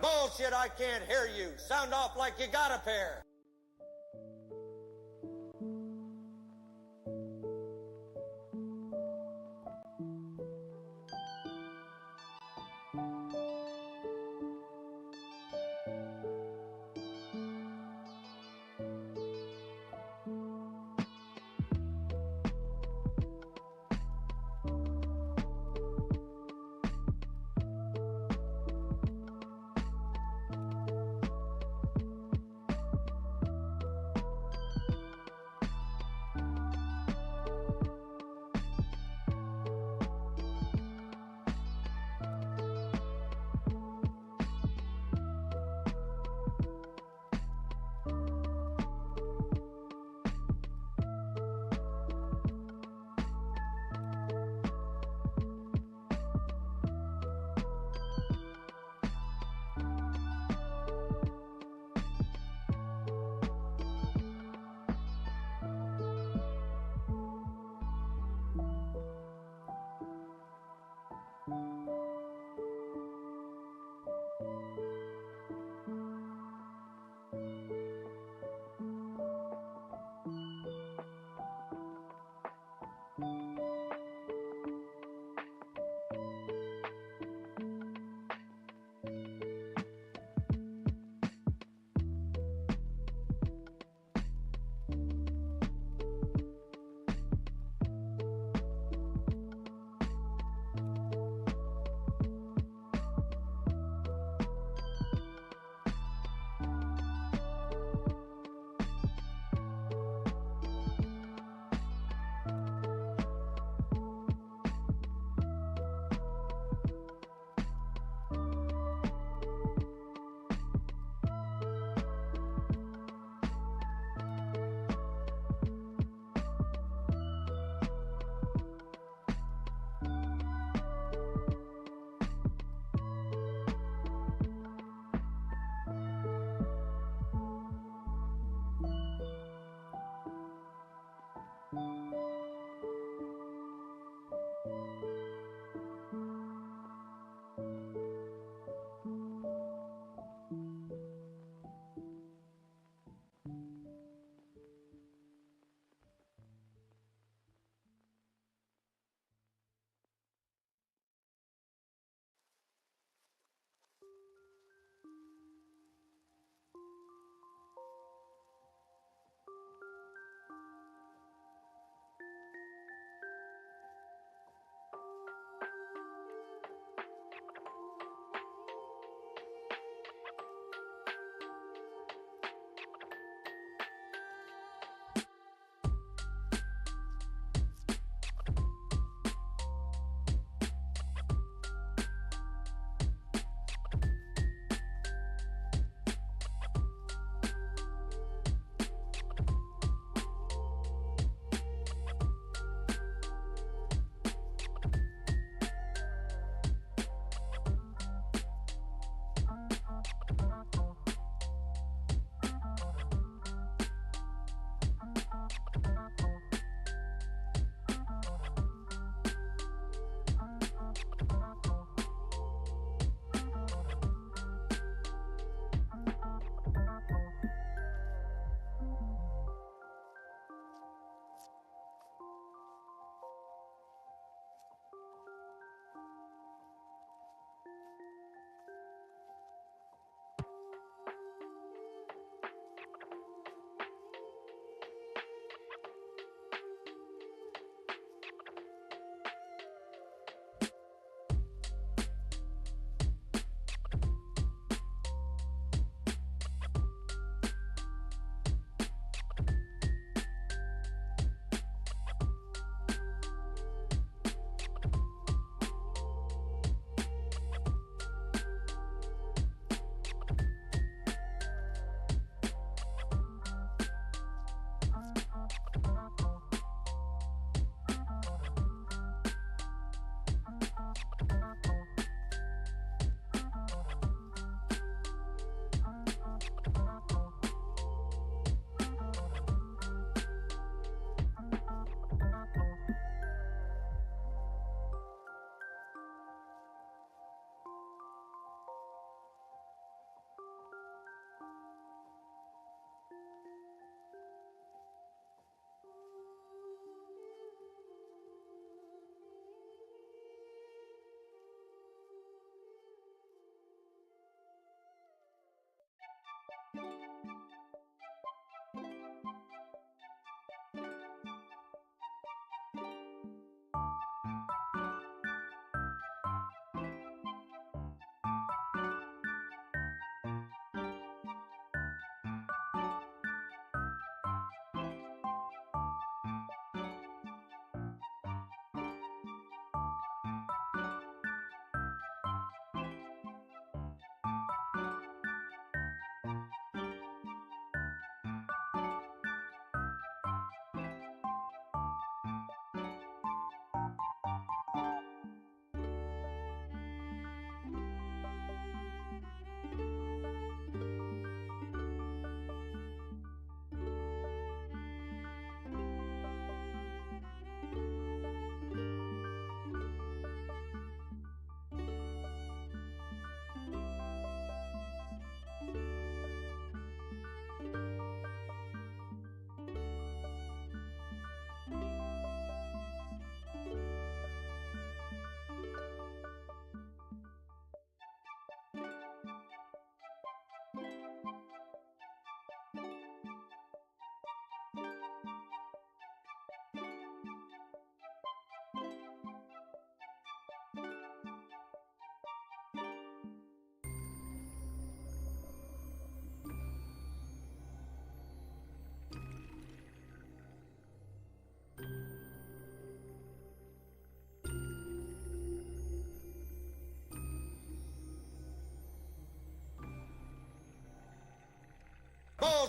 Bullshit, I can't hear you. Sound off like you got a pair.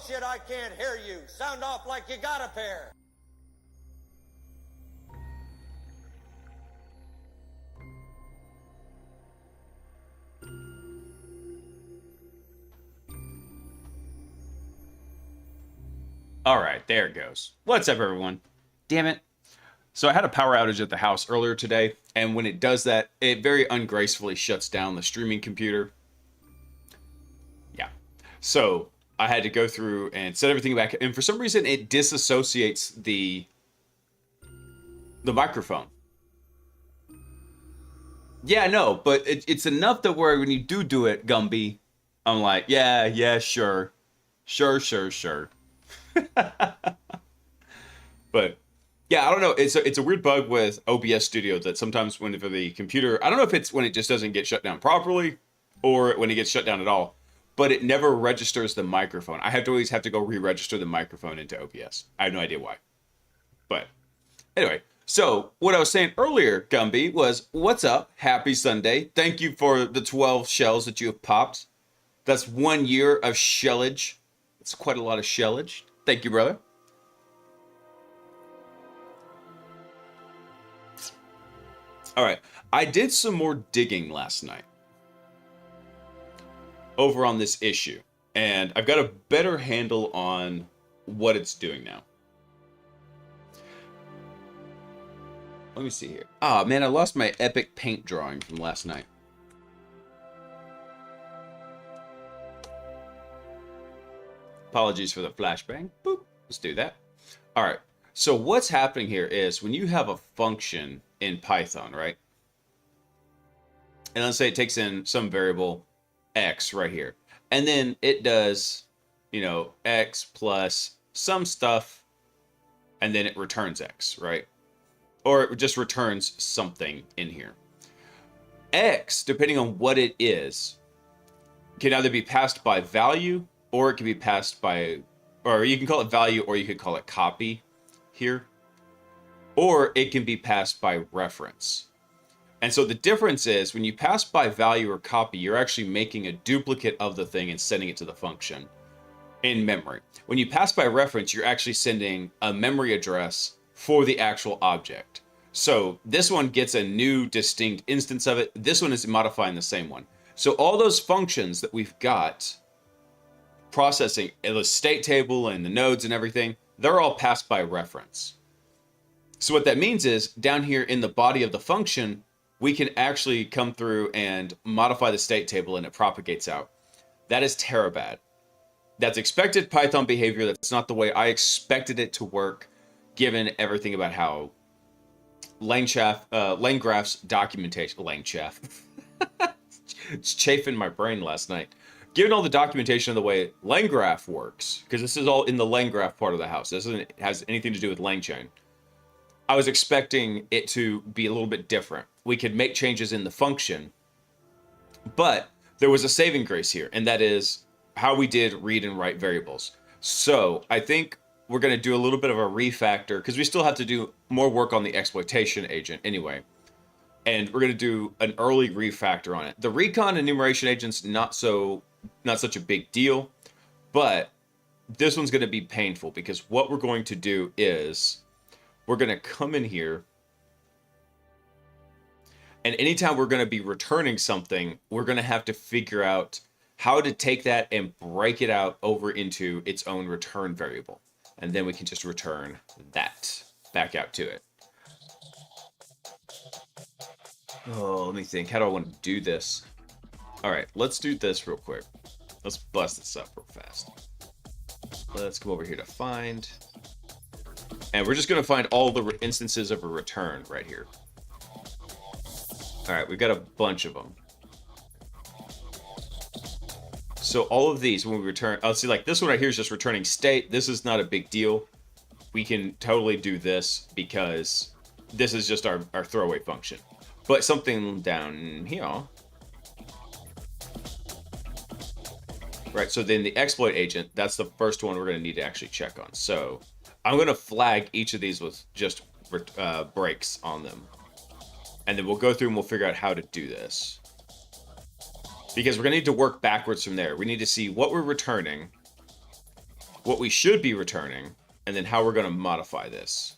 Bullshit, I can't hear you. Sound off like you got a pair. All right, there it goes. What's up, everyone? Damn it. So I had a power outage at the house earlier today, and when it does that, it very ungracefully shuts down the streaming computer. Yeah. So I had to go through and set everything back, and for some reason it disassociates the microphone. Yeah, no, but it's enough that where when you do it, Gumby, I'm like, yeah, sure. But yeah, I don't know. It's a weird bug with OBS Studio that sometimes whenever the computer, I don't know if it's when it just doesn't get shut down properly or when it gets shut down at all, but it never registers the microphone. I always have to go re-register the microphone into OBS. I have no idea why. But anyway, so what I was saying earlier, Gumby, was what's up? Happy Sunday. Thank you for the 12 shells that you have popped. That's 1 year of shellage. It's quite a lot of shellage. Thank you, brother. All right, I did some more digging last night over on this issue, and I've got a better handle on what it's doing now. Let me see here. Ah, man, I lost my epic paint drawing from last night. Apologies for the flashbang. Boop. Let's do that. All right. So what's happening here is when you have a function in Python, right? And let's say it takes in some variable x right here. And then it does, x plus some stuff, and then it returns x, right? Or it just returns something in here. X, depending on what it is, can either be passed by value, or it can be passed by, or you can call it value, or you could call it copy here. Or it can be passed by reference. And so the difference is when you pass by value or copy, you're actually making a duplicate of the thing and sending it to the function in memory. When you pass by reference, you're actually sending a memory address for the actual object. So this one gets a new distinct instance of it. This one is modifying the same one. So all those functions that we've got processing the state table and the nodes and everything, they're all passed by reference. So what that means is down here in the body of the function, we can actually come through and modify the state table and it propagates out. That is terabad. That's expected Python behavior. That's not the way I expected it to work, given everything about how LangGraph's documentation, it's chafing my brain last night. Given all the documentation of the way LangGraph works, because this is all in the LangGraph part of the house. This isn't has anything to do with LangChain. I was expecting it to be a little bit different. We could make changes in the function, but there was a saving grace here, and that is how we did read and write variables. So I think we're going to do a little bit of a refactor, because we still have to do more work on the exploitation agent anyway. And we're going to do an early refactor on it. The recon enumeration agent's not such a big deal, but this one's going to be painful, because what we're going to do is we're going to come in here, and anytime we're going to be returning something, we're going to have to figure out how to take that and break it out over into its own return variable. And then we can just return that back out to it. Oh, let me think. How do I want to do this? All right, let's do this real quick. Let's bust this up real fast. Let's come over here to find. And we're just going to find all the instances of a return right here. All right, we've got a bunch of them. So all of these, when we return, see, like this one right here is just returning state. This is not a big deal. We can totally do this because this is just our throwaway function. But something down here. Right, so then the exploit agent, that's the first one we're going to need to actually check on. So I'm going to flag each of these with just breaks on them. And then we'll go through and we'll figure out how to do this. Because we're going to need to work backwards from there. We need to see what we're returning. what we should be returning, and then how we're going to modify this.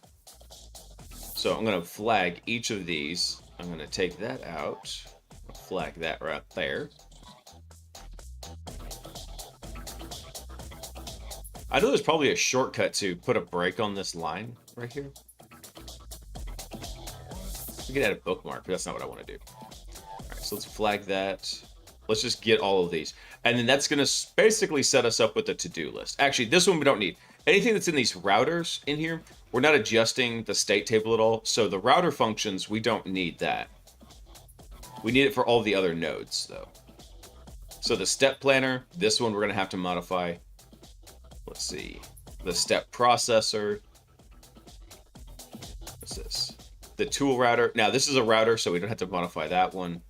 So I'm going to flag each of these. I'm going to take that out, flag that right there. I know there's probably a shortcut to put a break on this line right here. We could add a bookmark, but that's not what I want to do. All right, so let's flag that. Let's just get all of these. And then that's going to basically set us up with a to-do list. Actually, this one we don't need. Anything that's in these routers in here, we're not adjusting the state table at all. So the router functions, we don't need that. We need it for all the other nodes, though. So the step planner, this one we're going to have to modify. Let's see. The step processor. What's this? The tool router. Now, this is a router, so we don't have to modify that one.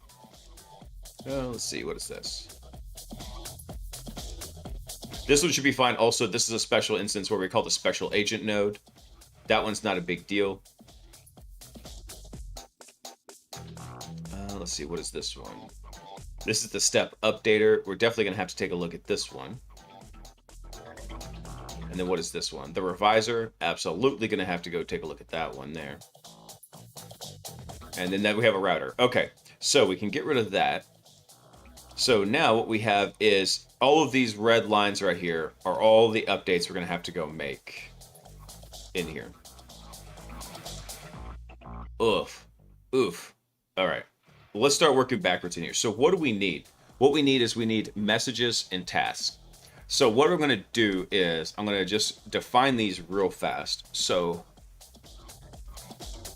Let's see. What is this? This one should be fine. Also, this is a special instance where we call the special agent node. That one's not a big deal. Let's see. What is this one? This is the step updater. We're definitely going to have to take a look at this one. And then what is this one? The reviser. Absolutely going to have to go take a look at that one there. And then we have a router. Okay, so we can get rid of that. So now what we have is all of these red lines right here are all the updates we're going to have to go make in here. Oof. Oof. All right. Let's start working backwards in here. So what do we need? What we need is we need messages and tasks. So what we're going to do is I'm going to just define these real fast. So,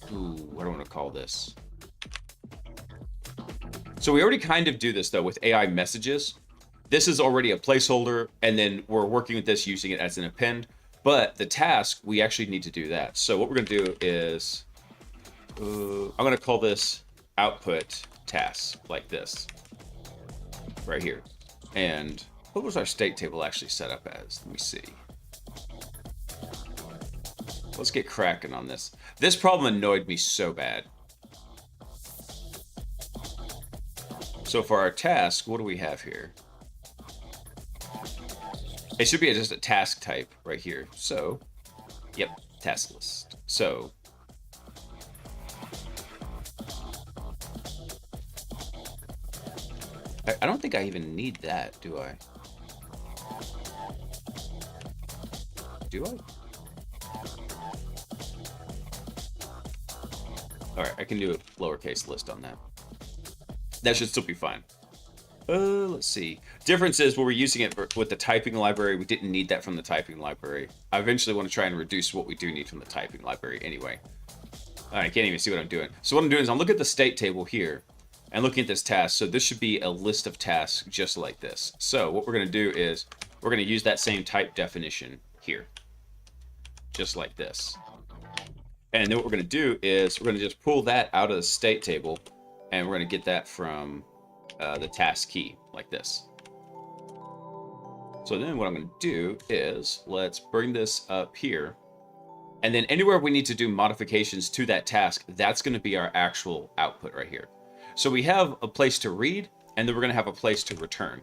what do I want to call this? So we already kind of do this though with AI messages. This is already a placeholder, and then we're working with this using it as an append. But the task, we actually need to do that. So what we're going to do is, I'm going to call this output task, like this, right here. And what was our state table actually set up as? Let me see. Let's get cracking on this. This problem annoyed me so bad. So for our task, what do we have here? It should be just a task type right here. So, yep, task list. So, I don't think I even need that, do I? Do I? All right, I can do a lowercase list on that. That should still be fine. Let's see. Difference is when we're using it with the typing library, we didn't need that from the typing library. I eventually want to try and reduce what we do need from the typing library anyway. I can't even see what I'm doing. So what I'm doing is I'm looking at the state table here and looking at this task. So this should be a list of tasks just like this. So what we're going to do is we're going to use that same type definition here, just like this. And then what we're going to do is we're going to just pull that out of the state table, and we're going to get that from the task key like this. So then what I'm going to do is let's bring this up here. And then anywhere we need to do modifications to that task, that's going to be our actual output right here. So we have a place to read, and then we're going to have a place to return.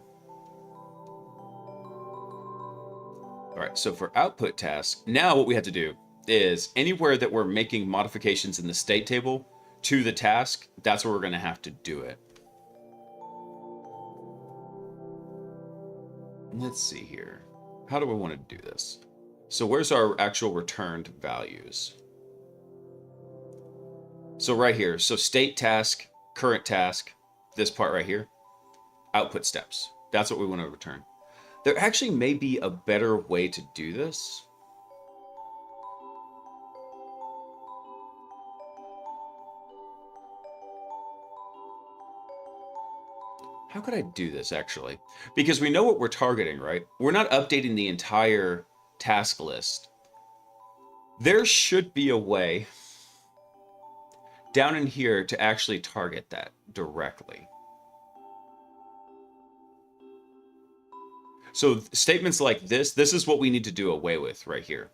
All right, so for output task, now what we have to do is anywhere that we're making modifications in the state table to the task, that's where we're going to have to do it. Let's see here. How do we want to do this? So where's our actual returned values? So right here. So state task, current task, this part right here, output steps. That's what we want to return. There actually may be a better way to do this. How could I do this actually? Because we know what we're targeting, right? We're not updating the entire task list. There should be a way down in here to actually target that directly. So statements like this is what we need to do away with right here.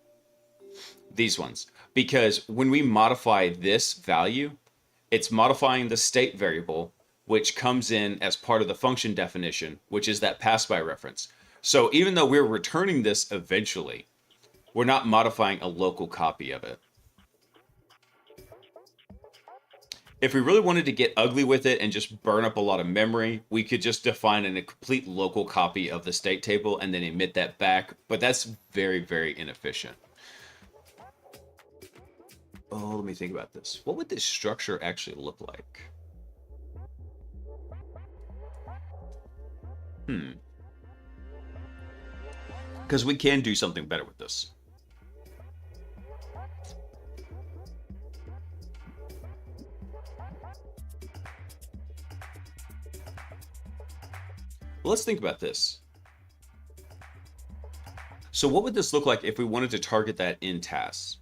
These ones. Because when we modify this value, it's modifying the state variable, which comes in as part of the function definition, which is that pass by reference. So even though we're returning this eventually, we're not modifying a local copy of it. If we really wanted to get ugly with it and just burn up a lot of memory, we could just define a complete local copy of the state table and then emit that back. But that's very, very inefficient. Oh, let me think about this. What would this structure actually look like? Because we can do something better with this. Let's think about this. So what would this look like if we wanted to target that in tasks?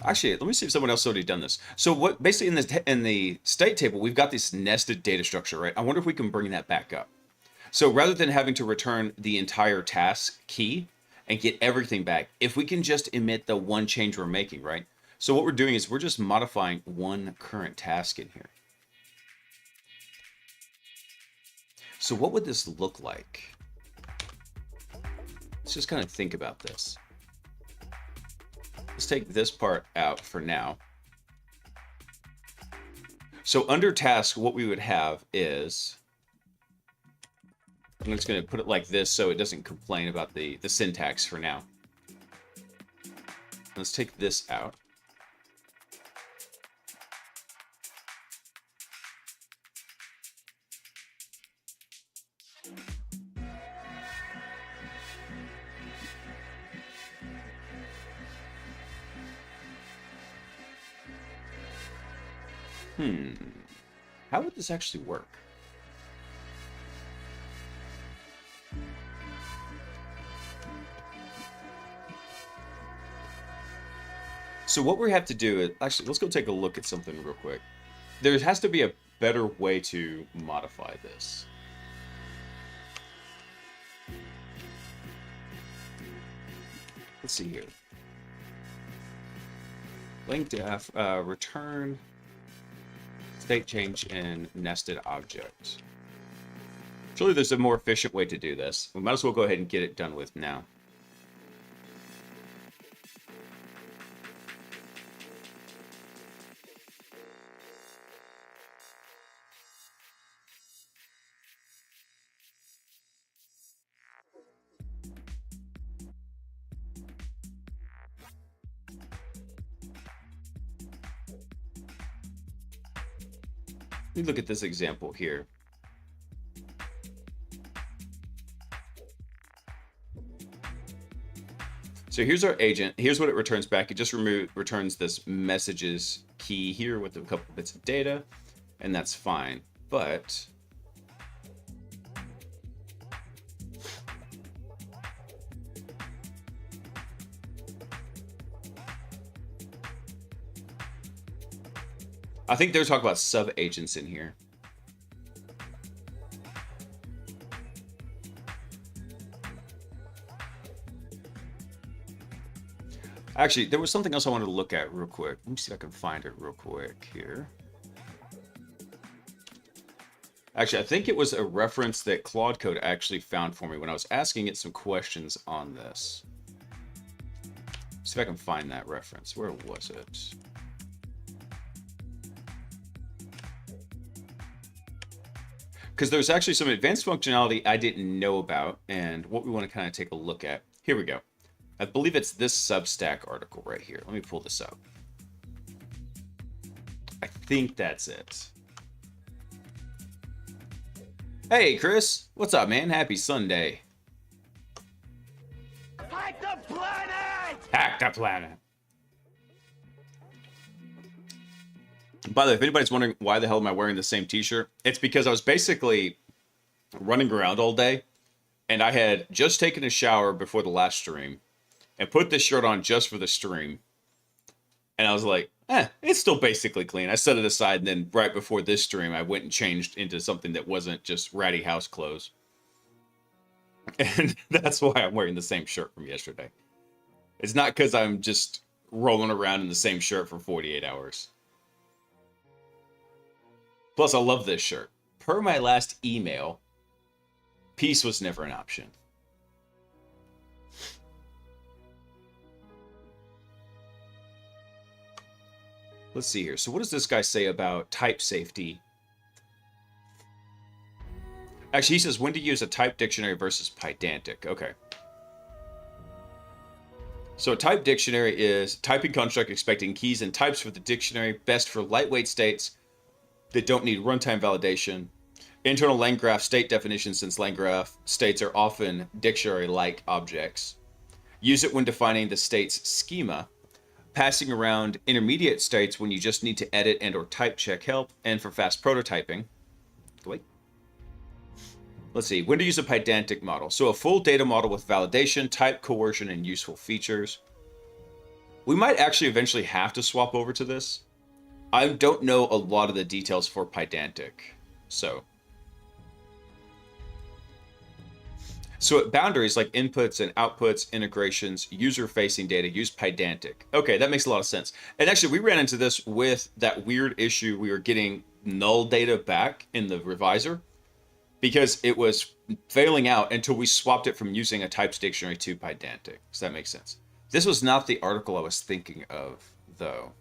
Actually, let me see if someone else has already done this. So what basically in the state table, we've got this nested data structure, right? I wonder if we can bring that back up. So rather than having to return the entire task key and get everything back, if we can just emit the one change we're making, right? So what we're doing is we're just modifying one current task in here. So what would this look like? Let's just kind of think about this. Let's take this part out for now. So under task, what we would have is, I'm just going to put it like this so it doesn't complain about the syntax for now. Let's take this out. How would this actually work? So what we have to do is, actually, let's go take a look at something real quick. There has to be a better way to modify this. Let's see here. LangGraph, return state change in nested object. Surely there's a more efficient way to do this. We might as well go ahead and get it done with now. Let me look at this example here. So here's our agent. Here's what it returns back. It just returns this messages key here with a couple bits of data, and that's fine. But I think they're talking about sub agents in here. Actually, there was something else I wanted to look at real quick. Let me see if I can find it real quick here. Actually, I think it was a reference that Claude Code actually found for me when I was asking it some questions on this. See if I can find that reference. Where was it? Because there's actually some advanced functionality I didn't know about, and what we want to kind of take a look at. Here we go. I believe it's this Substack article right here. Let me pull this up. I think that's it. Hey, Chris. What's up, man? Happy Sunday. Hack the planet! Hack the planet. By the way, if anybody's wondering why the hell am I wearing the same t-shirt, it's because I was basically running around all day, and I had just taken a shower before the last stream, and put this shirt on just for the stream. And I was like, it's still basically clean. I set it aside, and then right before this stream, I went and changed into something that wasn't just ratty house clothes. And that's why I'm wearing the same shirt from yesterday. It's not because I'm just rolling around in the same shirt for 48 hours. Plus, I love this shirt. Per my last email, peace was never an option. Let's see here. So what does this guy say about type safety? Actually, he says when to use a type dictionary versus pydantic. Okay. So a type dictionary is typing construct expecting keys and types for the dictionary, best for lightweight states that don't need runtime validation. Internal LangGraph state definitions, since LangGraph states are often dictionary-like objects. Use it when defining the state's schema. Passing around intermediate states when you just need to edit and or type check help, and for fast prototyping. Wait. Let's see, when to use a pydantic model. So a full data model with validation, type, coercion, and useful features. We might actually eventually have to swap over to this. I don't know a lot of the details for pydantic. So at boundaries like inputs and outputs, integrations, user-facing data, use pydantic. Okay, that makes a lot of sense. And actually, we ran into this with that weird issue. We were getting null data back in the revisor because it was failing out until we swapped it from using a types dictionary to pydantic. Does that make sense? This was not the article I was thinking of, though.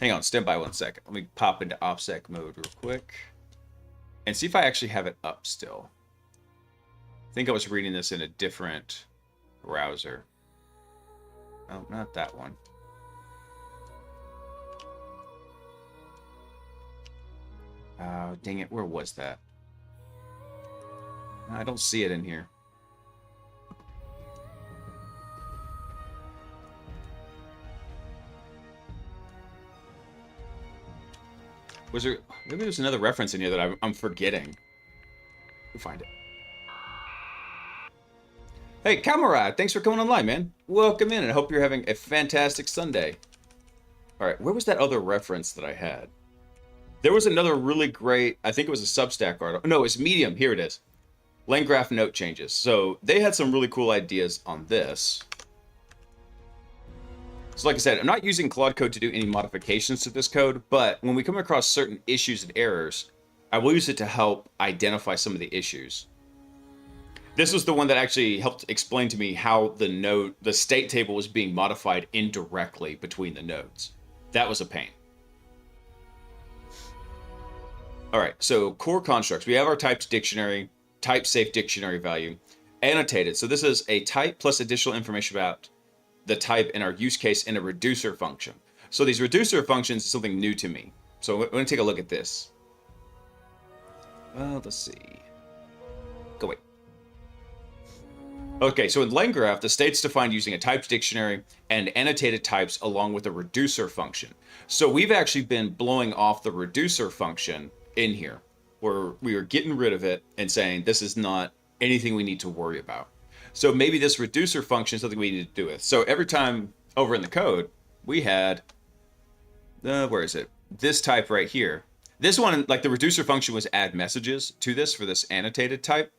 Hang on, stand by 1 second. Let me pop into OPSEC mode real quick and see if I actually have it up still. I think I was reading this in a different browser. Oh, not that one. Oh, dang it. Where was that? I don't see it in here. Was there... Maybe there's another reference in here that I'm forgetting. We'll find it. Hey, Kamarad, thanks for coming online, man. Welcome in, and I hope you're having a fantastic Sunday. All right, where was that other reference that I had? There was another really great, I think it was a Substack article. No, it's Medium. Here it is. LangGraph note changes. So they had some really cool ideas on this. So like I said, I'm not using Claude Code to do any modifications to this code, but when we come across certain issues and errors, I will use it to help identify some of the issues. This was the one that actually helped explain to me how the state table was being modified indirectly between the nodes. That was a pain. All right, so core constructs. We have our types dictionary, type safe dictionary value, annotated. So this is a type plus additional information about the type in our use case in a reducer function. So these reducer functions is something new to me. So we're going to take a look at this. Well, let's see. Go away. Okay, so in LangGraph, the state's defined using a types dictionary and annotated types along with a reducer function. So we've actually been blowing off the reducer function in here, where we are getting rid of it and saying this is not anything we need to worry about. So maybe this reducer function is something we need to do with. So every time over in the code, we had, where is it? This type right here. This one, like the reducer function was add messages to this for this annotated type.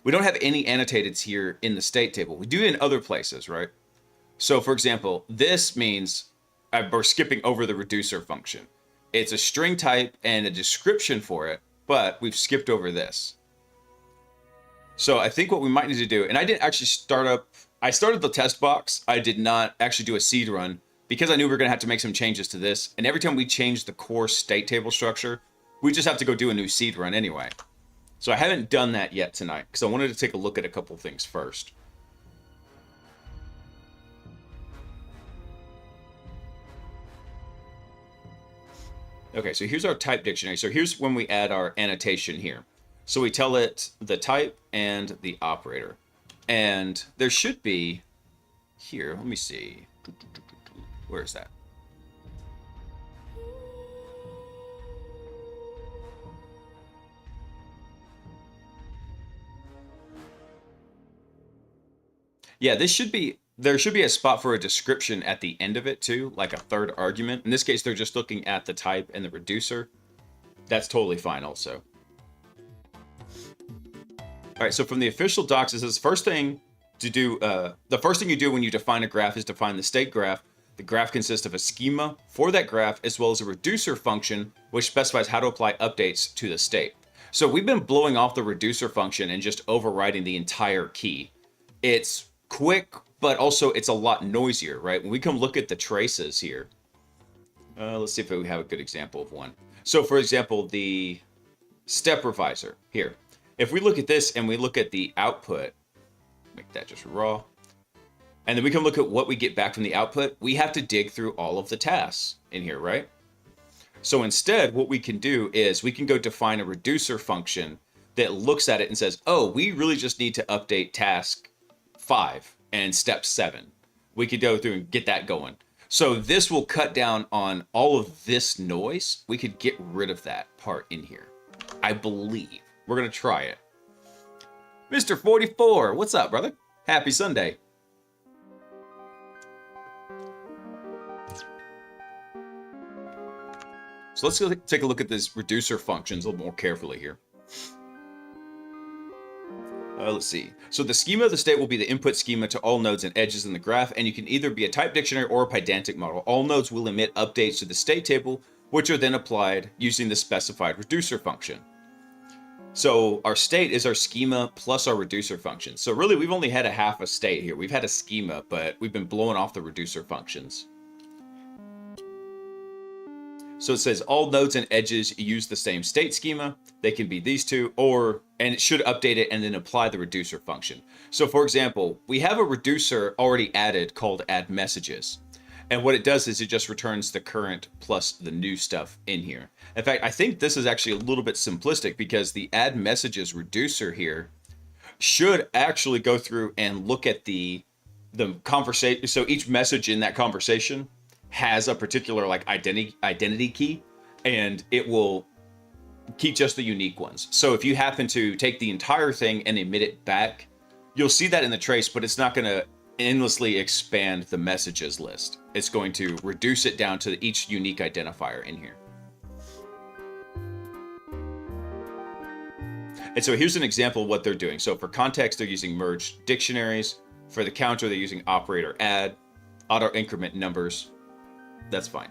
We don't have any annotateds here in the state table. We do in other places, right? So for example, this means we're skipping over the reducer function. It's a string type and a description for it, but we've skipped over this. So I think what we might need to do, and I didn't actually I started the test box. I did not actually do a seed run because I knew we were going to have to make some changes to this. And every time we change the core state table structure, we just have to go do a new seed run anyway. So I haven't done that yet tonight because I wanted to take a look at a couple things first. Okay, so here's our type dictionary. So here's when we add our annotation here. So we tell it the type and the operator. And there should be here, let me see. Where is that? Yeah, there should be a spot for a description at the end of it too, like a third argument. In this case, they're just looking at the type and the reducer. That's totally fine also. All right, so from the official docs, it says first thing to do, the first thing you do when you define a graph is define the state graph. The graph consists of a schema for that graph as well as a reducer function, which specifies how to apply updates to the state. So we've been blowing off the reducer function and just overriding the entire key. It's quick, but also it's a lot noisier, right? When we come look at the traces here, let's see if we have a good example of one. So for example, the step revisor here. If we look at this and we look at the output, make that just raw, and then we can look at what we get back from the output, we have to dig through all of the tasks in here, right? So instead, what we can do is we can go define a reducer function that looks at it and says, oh, we really just need to update task 5 and step 7. We could go through and get that going. So this will cut down on all of this noise. We could get rid of that part in here, I believe. We're going to try it. Mr. 44, what's up, brother? Happy Sunday. So let's go take a look at this reducer functions a little more carefully here. Let's see. So the schema of the state will be the input schema to all nodes and edges in the graph, and you can either be a type dictionary or a pedantic model. All nodes will emit updates to the state table, which are then applied using the specified reducer function. So our state is our schema plus our reducer function. So really, we've only had a half a state here. We've had a schema, but we've been blowing off the reducer functions. So it says all nodes and edges use the same state schema. They can be these two, and it should update it and then apply the reducer function. So for example, we have a reducer already added called add messages. And what it does is it just returns the current plus the new stuff in here. In fact, I think this is actually a little bit simplistic because the add messages reducer here should actually go through and look at the conversation. So each message in that conversation has a particular like identity key, and it will keep just the unique ones. So if you happen to take the entire thing and emit it back, you'll see that in the trace, but it's not going to endlessly expand the messages list. It's going to reduce it down to each unique identifier in here. And so here's an example of what they're doing. So for context, they're using merged dictionaries. For the counter, they're using operator add, auto increment numbers. That's fine.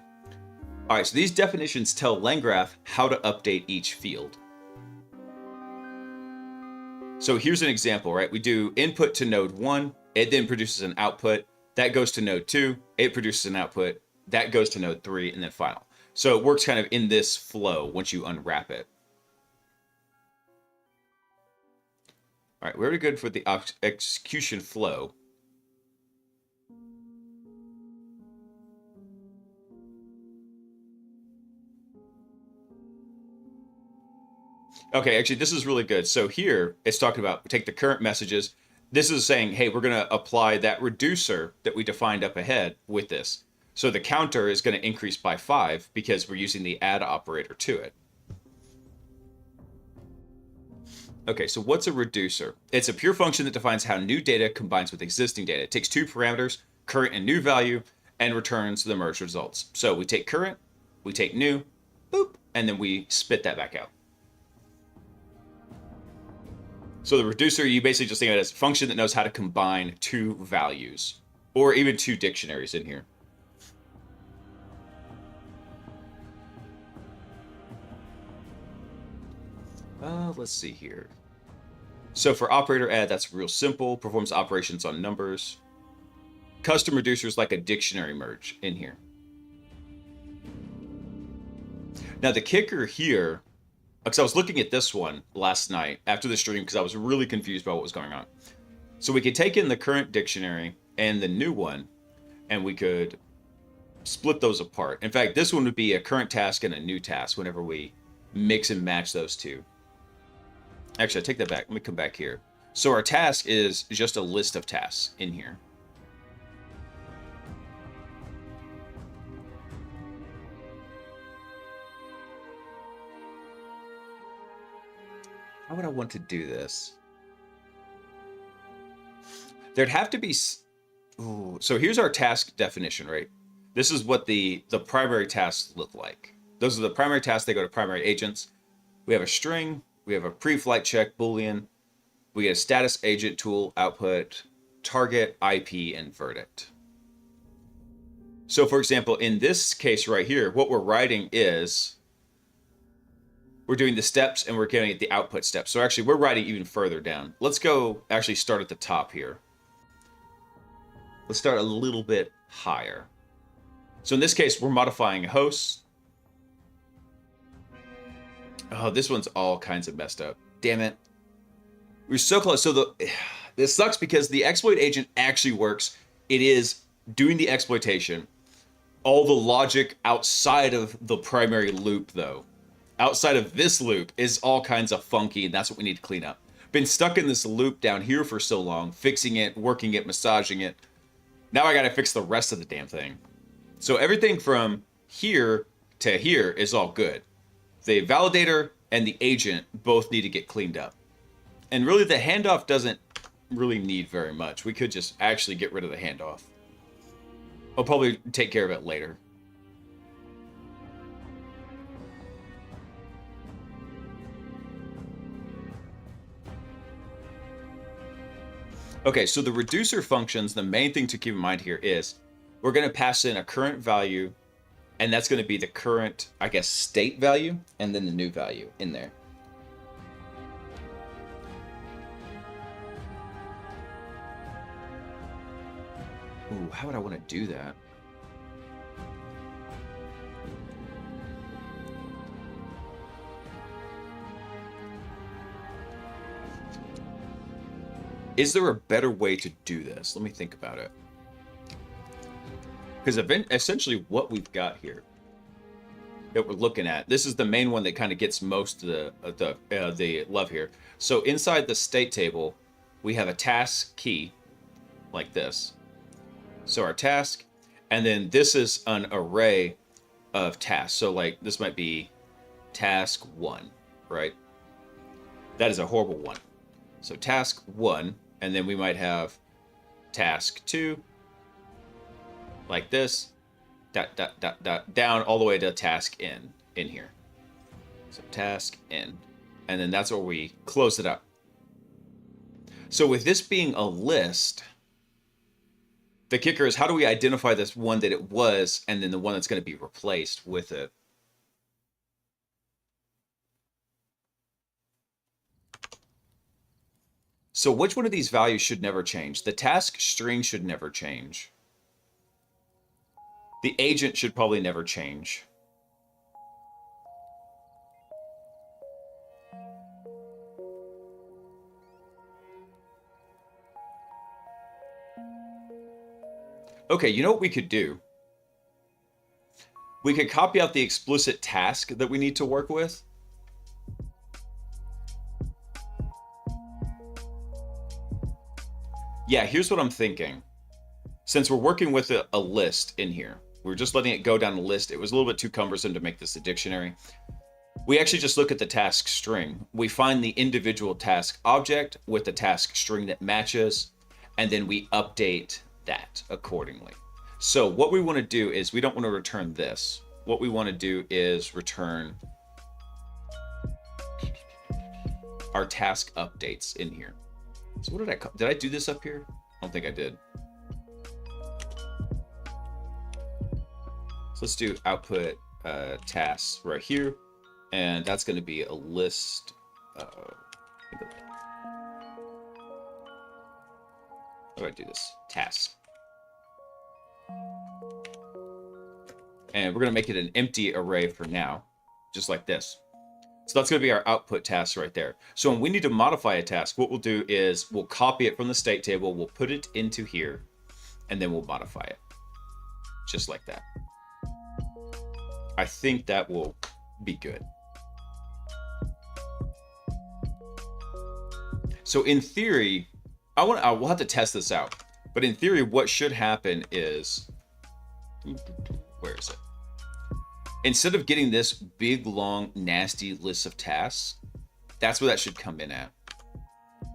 All right, so these definitions tell LangGraph how to update each field. So here's an example, right? We do input to node 1, it then produces an output. That goes to node 2, it produces an output. That goes to node 3, and then final. So it works kind of in this flow once you unwrap it. All right, we're already good for the execution flow. Okay, actually, this is really good. So here, it's talking about take the current messages. This is saying, hey, we're going to apply that reducer that we defined up ahead with this. So the counter is going to increase by 5 because we're using the add operator to it. Okay, so what's a reducer? It's a pure function that defines how new data combines with existing data. It takes two parameters, current and new value, and returns the merged results. So we take current, we take new, boop, and then we spit that back out. So the reducer, you basically just think of it as a function that knows how to combine two values, or even two dictionaries in here. Let's see here. So for operator add, that's real simple. Performs operations on numbers. Custom reducers like a dictionary merge in here. Now the kicker here, because I was looking at this one last night after the stream because I was really confused about what was going on. So we could take in the current dictionary and the new one, and we could split those apart. In fact, this one would be a current task and a new task whenever we mix and match those two. Actually, I take that back. Let me come back here. So our task is just a list of tasks in here. How would I want to do this? There'd have to be... Ooh, so here's our task definition, right? This is what the primary tasks look like. Those are the primary tasks. They go to primary agents. We have a string. We have a pre-flight check Boolean. We get a status agent tool output. target, IP, and verdict. So for example, in this case right here, what we're writing is we're doing the steps and we're getting at the output steps. So actually we're writing even further down. Let's go actually start at the top here. Let's start a little bit higher. So in this case, we're modifying hosts. Oh, this one's all kinds of messed up. Damn it. We're so close. So this sucks because the exploit agent actually works. It is doing the exploitation. All the logic outside of the primary loop, though, outside of this loop, is all kinds of funky, and that's what we need to clean up. Been stuck in this loop down here for so long, fixing it, working it, massaging it. Now I gotta fix the rest of the damn thing. So everything from here to here is all good. The validator and the agent both need to get cleaned up. And really the handoff doesn't really need very much. We could just actually get rid of the handoff. I'll probably take care of it later. Okay, so the reducer functions, the main thing to keep in mind here is we're going to pass in a current value, and that's going to be the current, I guess, state value, and then the new value in there. Ooh, how would I want to do that? Is there a better way to do this? Let me think about it. Because essentially what we've got here that we're looking at, this is the main one that kind of gets most of the love here. So inside the state table, we have a task key like this. So our task, and then this is an array of tasks. So like this might be task 1, right? That is a horrible one. So task 1, and then we might have task 2, like this, down all the way to task in here. So task in, and then that's where we close it up. So with this being a list, the kicker is how do we identify this one that it was, and then the one that's going to be replaced with it? So which one of these values should never change? The task string should never change. The agent should probably never change. Okay, you know what we could do? We could copy out the explicit task that we need to work with. Yeah, here's what I'm thinking. Since we're working with a list in here, we're just letting it go down the list. It was a little bit too cumbersome to make this a dictionary. We actually just look at the task string. We find the individual task object with the task string that matches, and then we update that accordingly. So what we want to do is we don't want to return this. What we want to do is return our task updates in here. So what did I do this up here? I don't think I did. So let's do output tasks right here, and that's going to be a list. How do I do this? Tasks. And we're going to make it an empty array for now, just like this. So that's going to be our output task right there. So when we need to modify a task, what we'll do is we'll copy it from the state table, we'll put it into here, and then we'll modify it. Just like that. I think that will be good. So in theory, we'll have to test this out. But in theory, what should happen is, where is it? Instead of getting this big, long, nasty list of tasks, that's where that should come in at.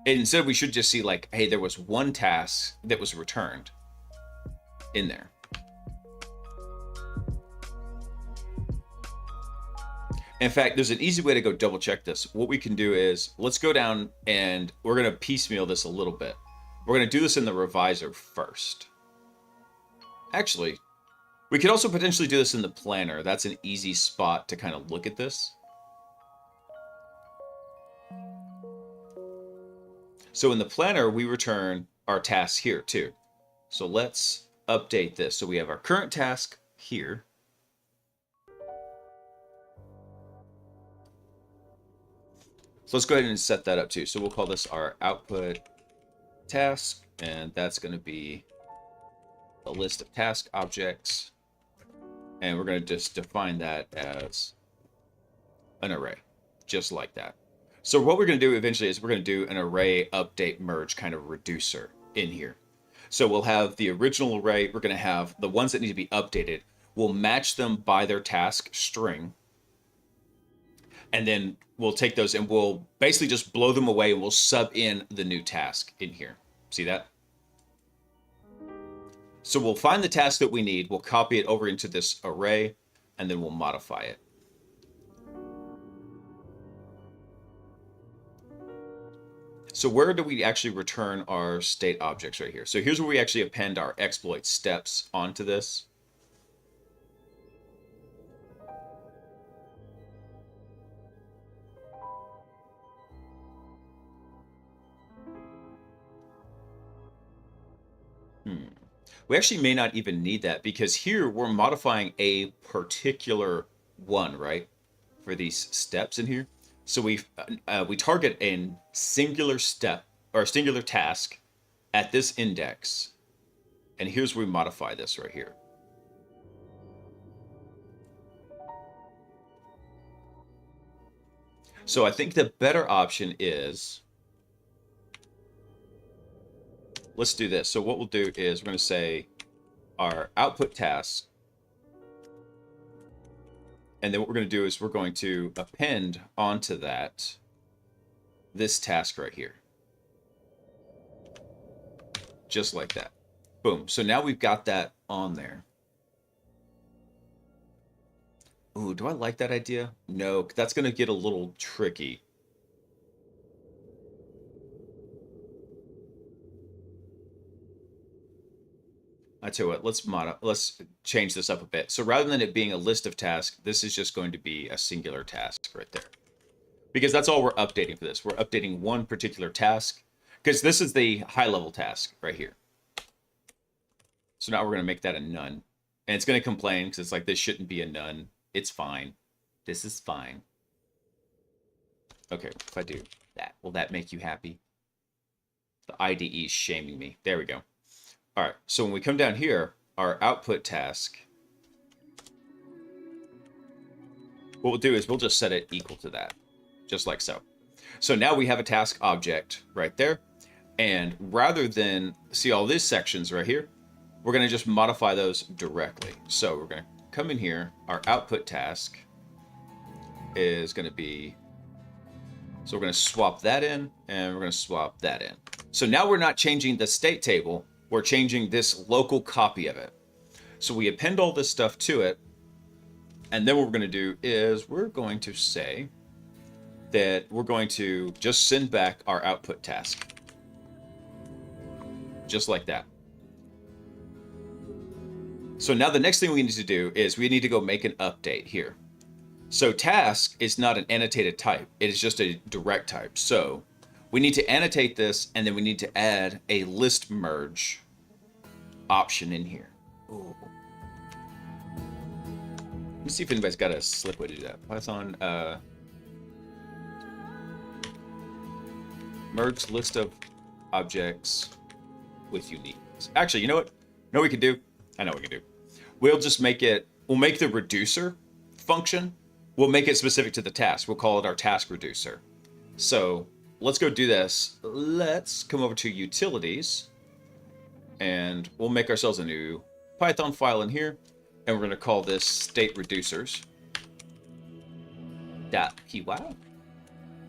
And instead, we should just see like, hey, there was one task that was returned in there. In fact, there's an easy way to go double check this. What we can do is let's go down and we're going to piecemeal this a little bit. we're going to do this in the reviser first. Actually, we could also potentially do this in the planner. That's an easy spot to kind of look at this. So in the planner, we return our tasks here too. So let's update this. So we have our current task here. So let's go ahead and set that up too. So we'll call this our output task, and that's going to be a list of task objects. And we're going to just define that as an array, just like that. So what we're going to do eventually is we're going to do an array update merge kind of reducer in here. So we'll have the original array. We're going to have the ones that need to be updated. We'll match them by their task string. And then we'll take those and we'll basically just blow them away and we'll sub in the new task in here. See that? So we'll find the task that we need. We'll copy it over into this array and then we'll modify it. So where do we actually return our state objects right here? So here's where we actually append our exploit steps onto this. We actually may not even need that because here we're modifying a particular one, right? For these steps in here. So we target a singular step or a singular task at this index. And here's where we modify this right here. So I think the better option is, let's do this. So what we'll do is we're going to say our output task. And then what we're going to do is we're going to append onto that this task right here. Just like that. Boom. So now we've got that on there. Ooh, do I like that idea? No, that's going to get a little tricky. I tell you what, let's change this up a bit. So rather than it being a list of tasks, this is just going to be a singular task right there. Because that's all we're updating for this. We're updating one particular task because this is the high level task right here. So now we're going to make that a none. And it's going to complain because it's like, this shouldn't be a none. It's fine. This is fine. Okay, if I do that, will that make you happy? The IDE is shaming me. There we go. All right, so when we come down here, our output task, what we'll do is we'll just set it equal to that, just like so. So now we have a task object right there. And rather than see all these sections right here, we're going to just modify those directly. So we're going to come in here. Our output task is going to be, so we're going to swap that in and we're going to swap that in. So now we're not changing the state table. We're changing this local copy of it. So we append all this stuff to it. And then what we're going to do is we're going to say that we're going to just send back our output task. Just like that. So now the next thing we need to do is we need to go make an update here. So task is not an annotated type. It is just a direct type. So we need to annotate this, and then we need to add a list merge option in here. Ooh. Let's see if anybody's got a slick way to do that. Python merge list of objects with uniqueness. Actually, you know what? No, we can do. I know what we can do. We'll just make it. We'll make the reducer function. We'll make it specific to the task. We'll call it our task reducer. So let's go do this. Let's come over to utilities and we'll make ourselves a new Python file in here. And we're going to call this state reducers. .py.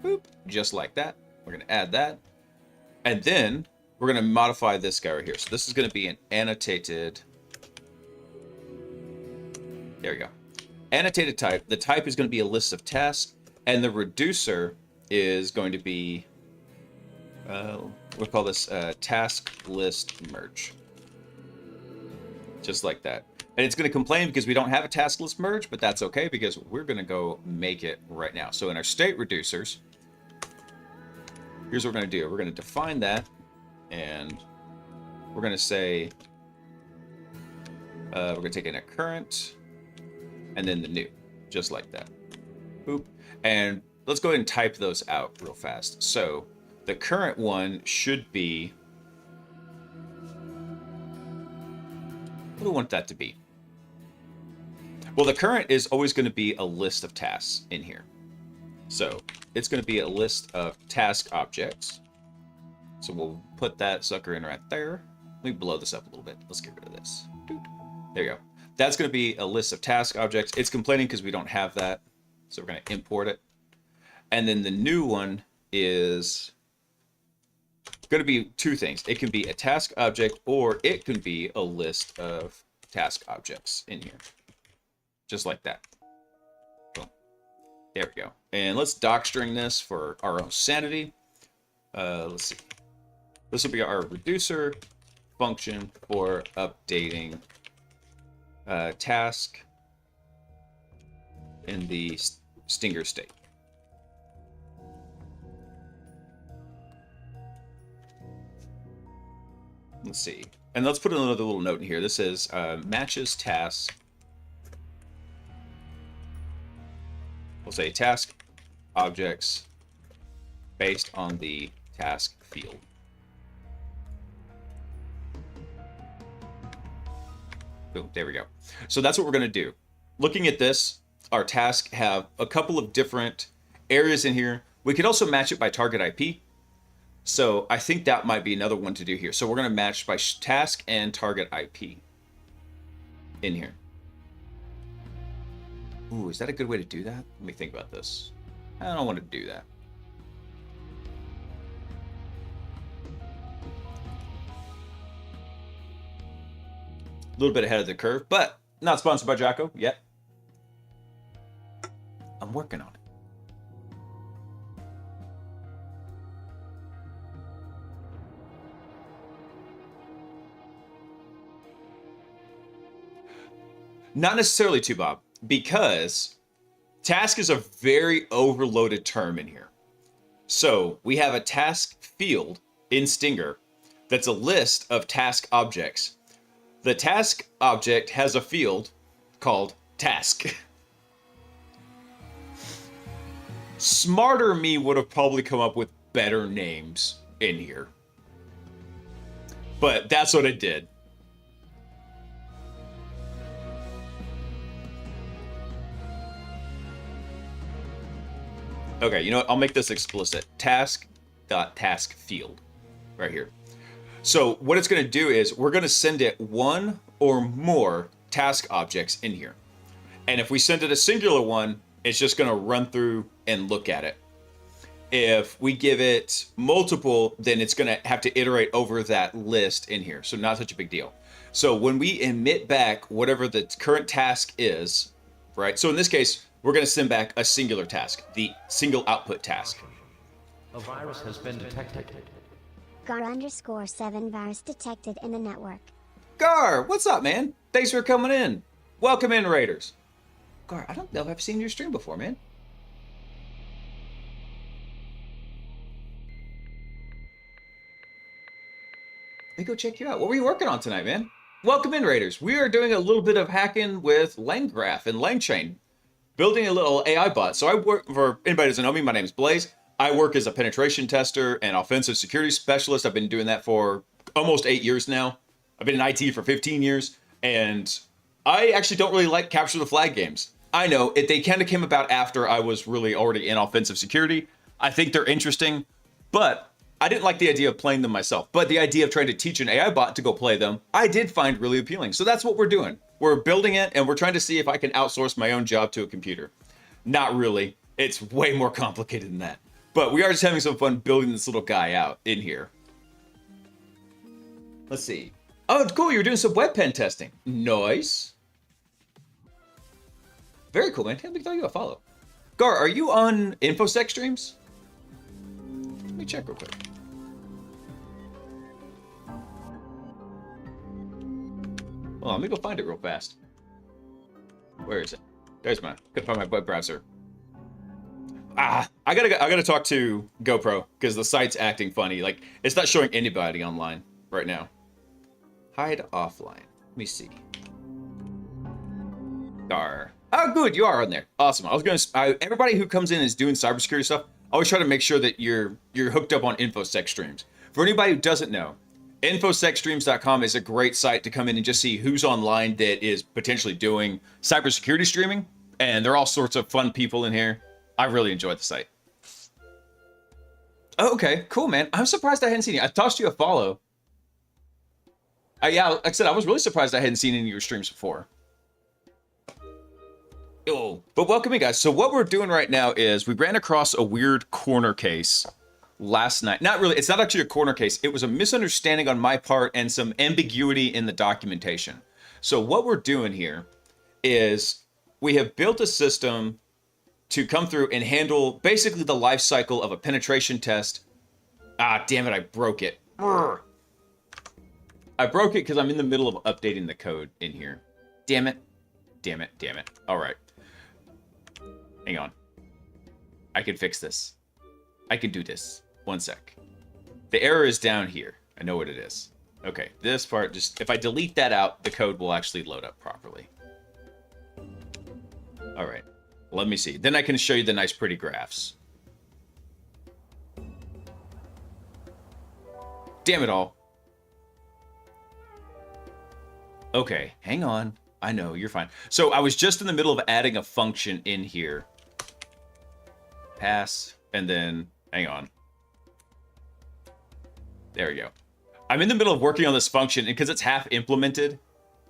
Boop. Just like that. We're going to add that. And then we're going to modify this guy right here. So this is going to be an annotated. There we go. Annotated type. The type is going to be a list of tasks. And the reducer is going to be we'll call this task list merge. Just like that. And it's going to complain because we don't have a task list merge, but that's okay because we're going to go make it right now. So in our state reducers, here's what we're going to do. We're going to define that, and we're going to say, we're going to take in a current, and then the new, just like that. Boop. And let's go ahead and type those out real fast. So the current one should be, what do we want that to be? Well, the current is always going to be a list of tasks in here. So it's going to be a list of task objects. So we'll put that sucker in right there. Let me blow this up a little bit. Let's get rid of this. There you go. That's going to be a list of task objects. It's complaining because we don't have that. So we're going to import it. And then the new one is going to be two things. It can be a task object, or it can be a list of task objects in here. Just like that. Boom. There we go. And let's docstring this for our own sanity. Let's see. This will be our reducer function for updating task in the Stinger state. Let's see. And let's put another little note in here. This is matches task. We'll say task objects based on the task field. Boom, there we go. So that's what we're going to do. Looking at this, our tasks have a couple of different areas in here. We could also match it by target IP. So I think that might be another one to do here. So we're going to match by task and target IP in here. Ooh, is that a good way to do that? Let me think about this. I don't want to do that. A little bit ahead of the curve, but not sponsored by Jocko yet. I'm working on it. Not necessarily too, Bob, because task is a very overloaded term in here. So we have a task field in Stinger that's a list of task objects. The task object has a field called task. Smarter me would have probably come up with better names in here. But that's what it did. Okay, you know what? I'll make this explicit. Task.task field right here. So what it's going to do is we're going to send it one or more task objects in here. And if we send it a singular one, it's just going to run through and look at it. If we give it multiple, then it's going to have to iterate over that list in here. So not such a big deal. So when we emit back whatever the current task is, right? So in this case, we're going to send back a singular task, the single output task. A virus has been detected. Gar_7 virus detected in the network. Gar, what's up, man? Thanks for coming in. Welcome in, Raiders. Gar, I don't know if I've seen your stream before, man. Let me go check you out. What were you working on tonight, man? Welcome in, Raiders. We are doing a little bit of hacking with LangGraph and LangChain, building a little AI bot. So I work, for anybody who doesn't know me, my name is Blaise. I work as a penetration tester and offensive security specialist. I've been doing that for almost 8 years now. I've been in IT for 15 years, and I actually don't really like capture the flag games. I know they kind of came about after I was really already in offensive security. I think they're interesting, but I didn't like the idea of playing them myself. But the idea of trying to teach an AI bot to go play them, I did find really appealing. So that's what we're doing. We're building it, and we're trying to see if I can outsource my own job to a computer. Not really. It's way more complicated than that. But we are just having some fun building this little guy out in here. Let's see. Oh, cool. You're doing some web pen testing. Nice. Very cool, man. Let me throw you a follow. Gar, are you on InfoSec streams? Let me check real quick. Well, let me go find it real fast. Where is it? There's my. Couldn't find my web browser. I gotta talk to GoPro because the site's acting funny. Like it's not showing anybody online right now. Hide offline. Let me see. Oh, good, you are on there. Awesome. I was gonna. Everybody who comes in is doing cybersecurity stuff. I always try to make sure that you're hooked up on InfoSec streams. For anybody who doesn't know, infosecstreams.com is a great site to come in and just see who's online that is potentially doing cybersecurity streaming, and there are all sorts of fun people in here. I really enjoyed the site. Oh, okay, cool, man. I'm surprised I hadn't seen you. I tossed you a follow. Yeah, like I said, I was really surprised I hadn't seen any of your streams before. Oh, but welcome in, guys. So what we're doing right now is we ran across a weird corner case last night. Not really, it's not actually a corner case. It was a misunderstanding on my part and some ambiguity in the documentation. So what we're doing here is we have built a system to come through and handle basically the life cycle of a penetration test. Ah, damn it, I broke it. Urgh. I broke it because I'm in the middle of updating the code in here. Damn it. Damn it, damn it. All right. Hang on. I can fix this. I can do this. One sec. The error is down here. I know what it is. Okay, this part, just if I delete that out, the code will actually load up properly. All right. Let me see. Then I can show you the nice, pretty graphs. Damn it all. Okay, hang on. I know, you're fine. So I was just in the middle of adding a function in here. Pass, and then, hang on. There we go. I'm in the middle of working on this function, and because it's half implemented,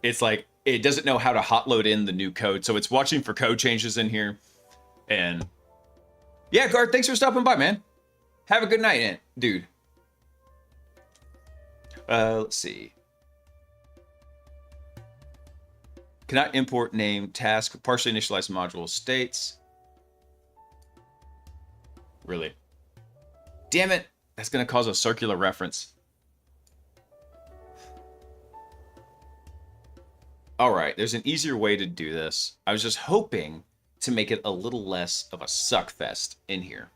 it's like, it doesn't know how to hot load in the new code. So it's watching for code changes in here. And yeah, Guard, thanks for stopping by, man. Have a good night, dude. Let's see. Cannot import name, task, partially initialized module states. Really? Damn it. That's going to cause a circular reference. All right, there's an easier way to do this. I was just hoping to make it a little less of a suckfest in here.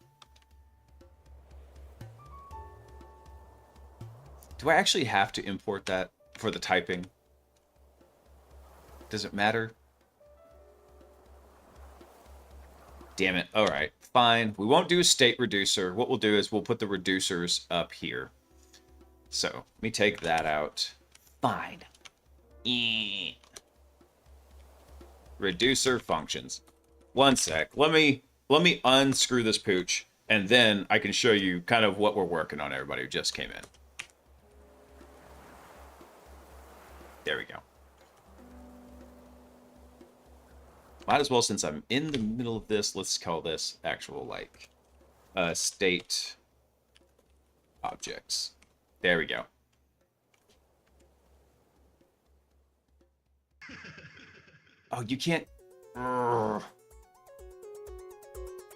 Do I actually have to import that for the typing? Does it matter? Damn it. All right, fine. We won't do a state reducer. What we'll do is we'll put the reducers up here. So let me take that out. Fine. Reducer functions. One sec. Let me unscrew this pooch, and then I can show you kind of what we're working on, everybody who just came in. There we go. Might as well, since I'm in the middle of this, let's call this actual, like, state objects. There we go. Oh, you can't...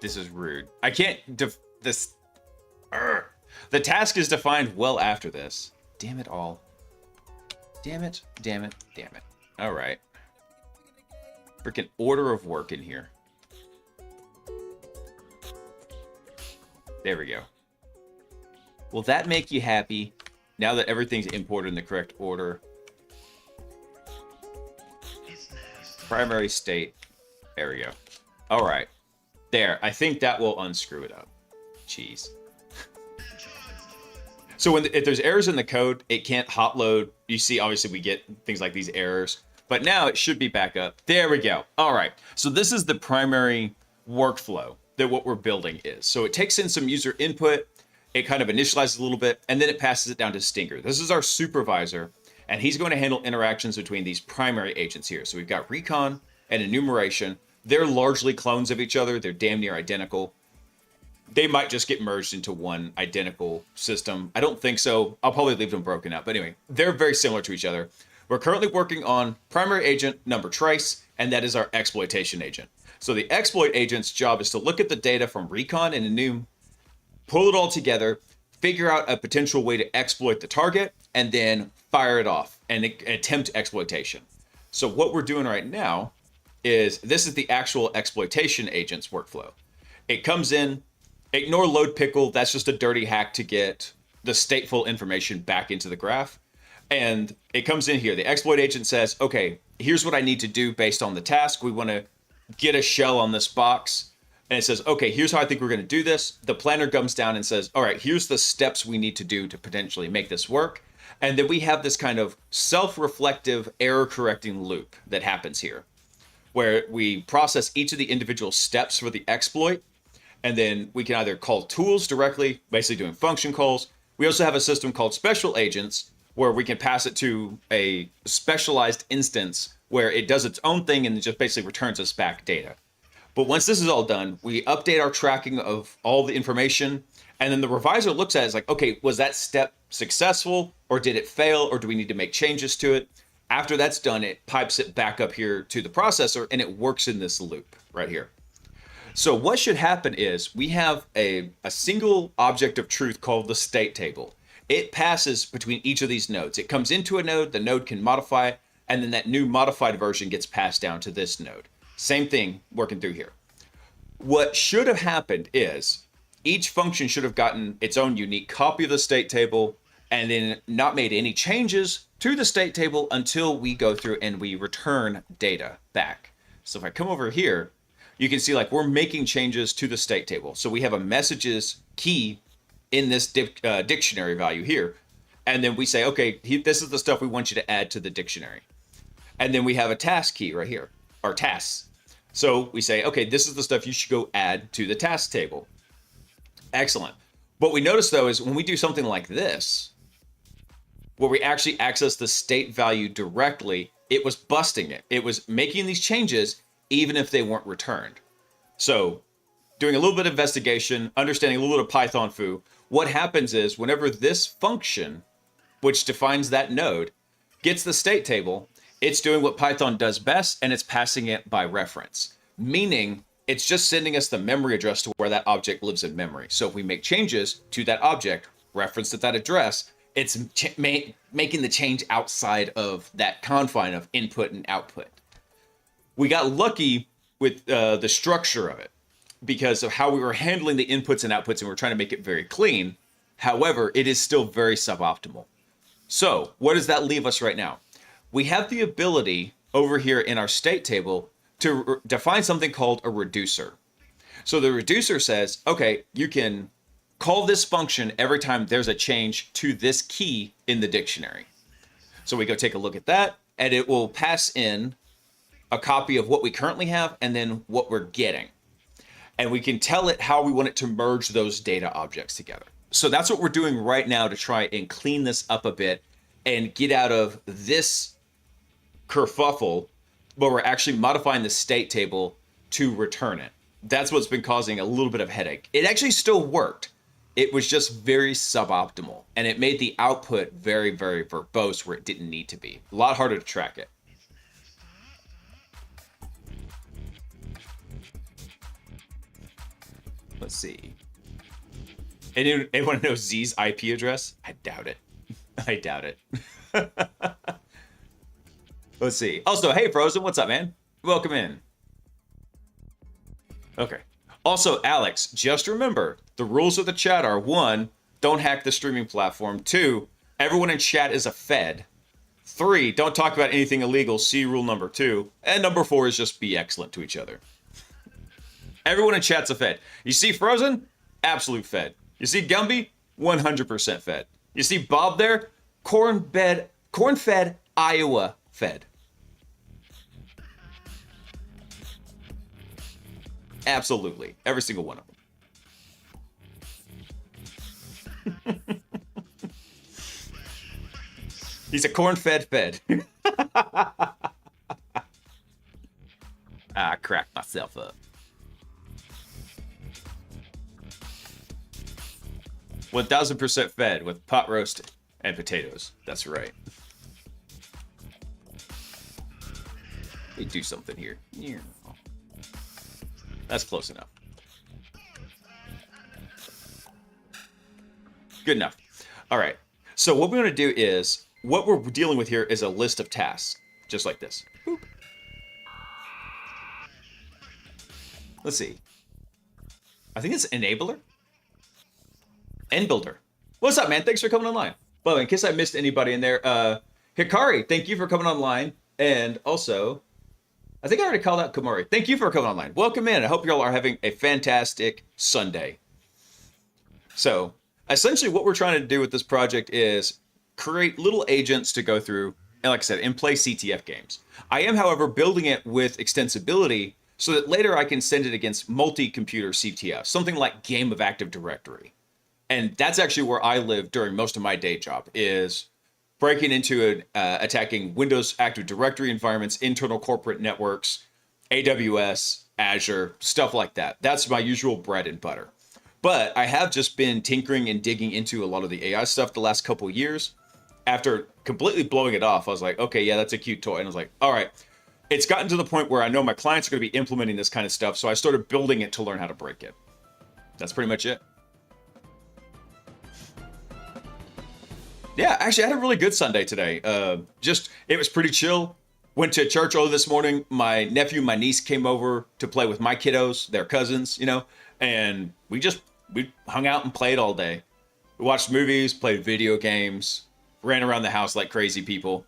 This is rude. I can't... The task is defined well after this. Damn it all. Damn it, damn it, damn it. All right. Freaking order of work in here. There we go. Will that make you happy now that everything's imported in the correct order? Primary state. There we go. All right. There. I think that will unscrew it up. Jeez. So if there's errors in the code, it can't hot load. You see, obviously, we get things like these errors. But now it should be back up. There we go. All right. So this is the primary workflow that what we're building is. So it takes in some user input. It kind of initializes a little bit, and then it passes it down to Stinger. This is our supervisor, and he's going to handle interactions between these primary agents here. So we've got recon and enumeration. They're largely clones of each other. They're damn near identical. They might just get merged into one identical system. I don't think so. I'll probably leave them broken out. But anyway, they're very similar to each other. We're currently working on primary agent number trace, and that is our exploitation agent. So the exploit agent's job is to look at the data from recon and enum, pull it all together, figure out a potential way to exploit the target, and then fire it off and attempt exploitation. So what we're doing right now is this is the actual exploitation agent's workflow. It comes in, ignore load pickle. That's just a dirty hack to get the stateful information back into the graph. And it comes in here. The exploit agent says, okay, here's what I need to do based on the task. We want to get a shell on this box. And it says, okay, here's how I think we're going to do this. The planner comes down and says, all right, here's the steps we need to do to potentially make this work. And then we have this kind of self-reflective error-correcting loop that happens here, where we process each of the individual steps for the exploit. And then we can either call tools directly, basically doing function calls. We also have a system called special agents, where we can pass it to a specialized instance where it does its own thing and just basically returns us back data. But once this is all done, we update our tracking of all the information, and then the reviser looks at it as like, okay, was that step successful, or did it fail, or do we need to make changes to it? After that's done, it pipes it back up here to the processor, and it works in this loop right here. So what should happen is we have a single object of truth called the state table. It passes between each of these nodes. It comes into a node, the node can modify it, and then that new modified version gets passed down to this node. Same thing working through here. What should have happened is each function should have gotten its own unique copy of the state table and then not made any changes to the state table until we go through and we return data back. So if I come over here, you can see like we're making changes to the state table. So we have a messages key in this dictionary value here. And then we say, okay, this is the stuff we want you to add to the dictionary. And then we have a task key right here, our tasks. So we say, okay, this is the stuff you should go add to the task table. Excellent. What we notice though is when we do something like this, where we actually access the state value directly, it was busting it. It was making these changes even if they weren't returned. So doing a little bit of investigation, understanding a little bit of Python foo, what happens is whenever this function, which defines that node, gets the state table, it's doing what Python does best, and it's passing it by reference, meaning it's just sending us the memory address to where that object lives in memory. So if we make changes to that object referenced at that address, it's making the change outside of that confine of input and output. We got lucky with the structure of it because of how we were handling the inputs and outputs, and we were trying to make it very clean. However, it is still very suboptimal. So what does that leave us right now? We have the ability over here in our state table to define something called a reducer. So the reducer says, okay, you can call this function every time there's a change to this key in the dictionary. So we go take a look at that, and it will pass in a copy of what we currently have and then what we're getting. And we can tell it how we want it to merge those data objects together. So that's what we're doing right now to try and clean this up a bit and get out of this kerfuffle, but we're actually modifying the state table to return it. That's what's been causing a little bit of headache. It actually still worked. It was just very suboptimal, and it made the output very, very verbose where it didn't need to be. A lot harder to track it. Let's see. Anyone know Z's IP address? I doubt it. I doubt it. Let's see. Also, hey, Frozen, what's up, man? Welcome in. Okay. Also, Alex, just remember, the rules of the chat are 1, don't hack the streaming platform. 2, everyone in chat is a fed. 3, don't talk about anything illegal. See rule number 2. And number 4 is just be excellent to each other. Everyone in chat's a fed. You see Frozen? Absolute fed. You see Gumby? 100% fed. You see Bob there? Corn-fed Iowa fed. Absolutely. Every single one of them. He's a corn-fed fed. I cracked myself up. 1000% fed with pot roast and potatoes. That's right. Let me do something here. That's close enough. Good enough. All right. So what we're going to do is, what we're dealing with here is a list of tasks, just like this. Boop. Let's see. I think it's enabler. End builder. What's up, man? Thanks for coming online. By the way, in case I missed anybody in there, Hikari, thank you for coming online. And also, I think I already called out Kamori. Thank you for coming online. Welcome in. I hope you all are having a fantastic Sunday. So, essentially what we're trying to do with this project is create little agents to go through, and like I said, and play CTF games. I am, however, building it with extensibility so that later I can send it against multi-computer CTF, something like Game of Active Directory. And that's actually where I live during most of my day job, is breaking into attacking Windows Active Directory environments, internal corporate networks, AWS, Azure, stuff like that. That's my usual bread and butter. But I have just been tinkering and digging into a lot of the AI stuff the last couple of years. After completely blowing it off, I was like, okay, yeah, that's a cute toy. And I was like, all right, it's gotten to the point where I know my clients are going to be implementing this kind of stuff. So I started building it to learn how to break it. That's pretty much it. Yeah, actually, I had a really good Sunday today. It was pretty chill. Went to church early this morning. My nephew, my niece came over to play with my kiddos, their cousins, and we hung out and played all day. We watched movies, played video games, ran around the house like crazy people.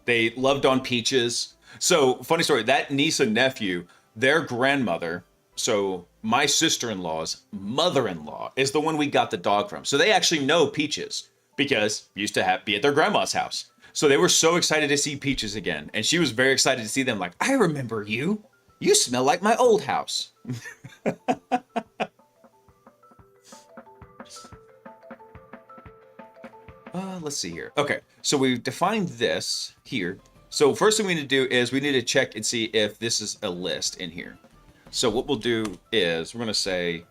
They loved on Peaches. So, funny story, that niece and nephew, their grandmother, so my sister-in-law's mother-in-law is the one we got the dog from. So they actually know Peaches because we used to be at their grandma's house. So they were so excited to see Peaches again. And she was very excited to see them, like, I remember you. You smell like my old house. Let's see here. Okay, so we've defined this here. So first thing we need to do is we need to check and see if this is a list in here. So what we'll do is we're going to say,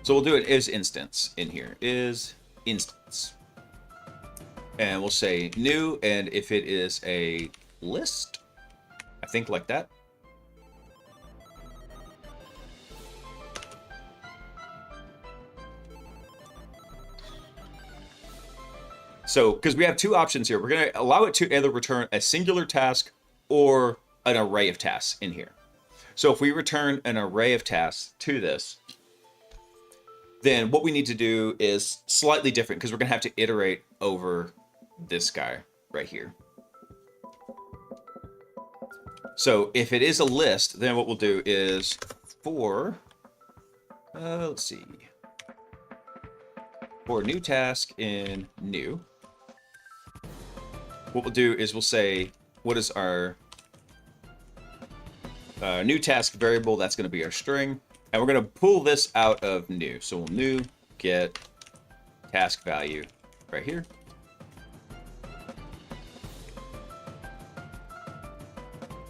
so we'll do it is instance in here, is instance. And we'll say new, and if it is a list, I think like that. So, because we have two options here, we're going to allow it to either return a singular task or an array of tasks in here. So if we return an array of tasks to this, then what we need to do is slightly different because we're going to have to iterate over this guy right here. So if it is a list, then what we'll do is for, let's see, for new task in new, what we'll do is we'll say, what is our new task variable? That's going to be our string. And we're going to pull this out of new. So we'll new get task value right here.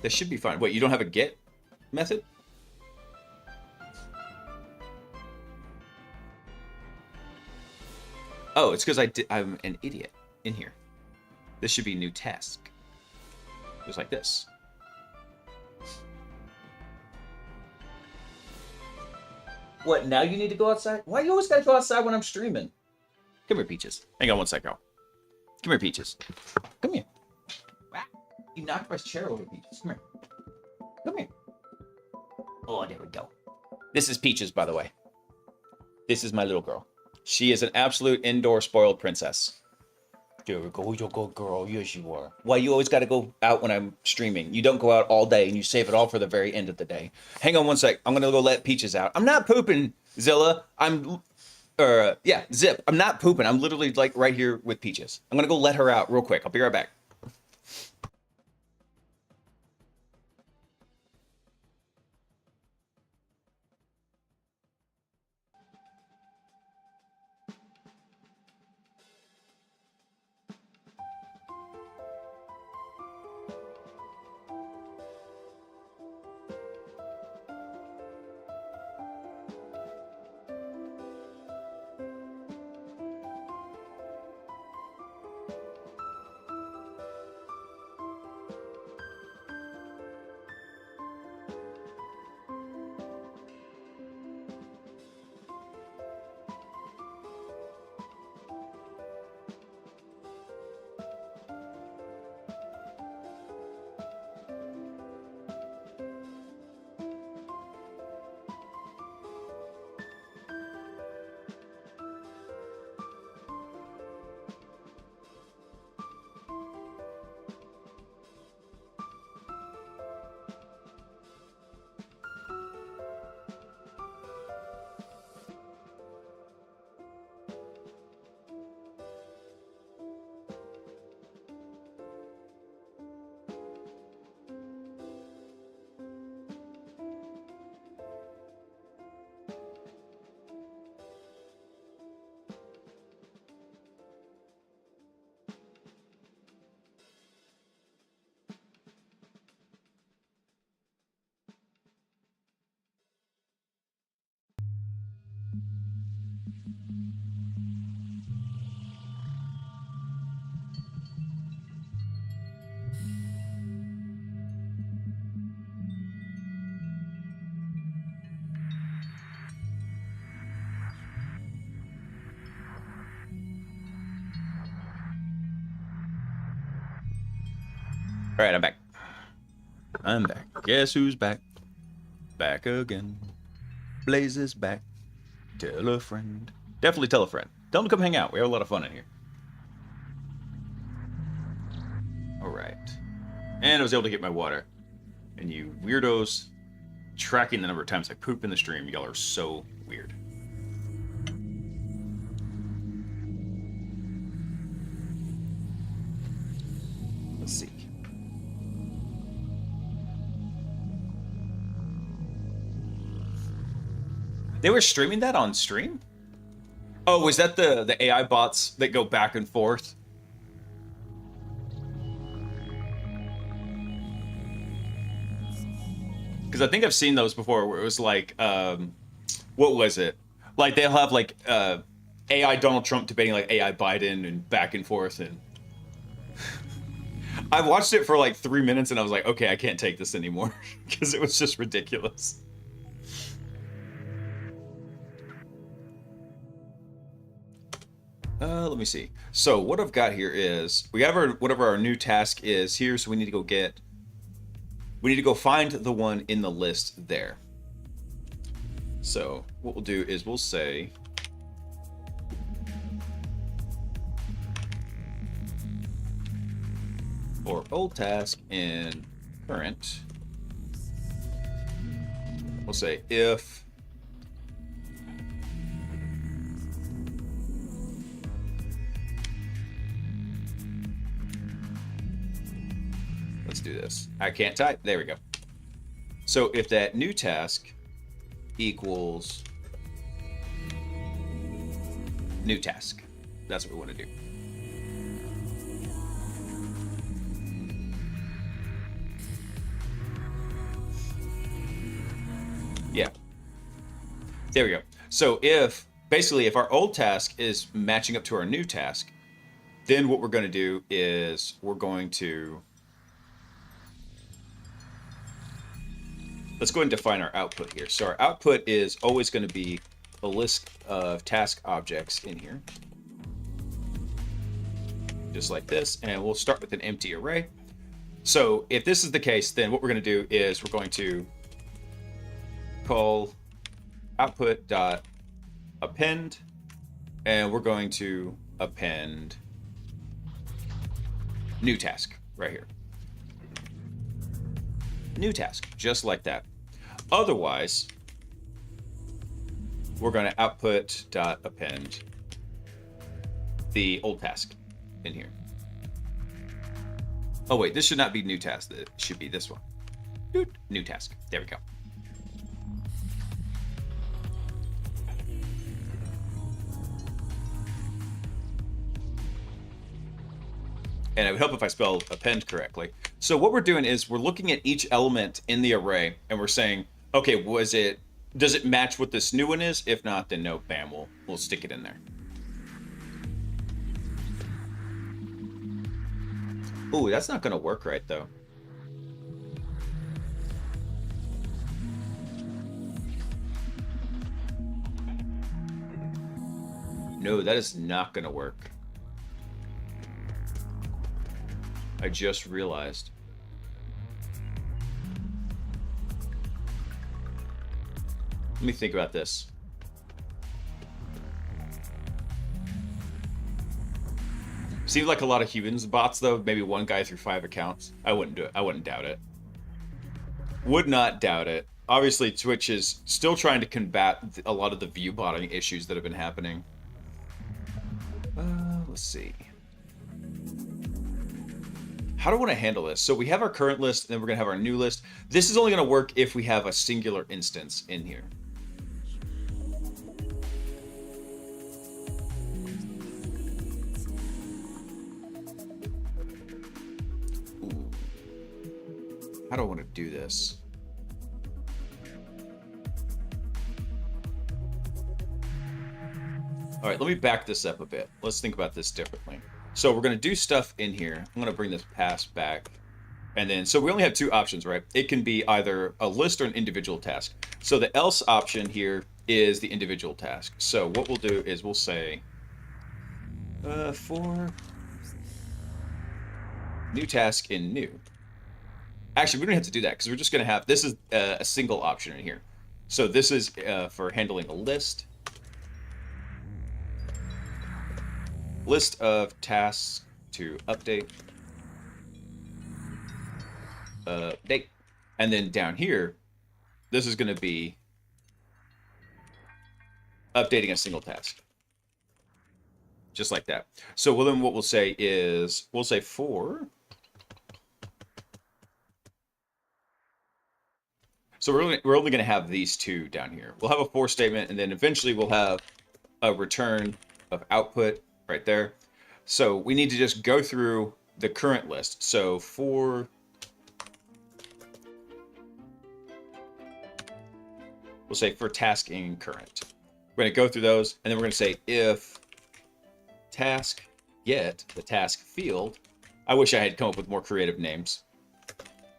This should be fine. Wait, you don't have a get method? Oh, it's because I'm an idiot in here. This should be new task. Just like this. What, now you need to go outside? Why you always gotta go outside when I'm streaming? Come here, Peaches. Hang on one sec, girl. Come here, Peaches. Come here. Wow. You knocked my chair over, Peaches. Come here. Come here. Oh, there we go. This is Peaches, by the way. This is my little girl. She is an absolute indoor spoiled princess. There we go. You're a good girl. Yes, you are. Why you always got to go out when I'm streaming? You don't go out all day and you save it all for the very end of the day. Hang on one sec. I'm going to go let Peaches out. I'm not pooping, Zilla. Zip. I'm not pooping. I'm literally like right here with Peaches. I'm going to go let her out real quick. I'll be right back. All right, I'm back. I'm back. Guess who's back? Back again. Blaise is back. Tell a friend. Definitely tell a friend. Tell them to come hang out. We have a lot of fun in here. All right. And I was able to get my water. And you weirdos tracking the number of times I poop in the stream. Y'all are so weird. Let's see. They were streaming that on stream? Oh, was that the AI bots that go back and forth? Because I think I've seen those before where it was like, what was it? Like they'll have like AI Donald Trump debating like AI Biden and back and forth. And I watched it for like 3 minutes and I was like, okay, I can't take this anymore because it was just ridiculous. Let me see. So what I've got here is we have our whatever our new task is here. So we need to go find the one in the list there. So what we'll do is we'll say for old task in current, we'll say if let's do this. I can't type. There we go. So if that new task equals new task, that's what we want to do. Yeah. There we go. So if basically if our old task is matching up to our new task, then what we're going to do is we're going to let's go ahead and define our output here. So our output is always going to be a list of task objects in here. Just like this. And we'll start with an empty array. So if this is the case, then what we're going to do is we're going to call output.append, and we're going to append new task right here. New task, just like that. Otherwise, we're going to output.append the old task in here. Oh wait, this should not be new task. It should be this one. New task. There we go. And it would help if I spelled append correctly. So what we're doing is we're looking at each element in the array and we're saying, okay, does it match what this new one is? If not, then no, bam, we'll stick it in there. Ooh, that's not gonna work right though. No, that is not gonna work. I just realized. Let me think about this. Seems like a lot of humans bots though. Maybe one guy through 5 accounts. I wouldn't do it. I wouldn't doubt it. Would not doubt it. Obviously, Twitch is still trying to combat a lot of the view botting issues that have been happening. Let's see. How do I want to handle this? So we have our current list, and then we're going to have our new list. This is only going to work if we have a singular instance in here. Ooh. How do I want to do this? All right, let me back this up a bit. Let's think about this differently. So we're going to do stuff in here. I'm going to bring this pass back. And then, so we only have 2 options, right? It can be either a list or an individual task. So the else option here is the individual task. So what we'll do is we'll say for new task in new. Actually, we don't have to do that because we're just going to have, this is a single option in here. So this is for handling a list. List of tasks to update. Update. And then down here, this is going to be updating a single task. Just like that. So well, then what we'll say is, we'll say for. So we're only going to have these two down here. We'll have a for statement, and then eventually we'll have a return of output right there. So we need to just go through the current list. So for we'll say for task in current. We're going to go through those, and then we're going to say if task get the task field. I wish I had come up with more creative names.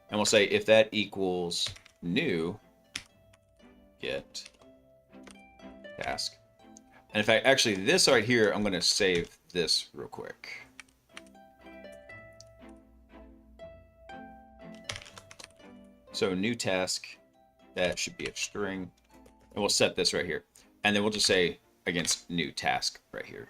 And we'll say if that equals new get task. And in fact, actually this right here, I'm going to save this real quick. So new task, that should be a string. And we'll set this right here. And then we'll just say against new task right here.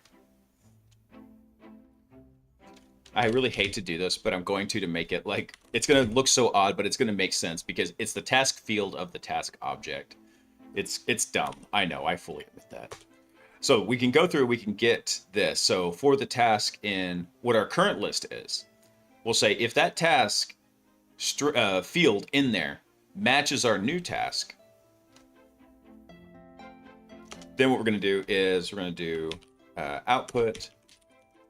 I really hate to do this, but I'm going to make it like, it's going to look so odd, but it's going to make sense because it's the task field of the task object. It's dumb. I know, I fully admit that. So we can go through, we can get this. So for the task in what our current list is, we'll say if that task field in there matches our new task, then what we're going to do is we're going to do output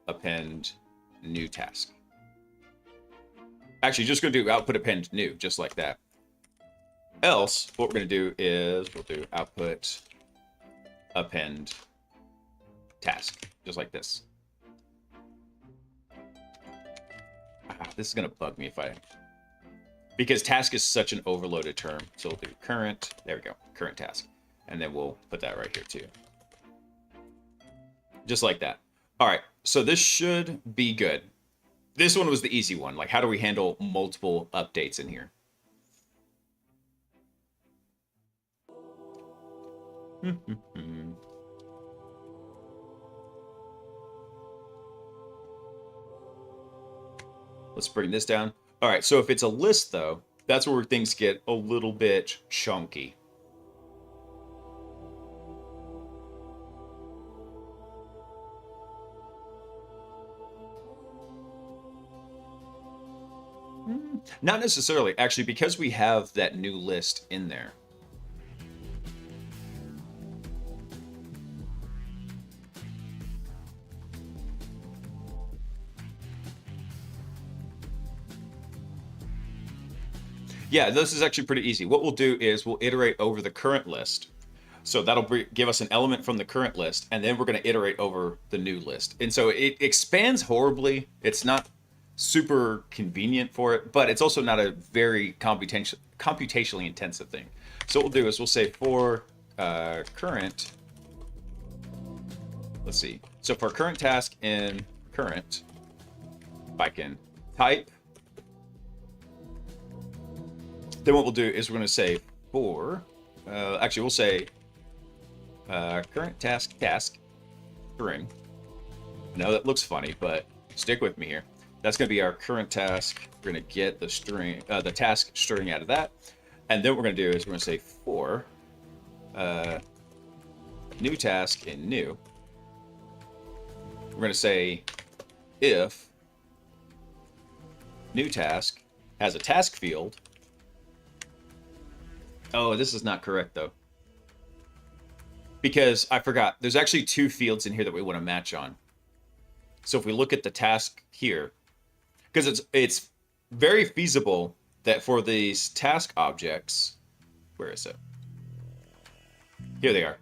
append new task. Actually, just going to do output append new, just like that. Else, what we're going to do is we'll do output append task, just like this. This is going to bug me if I... Because task is such an overloaded term. So we'll do current, there we go, current task. And then we'll put that right here too. Just like that. All right, so this should be good. This one was the easy one. Like, how do we handle multiple updates in here? Let's bring this down. All right, so if it's a list, though, that's where things get a little bit chunky. Not necessarily, actually, because we have that new list in there. Yeah, this is actually pretty easy. What we'll do is we'll iterate over the current list. So that'll give us an element from the current list, and then we're going to iterate over the new list. And so it expands horribly. It's not super convenient for it, but it's also not a very computationally intensive thing. So what we'll do is we'll say for current, let's see. So for current task in current, if I can type, then what we'll do is we're going to say for, actually we'll say current task string. I know that looks funny, but stick with me here. That's going to be our current task. We're going to get the string, the task string out of that. And then what we're going to do is we're going to say for new task in new. We're going to say if new task has a task field. Oh, this is not correct though. Because I forgot, there's actually two fields in here that we want to match on. So if we look at the task here, because it's very feasible that for these task objects, where is it? Here they are.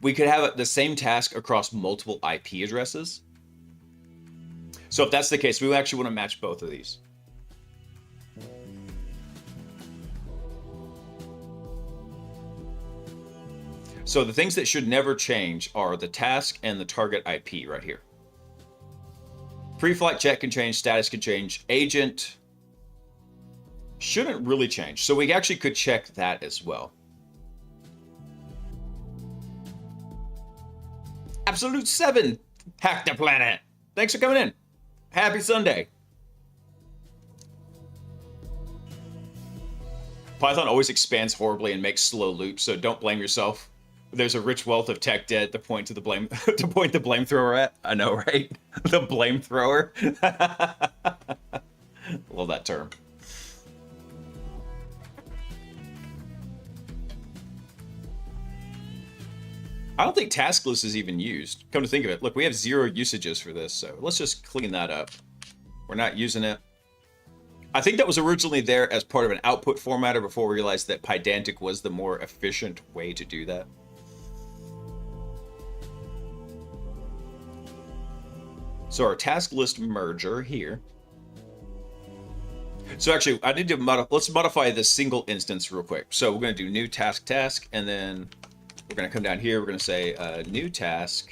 We could have the same task across multiple IP addresses. So if that's the case, we actually want to match both of these. So the things that should never change are the task and the target IP right here. Pre-flight check can change, status can change, agent Shouldn't really change. So we actually could check that as well. Absolute 7, Hack the Planet. Thanks for coming in. Happy Sunday. Python always expands horribly and makes slow loops, so don't blame yourself. There's a rich wealth of tech debt to point to the blame to point the blame thrower at. I know, right? The blame thrower. Love that term. I don't think task list is even used. Come to think of it, look, we have 0 usages for this, so let's just clean that up. We're not using it. I think that was originally there as part of an output formatter before we realized that Pydantic was the more efficient way to do that. So our task list merger here. So actually, I need to let's modify this single instance real quick. So we're going to do new task, and then we're going to come down here. We're going to say new task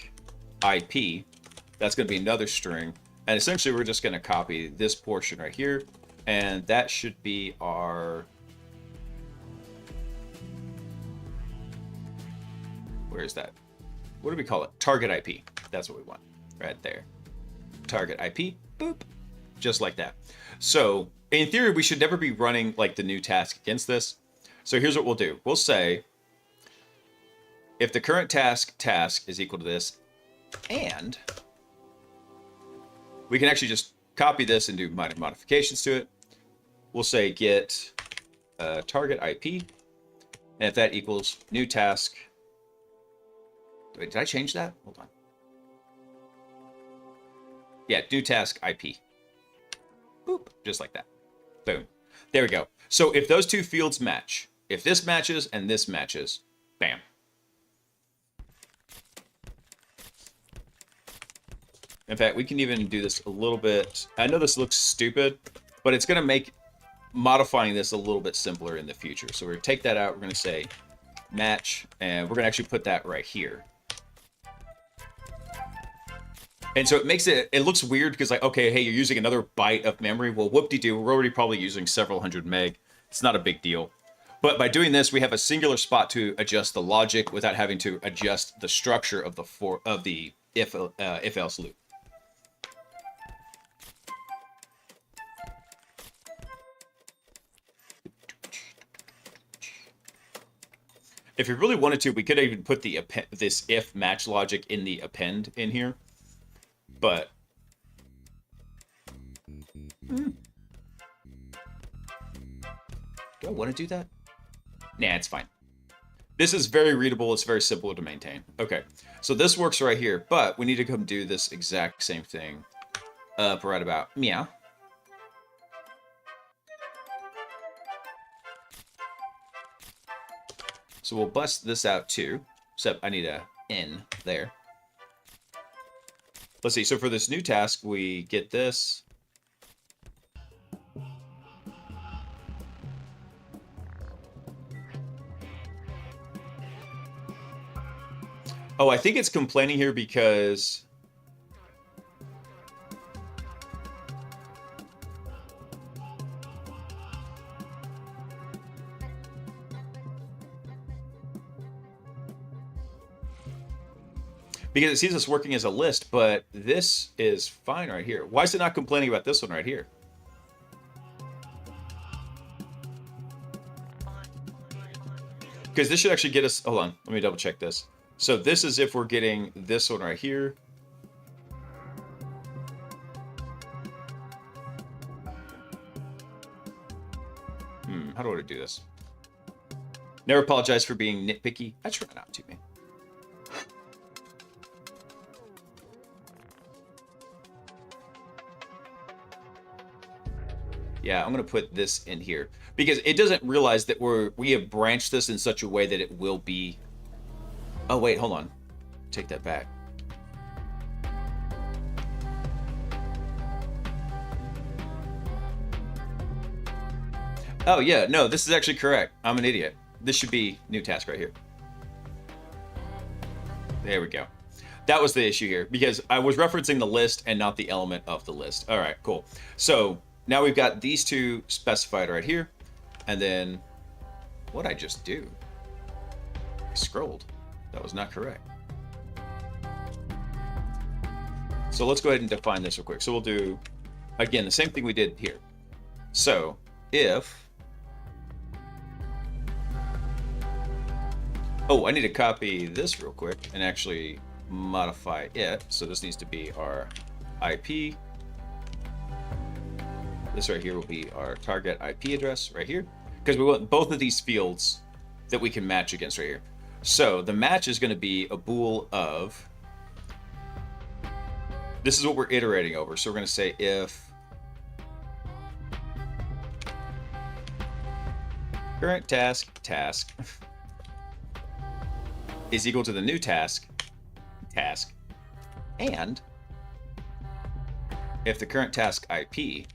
IP. That's going to be another string. And essentially, we're just going to copy this portion right here. And that should be our... Where is that? What do we call it? Target IP. That's what we want. Right there. Target IP. Boop. Just like that. So, in theory, we should never be running like the new task against this. So here's what we'll do. We'll say... if the current task is equal to this, and we can actually just copy this and do minor modifications to it. We'll say get target IP, and if that equals new task. Wait, did I change that? Hold on. Yeah, new task IP. Boop, just like that. Boom. There we go. So if those two fields match, if this matches and this matches, bam. In fact, we can even do this a little bit. I know this looks stupid, but it's going to make modifying this a little bit simpler in the future. So we're going to take that out. We're going to say match, and we're going to actually put that right here. And so it makes it looks weird because like, okay, hey, you're using another byte of memory. Well, whoop-de-doo, we're already probably using several hundred meg. It's not a big deal. But by doing this, we have a singular spot to adjust the logic without having to adjust the structure of the if-else loop. If we really wanted to, we could even put the this if match logic in the append in here. But do I want to do that? Nah, it's fine. This is very readable. It's very simple to maintain. Okay, so this works right here, but we need to come do this exact same thing up right about meow. So we'll bust this out too, except I need a N there. Let's see, so for this new task, we get this. Oh, I think it's complaining here because... because it sees us working as a list, but this is fine right here. Why is it not complaining about this one right here? Because this should actually get us... Hold on, let me double check this. So this is if we're getting this one right here. How do I do this? Never apologize for being nitpicky. I try not to, man. Yeah, I'm going to put this in here because it doesn't realize that we have branched this in such a way that it will be... Oh, wait, hold on. Take that back. Oh, yeah, no, this is actually correct. I'm an idiot. This should be new task right here. There we go. That was the issue here because I was referencing the list and not the element of the list. All right, cool. So now we've got these two specified right here. And then what'd I just do? I scrolled. That was not correct. So let's go ahead and define this real quick. So we'll do, again, the same thing we did here. So if, oh, I need to copy this real quick and actually modify it. So this needs to be our IP. This right here will be our target IP address right here, because we want both of these fields that we can match against right here. So the match is going to be a bool of, this is what we're iterating over. So we're going to say if current task is equal to the new task, and if the current task IP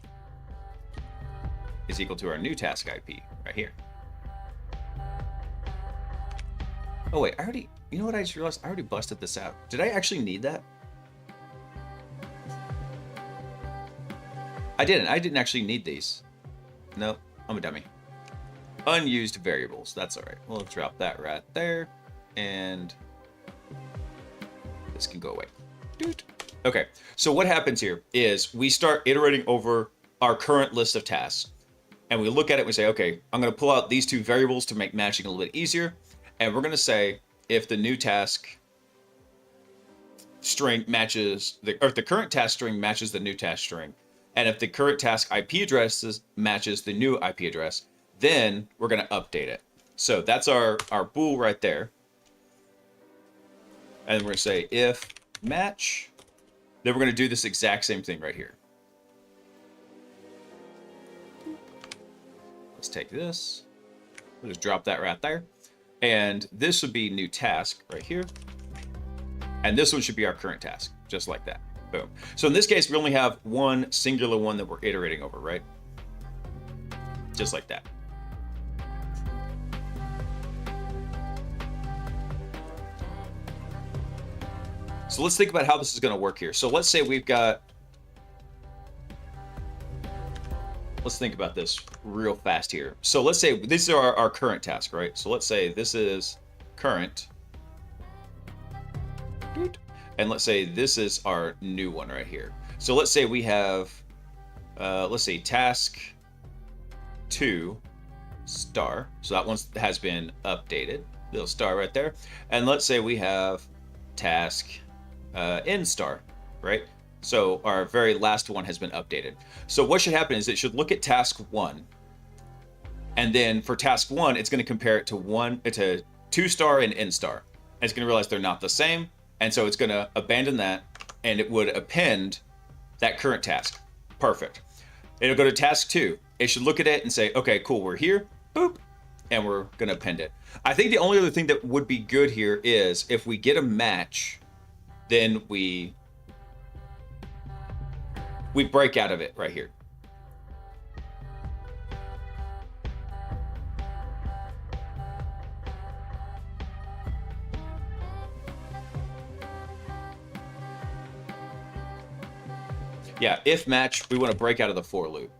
is equal to our new task IP right here. Oh wait, you know what I just realized? I already busted this out. Did I actually need that? I didn't actually need these. Nope, I'm a dummy. Unused variables, that's all right. We'll drop that right there, and this can go away. Doot. Okay, so what happens here is we start iterating over our current list of tasks, and we look at it and we say, okay, I'm gonna pull out these two variables to make matching a little bit easier, and we're gonna say if the new task string matches, or if the current task string matches the new task string, and if the current task IP address matches the new IP address, then we're going to update it. So that's our bool right there. And we're going to say if match, then we're going to do this exact same thing right here. Let's take this. We'll just drop that right there. And this would be new task right here. And this one should be our current task, just like that. Boom. So in this case, we only have one singular one that we're iterating over, right? Just like that. So let's think about how this is going to work here. So let's say we've got, let's think about this real fast here. So let's say this is our current task, right? So let's say this is current. And let's say this is our new one right here. So let's say we have, let's say task 2 star. So that one has been updated, little star right there. And let's say we have task n star, right? So our very last one has been updated. So what should happen is it should look at task 1. And then for task 1, it's going to compare it to 2 star and n star. And it's going to realize they're not the same. And so it's going to abandon that, and it would append that current task. Perfect. It'll go to task 2. It should look at it and say, okay, cool, we're here, boop, and we're going to append it. I think the only other thing that would be good here is if we get a match, then we break out of it right here. Yeah, if match, we want to break out of the for loop.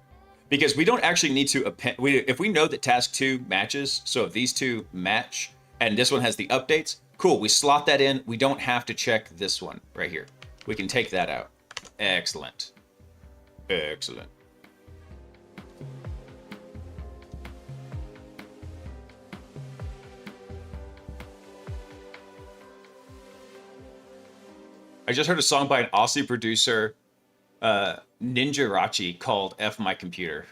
Because we don't actually need to append, if we know that task 2 matches, so if these two match, and this one has the updates, cool, we slot that in. We don't have to check this one right here. We can take that out. Excellent. Excellent. I just heard a song by an Aussie producer, Ninja Rachi, called F My Computer.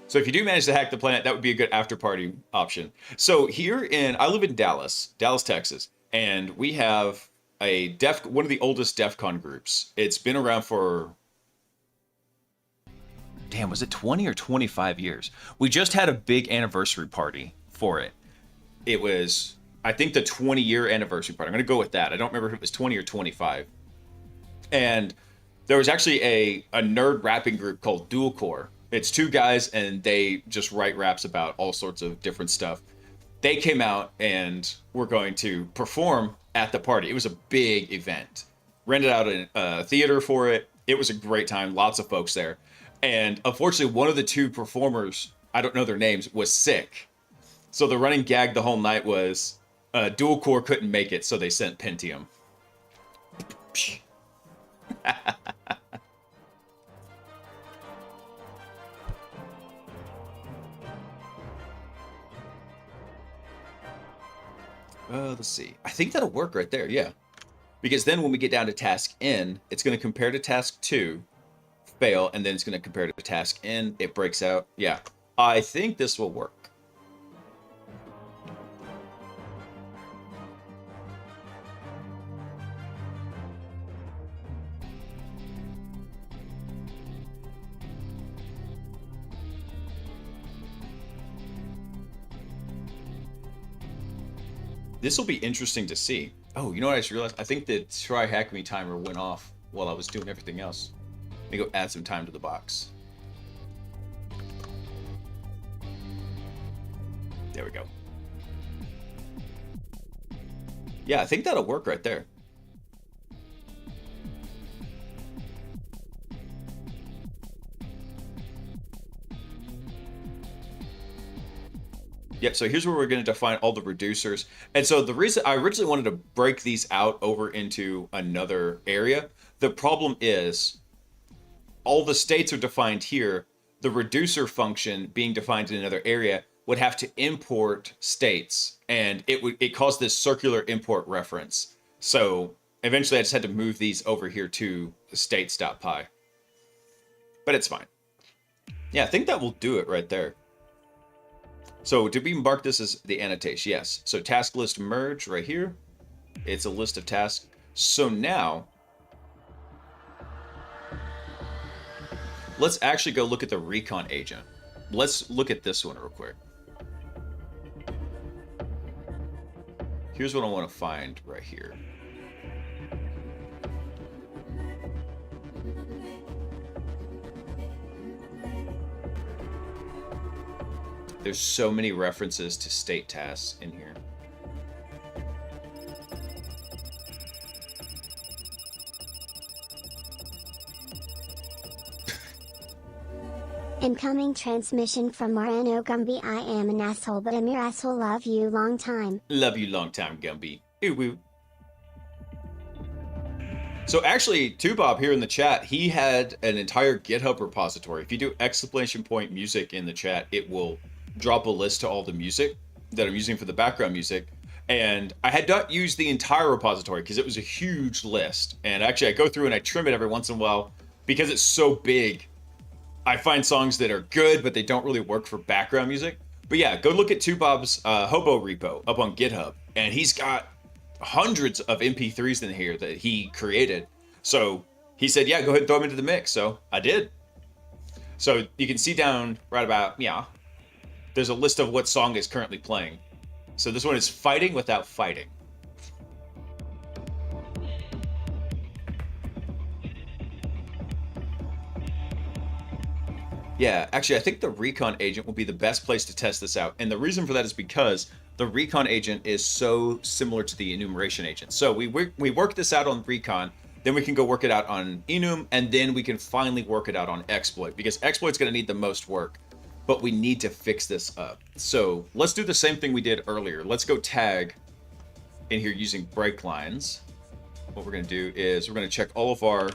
So if you do manage to hack the planet, that would be a good after party option. So I live in Dallas, Texas, and we have one of the oldest DEF CON groups. It's been around for, damn, was it 20 or 25 years? We just had a big anniversary party for it. It was, I think, the 20-year anniversary party. I'm going to go with that. I don't remember if it was 20 or 25. And there was actually a nerd rapping group called Dual Core. It's 2 guys, and they just write raps about all sorts of different stuff. They came out and were going to perform at the party. It was a big event. Rented out a theater for it. It was a great time. Lots of folks there. And unfortunately, one of the two performers, I don't know their names, was sick. So the running gag the whole night was dual core couldn't make it, so they sent Pentium. Let's see. I think that'll work right there, yeah. Because then when we get down to task N, it's going to compare to task 2, fail, and then it's going to compare to task N, it breaks out. Yeah, I think this will work. This will be interesting to see. Oh, you know what I just realized? I think the try hack me timer went off while I was doing everything else. Let me go add some time to the box. There we go. Yeah, I think that'll work right there. Yep, so here's where we're going to define all the reducers. And so the reason I originally wanted to break these out over into another area, the problem is all the states are defined here. The reducer function being defined in another area would have to import states, and it caused this circular import reference. So eventually I just had to move these over here to states.py. But it's fine. Yeah, I think that will do it right there. So did we mark this as the annotation? Yes. So task list merge right here. It's a list of tasks. So now let's actually go look at the recon agent. Let's look at this one real quick. Here's what I want to find right here. There's so many references to state tasks in here. Incoming transmission from Moreno Gumby. I am an asshole, but I'm your asshole. Love you long time. Love you long time, Gumby. Ooh woo. So actually, Tubob here in the chat, he had an entire GitHub repository. If you do ! music in the chat, it will drop a list to all the music that I'm using for the background music. And I had not used the entire repository because it was a huge list. And actually I go through and I trim it every once in a while because it's so big. I find songs that are good, but they don't really work for background music. But yeah, go look at Tubob's Hobo repo up on GitHub. And he's got hundreds of MP3s in here that he created. So he said, yeah, go ahead and throw them into the mix. So I did. So you can see down right about, yeah, there's a list of what song is currently playing. So this one is Fighting Without Fighting. Yeah, actually, I think the recon agent will be the best place to test this out. And the reason for that is because the recon agent is so similar to the enumeration agent. So we work this out on recon, then we can go work it out on enum, and then we can finally work it out on exploit, because exploit's going to need the most work. But we need to fix this up. So let's do the same thing we did earlier. Let's go tag in here using break lines. What we're going to do is we're going to check all of our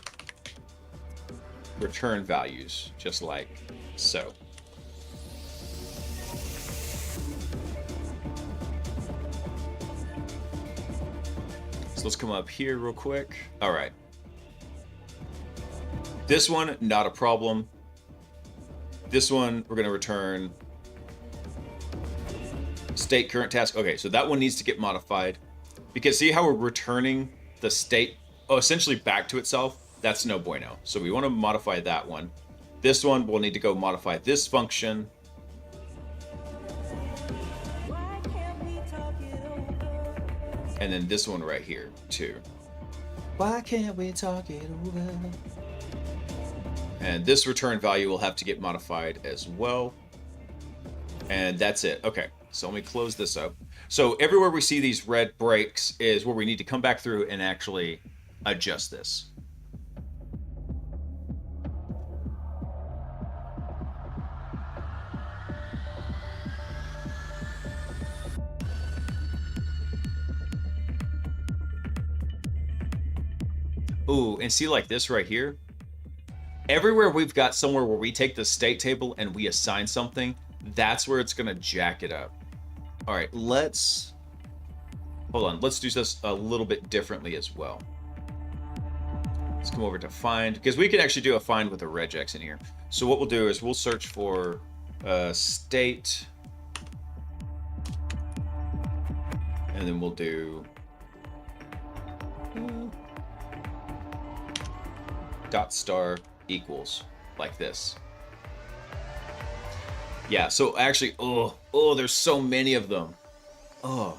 return values, just like so. So let's come up here real quick. All right. This one, not a problem. This one, we're going to return state current task. Okay, so that one needs to get modified because see how we're returning the state essentially back to itself? That's no bueno. So we want to modify that one. This one, we'll need to go modify this function. And then this one right here, too. Why can't we talk it over? And this return value will have to get modified as well. And that's it. Okay, so let me close this up. So everywhere we see these red breaks is where we need to come back through and actually adjust this. Ooh, and see like this right here? Everywhere we've got somewhere where we take the state table and we assign something, that's where it's gonna jack it up. All right, hold on. Let's do this a little bit differently as well. Let's come over to find, because we can actually do a find with a regex in here. So what we'll do is we'll search for state, and then we'll do dot star equals like this. Yeah, so actually, oh, there's so many of them. Oh.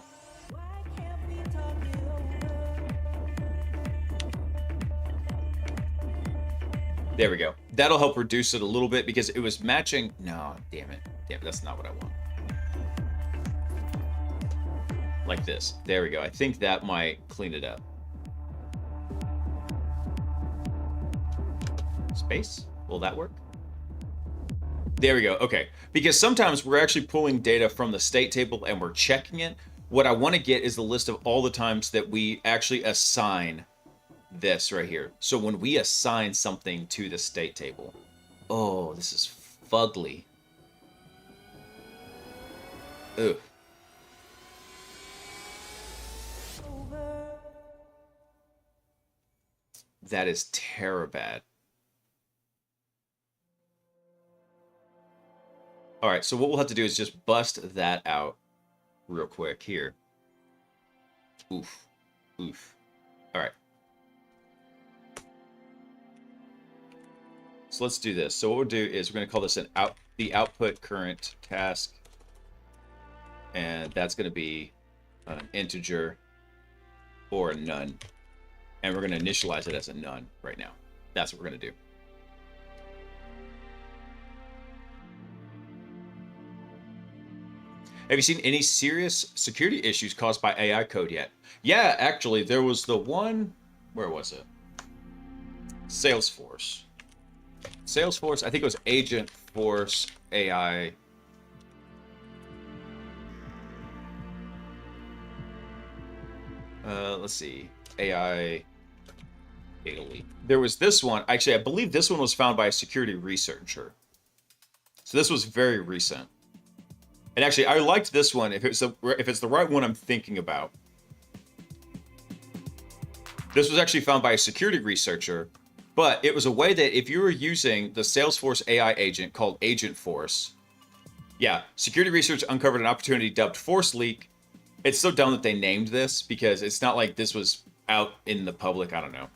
There we go. That'll help reduce it a little bit because it was matching. No, damn it. That's not what I want. Like this. There we go. I think that might clean it up. Space? Will that work? There we go. Okay. Because sometimes we're actually pulling data from the state table and we're checking it. What I want to get is the list of all the times that we actually assign this right here. So when we assign something to the state table, oh, this is fugly. Ugh. That is terribad. All right, so what we'll have to do is just bust that out real quick here. Oof. Oof. All right. So let's do this. So what we'll do is we're going to call this the output current task. And that's going to be an integer or a none. And we're going to initialize it as a none right now. That's what we're going to do. Have you seen any serious security issues caused by AI code yet? Yeah, actually, there was the one, where was it? Salesforce, I think it was Agent Force AI. Let's see, AI Italy. There was this one, actually, I believe this one was found by a security researcher. So this was very recent. And actually, I liked this one if it's the right one I'm thinking about. This was actually found by a security researcher, but it was a way that if you were using the Salesforce AI agent called Agent Force, yeah, security research uncovered an opportunity dubbed Force Leak. It's so dumb that they named this because it's not like this was out in the public. I don't know.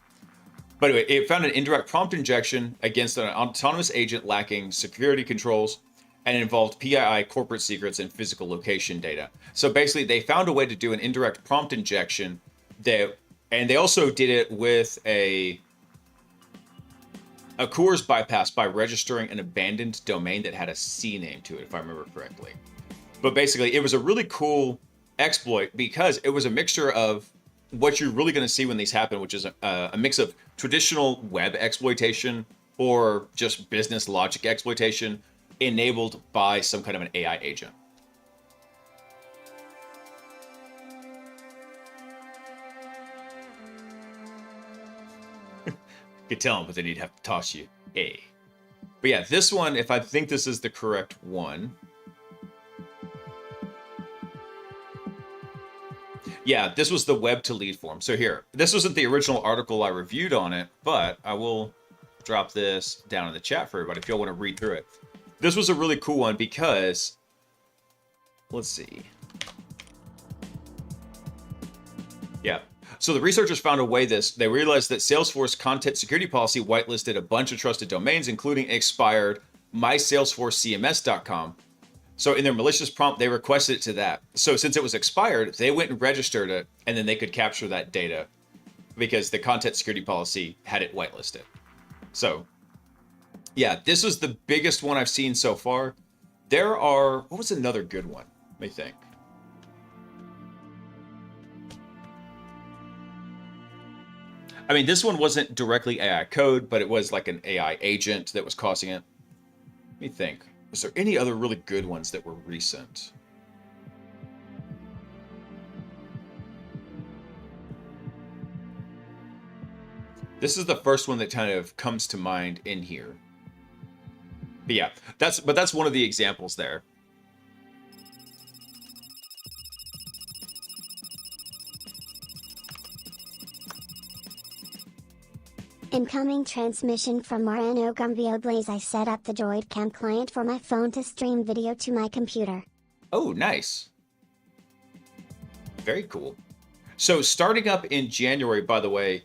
But anyway, it found an indirect prompt injection against an autonomous agent lacking security controls, and it involved PII, corporate secrets, and physical location data. So basically, they found a way to do an indirect prompt injection, and they also did it with a CORS bypass by registering an abandoned domain that had a C name to it, if I remember correctly. But basically, it was a really cool exploit because it was a mixture of what you're really going to see when these happen, which is a mix of traditional web exploitation or just business logic exploitation enabled by some kind of an AI agent. You could tell them, but then you'd have to toss you A. But yeah, this one, if I think this is the correct one. Yeah, this was the web to lead form. So here, this wasn't the original article I reviewed on it, but I will drop this down in the chat for everybody if y'all want to read through it. This was a really cool one because, let's see. Yeah. So the researchers found a way they realized that Salesforce content security policy whitelisted a bunch of trusted domains, including expired mysalesforcecms.com. So in their malicious prompt, they requested it to that. So since it was expired, they went and registered it, and then they could capture that data because the content security policy had it whitelisted. So yeah, this was the biggest one I've seen so far. There are, what was another good one? Let me think. I mean, this one wasn't directly AI code, but it was like an AI agent that was causing it. Let me think. Was there any other really good ones that were recent? This is the first one that kind of comes to mind in here. But yeah, that's one of the examples there. Incoming transmission from Mariano Gumbio Blaise. I set up the Droid Cam client for my phone to stream video to my computer. Oh, nice. Very cool. So starting up in January, by the way,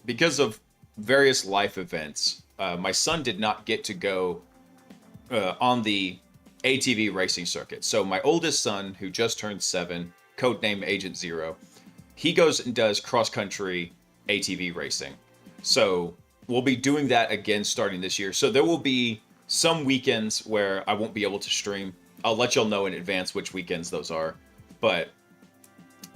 because of various life events, my son did not get to go on the ATV racing circuit. So my oldest son, who just turned 7, codename Agent Zero, he goes and does cross-country ATV racing. So we'll be doing that again starting this year. So there will be some weekends where I won't be able to stream. I'll let y'all know in advance which weekends those are. But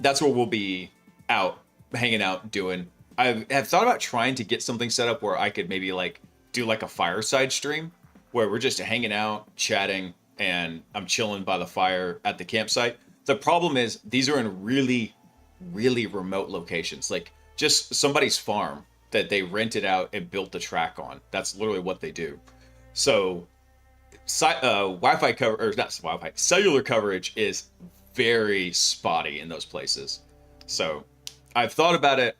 that's where we'll be out, hanging out, doing. I have thought about trying to get something set up where I could maybe like do like a fireside stream where we're just hanging out, chatting, and I'm chilling by the fire at the campsite. The problem is these are in really, really remote locations, like just somebody's farm that they rented out and built the track on. That's literally what they do. So Wi-Fi cover, or not Wi-Fi, cellular coverage is very spotty in those places. So I've thought about it,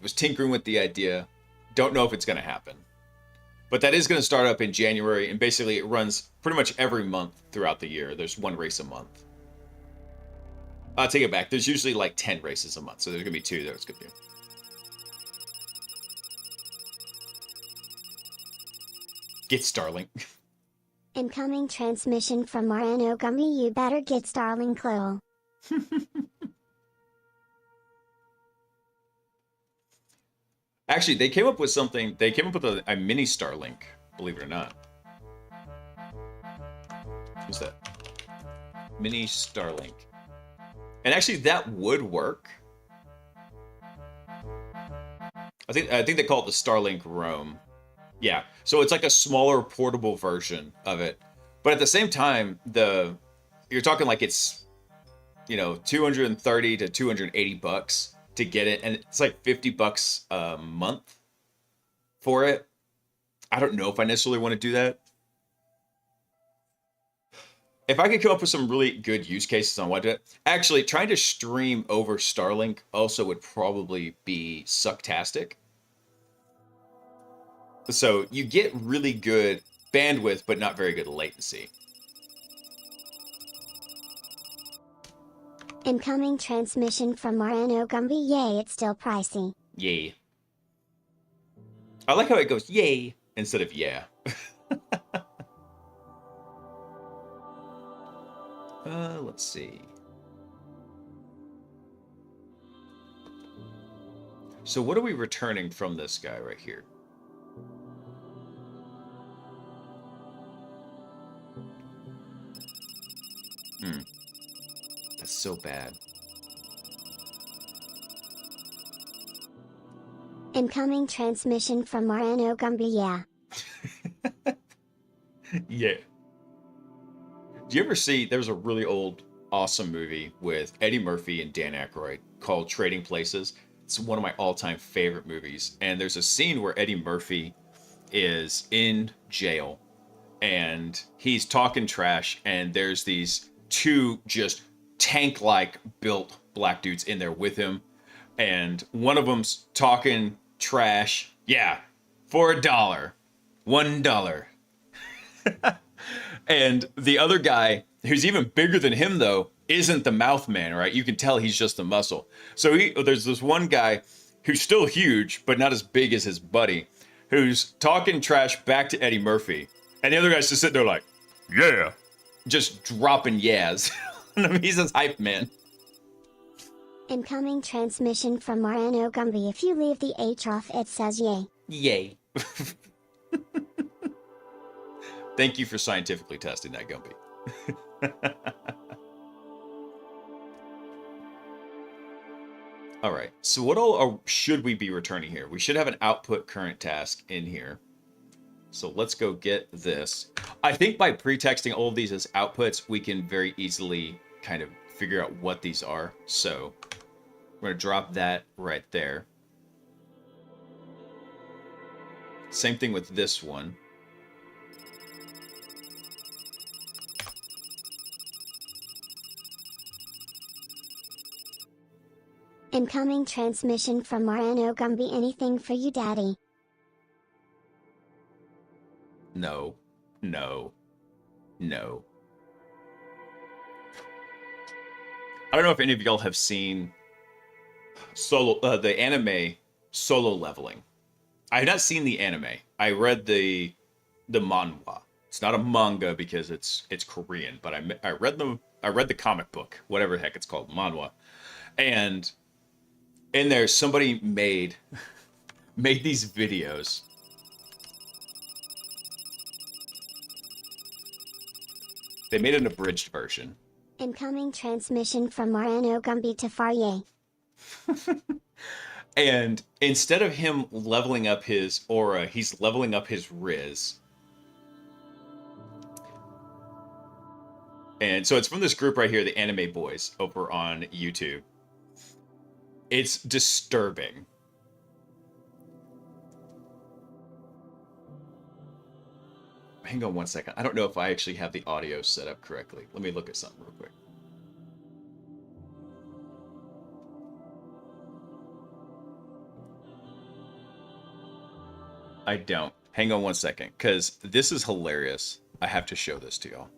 was tinkering with the idea. Don't know if it's going to happen. But that is going to start up in January, and basically it runs pretty much every month throughout the year. There's one race a month. I'll take it back. There's usually like 10 races a month, so there's going to be 2 there's going to be. Get Starlink. Incoming transmission from Mariano Gumby. You better get Starlink Clo. Actually, they came up with something. They came up with a mini Starlink, believe it or not. What's that? Mini Starlink. And actually, that would work. I think they call it the Starlink Roam. Yeah, so it's like a smaller portable version of it. But at the same time, you're talking like it's, $230 to $280 to get it, and it's like $50 a month for it. I don't know if I necessarily want to do that. If I could come up with some really good use cases on what to do, actually trying to stream over Starlink also would probably be sucktastic. So you get really good bandwidth, but not very good latency. Incoming transmission from Mariano Gumby. Yay, it's still pricey. Yay. I like how it goes yay instead of yeah. Let's see. So what are we returning from this guy right here? That's so bad. Incoming transmission from Mariano Gumby. Yeah. Yeah. Do you ever see, there's a really old, awesome movie with Eddie Murphy and Dan Aykroyd called Trading Places. It's one of my all-time favorite movies. And there's a scene where Eddie Murphy is in jail and he's talking trash, and there's these 2 just tank-like built black dudes in there with him. And one of them's talking trash. Yeah, for $1. $1. And the other guy, who's even bigger than him, though, isn't the mouth man, right? You can tell he's just the muscle. So there's this one guy who's still huge, but not as big as his buddy, who's talking trash back to Eddie Murphy. And the other guy's just sitting there like, yeah. Just dropping yas. He's his hype man. Incoming transmission from Mariano Gumby. If you leave the H off, it says yay. Yay. Thank you for scientifically testing that, Gumpy. All right, so what all should we be returning here? We should have an output current task in here. So let's go get this. I think by pretexting all of these as outputs, we can very easily kind of figure out what these are. So we're going to drop that right there. Same thing with this one. Incoming transmission from Marano Gumby. Anything for you, Daddy? No. No. No. I don't know if any of y'all have seen the anime Solo Leveling. I have not seen the anime. I read the manhwa. It's not a manga because it's Korean, but I read the comic book, whatever the heck it's called, manhwa. And in there somebody made these videos. They made an abridged version. Incoming transmission from Marano Gumby to Farye. And instead of him leveling up his aura, he's leveling up his Riz. And so it's from this group right here, the Anime Boys, over on YouTube. It's disturbing. Hang on one second. I don't know if I actually have the audio set up correctly. Let me look at something real quick. I don't. Hang on one second, because this is hilarious. I have to show this to y'all.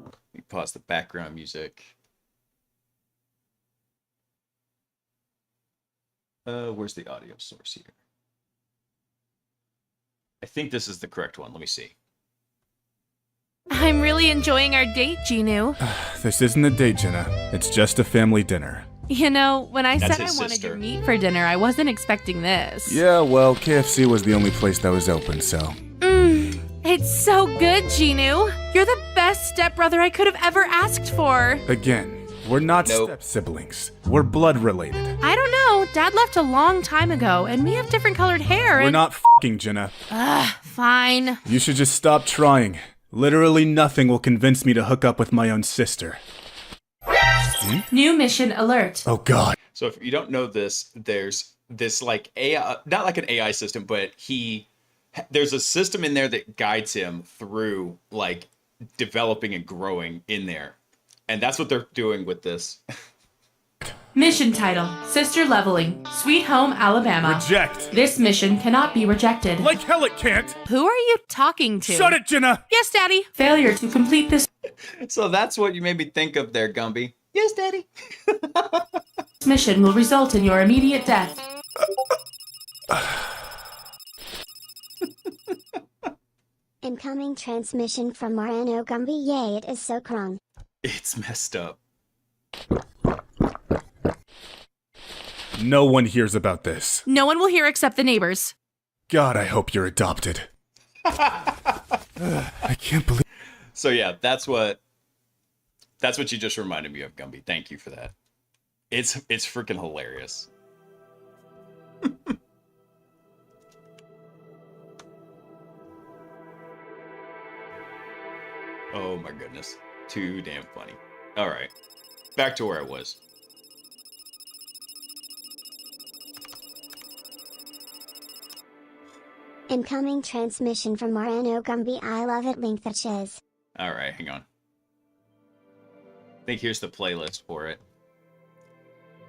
Let me pause the background music. Where's the audio source here? I think this is the correct one. Let me see. I'm really enjoying our date, Genu. This isn't a date, Jenna. It's just a family dinner. You know, when I That's said I his wanted sister. your meat for dinner, I wasn't expecting this. Yeah, well, KFC was the only place that was open, so. It's so good, Genu. You're the best stepbrother I could have ever asked for. Again, we're not Nope. step-siblings. We're blood-related. I don't know. Dad left a long time ago, and we have different colored hair. We're and... not f***ing, Jenna. Fine. You should just stop trying. Literally nothing will convince me to hook up with my own sister. New mission alert. Oh, God. So if you don't know this, there's this like AI, not like an AI system, but there's a system in there that guides him through like developing and growing in there. And that's what they're doing with this. Mission title, Sister Leveling, Sweet Home, Alabama. Reject. This mission cannot be rejected. Like hell it can't. Who are you talking to? Shut it, Jenna. Yes, Daddy. Failure to complete this So that's what you made me think of there, Gumby. Yes, Daddy. mission will result in your immediate death. Incoming transmission from Marano Gumby. Yay, it is so crunk. It's messed up. No one hears about this. No one will hear except the neighbors. God, I hope you're adopted. I can't believe... So yeah, that's what you just reminded me of, Gumby. Thank you for that. It's freaking hilarious. Oh my goodness. Too damn funny. All right. Back to where I was. Incoming transmission from Marano Gumby. I love it. Link that shiz. All right, hang on. I think here's the playlist for it.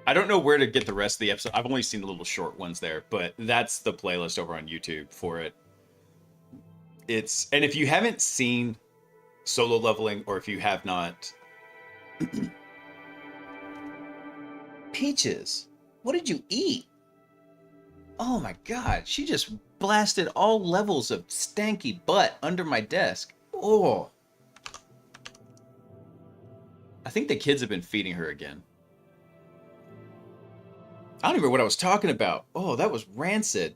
I don't know where to get the rest of the episode. I've only seen the little short ones there, but that's the playlist over on YouTube for it. And if you haven't seen Solo Leveling, or if you have not... Peaches, what did you eat? Oh my god, she just blasted all levels of stanky butt under my desk. Oh. I think the kids have been feeding her again. I don't even know what I was talking about. Oh, that was rancid.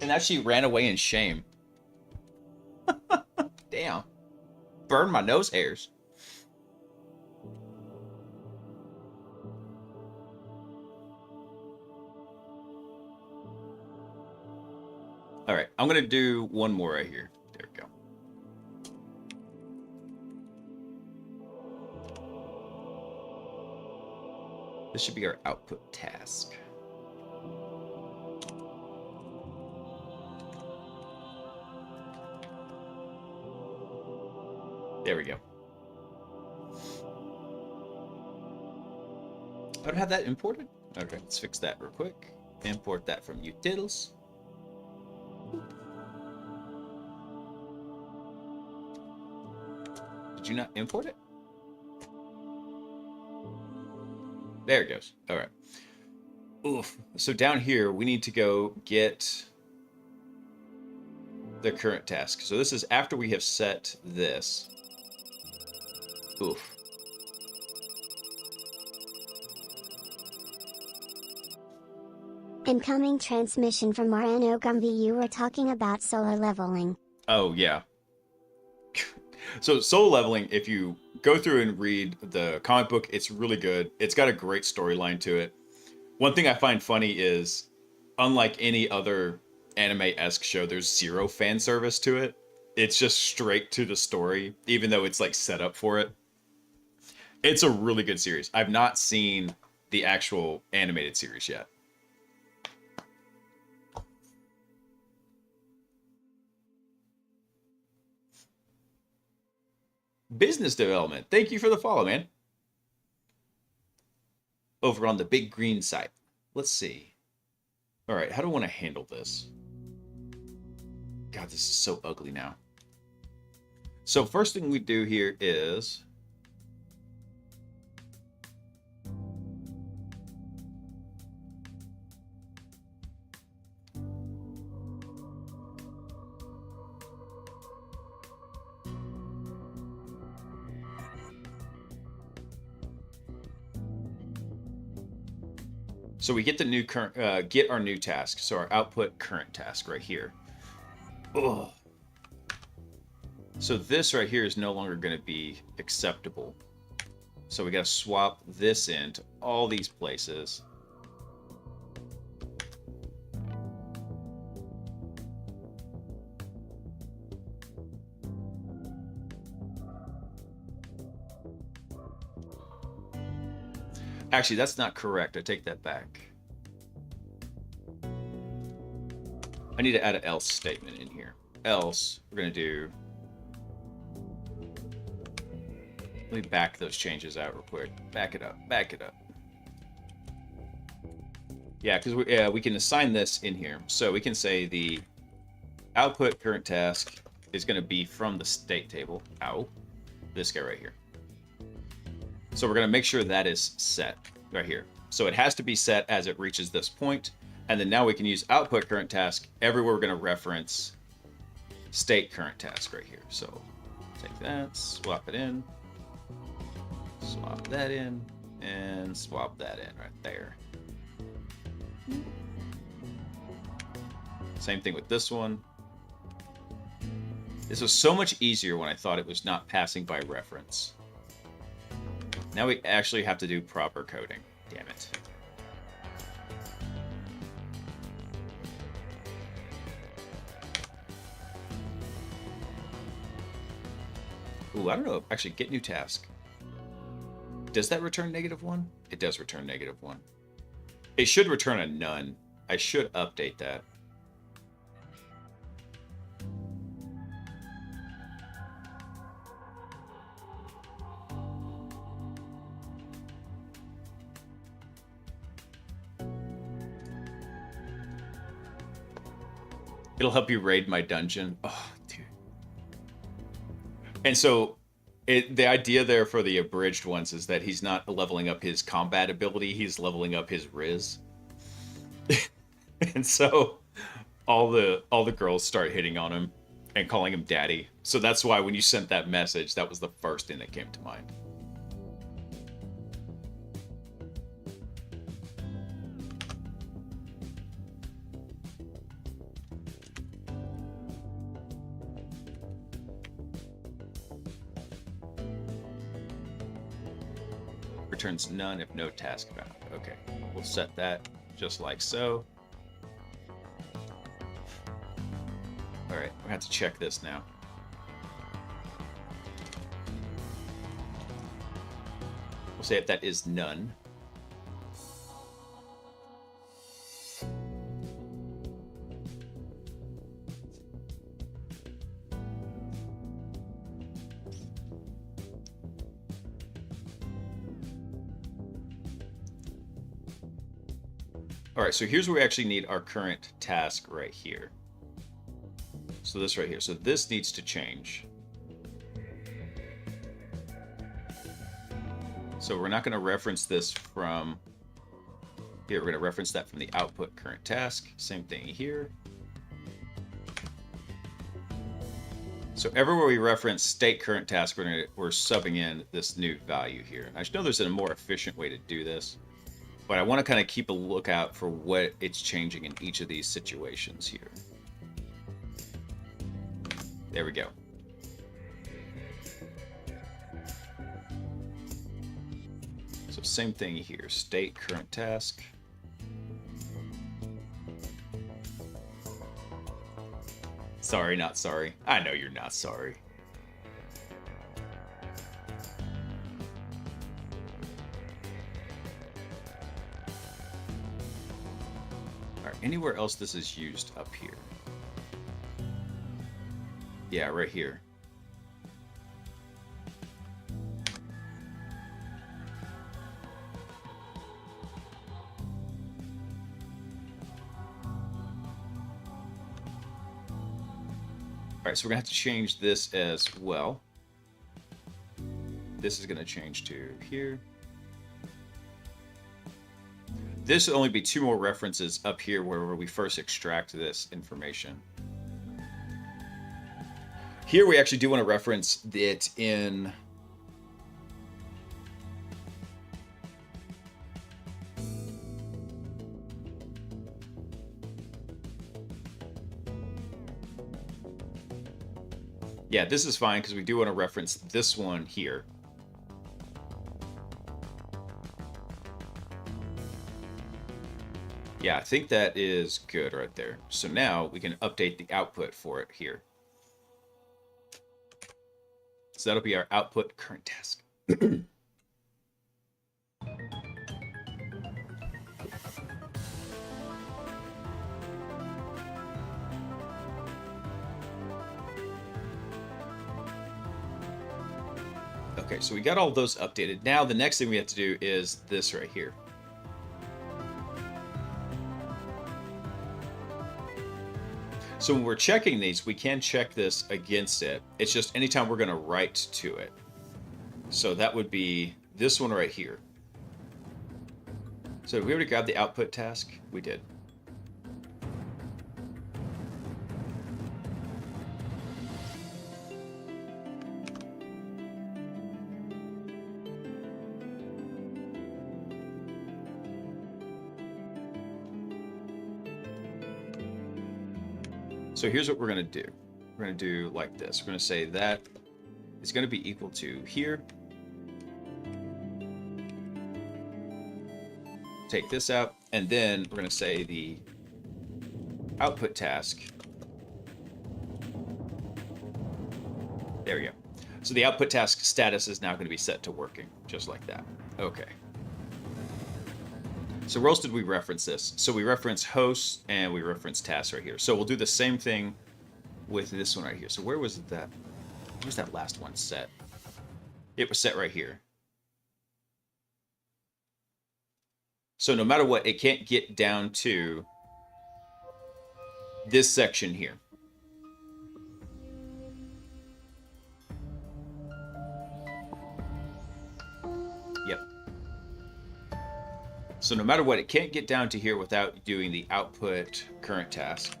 And now she ran away in shame. Damn. Burned my nose hairs. All right, I'm going to do one more right here. There we go. This should be our output task. There we go. I don't have that imported. Okay, let's fix that real quick. Import that from utils. Did you not import it? There it goes. All right. Oof. So down here, we need to go get the current task. So this is after we have set this. Oof. Incoming transmission from RNO Gumby. You were talking about solar leveling. Oh, yeah. So soul leveling, if you go through and read the comic book, it's really good. It's got a great storyline to it. One thing I find funny is, unlike any other anime-esque show, there's zero fan service to it. It's just straight to the story, even though it's like set up for it. It's a really good series. I've not seen the actual animated series yet. Business development. Thank you for the follow, man. Over on the big green site. Let's see. All right, how do I want to handle this? God, this is so ugly now. So first thing we do here is so we get the new current, get our new task. So our output current task right here. Ugh. So this right here is no longer going to be acceptable. So we got to swap this into all these places. Actually, that's not correct. I take that back. I need to add an else statement in here. Else, we're going to do... Let me back those changes out real quick. Back it up. Back it up. Yeah, because we can assign this in here. So we can say the output current task is going to be from the state table. Ow. This guy right here. So we're going to make sure that is set right here. So it has to be set as it reaches this point. And then now we can use output current task everywhere. We're going to reference state current task right here. So take that, swap it in, swap that in, and swap that in right there. Same thing with this one. This was so much easier when I thought it was not passing by reference. Now we actually have to do proper coding. Damn it. Ooh, I don't know. Actually, get new task. Does that return -1? It does return -1. It should return a none. I should update that. It'll help you raid my dungeon. Oh, dude. And so the idea there for the abridged ones is that he's not leveling up his combat ability, he's leveling up his riz. And so all the girls start hitting on him and calling him daddy. So that's why when you sent that message, that was the first thing that came to mind. Returns none if no task found. Okay, we'll set that just like so. All right, we have to check this now. We'll say if that is none. All right, so here's where we actually need our current task right here. So this right here. So this needs to change. So we're not going to reference this from here. We're going to reference that from the output current task. Same thing here. So everywhere we reference state current task, we're subbing in this new value here. I know there's a more efficient way to do this, but I want to kind of keep a lookout for what it's changing in each of these situations here. There we go. So same thing here, state current task. Sorry, not sorry. I know you're not sorry. All right, anywhere else this is used up here? Yeah, right here. All right, so we're gonna have to change this as well. This is gonna change to here. This will only be 2 more references up here where we first extract this information. Here we actually do want to reference it in yeah, this is fine because we do want to reference this one here. Yeah, I think that is good right there. So now we can update the output for it here. So that'll be our output current task. Okay, so we got all those updated. Now the next thing we have to do is this right here. So when we're checking these, we can check this against it. It's just anytime we're going to write to it. So that would be this one right here. So did we already grab the output task? We did. So here's what we're going to do. We're going to do like this. We're going to say that is going to be equal to here. Take this out, and then we're going to say the output task. There we go. So the output task status is now going to be set to working, just like that. Okay. So where else did we reference this? So we reference hosts and we reference tasks right here. So we'll do the same thing with this one right here. So where was that? Where's that last one set? It was set right here. So no matter what, it can't get down to this section here. Yep. So no matter what, it can't get down to here without doing the output current task.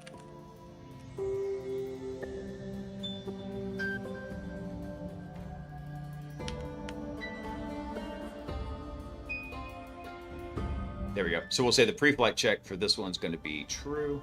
There we go. So we'll say the pre-flight check for this one's going to be true.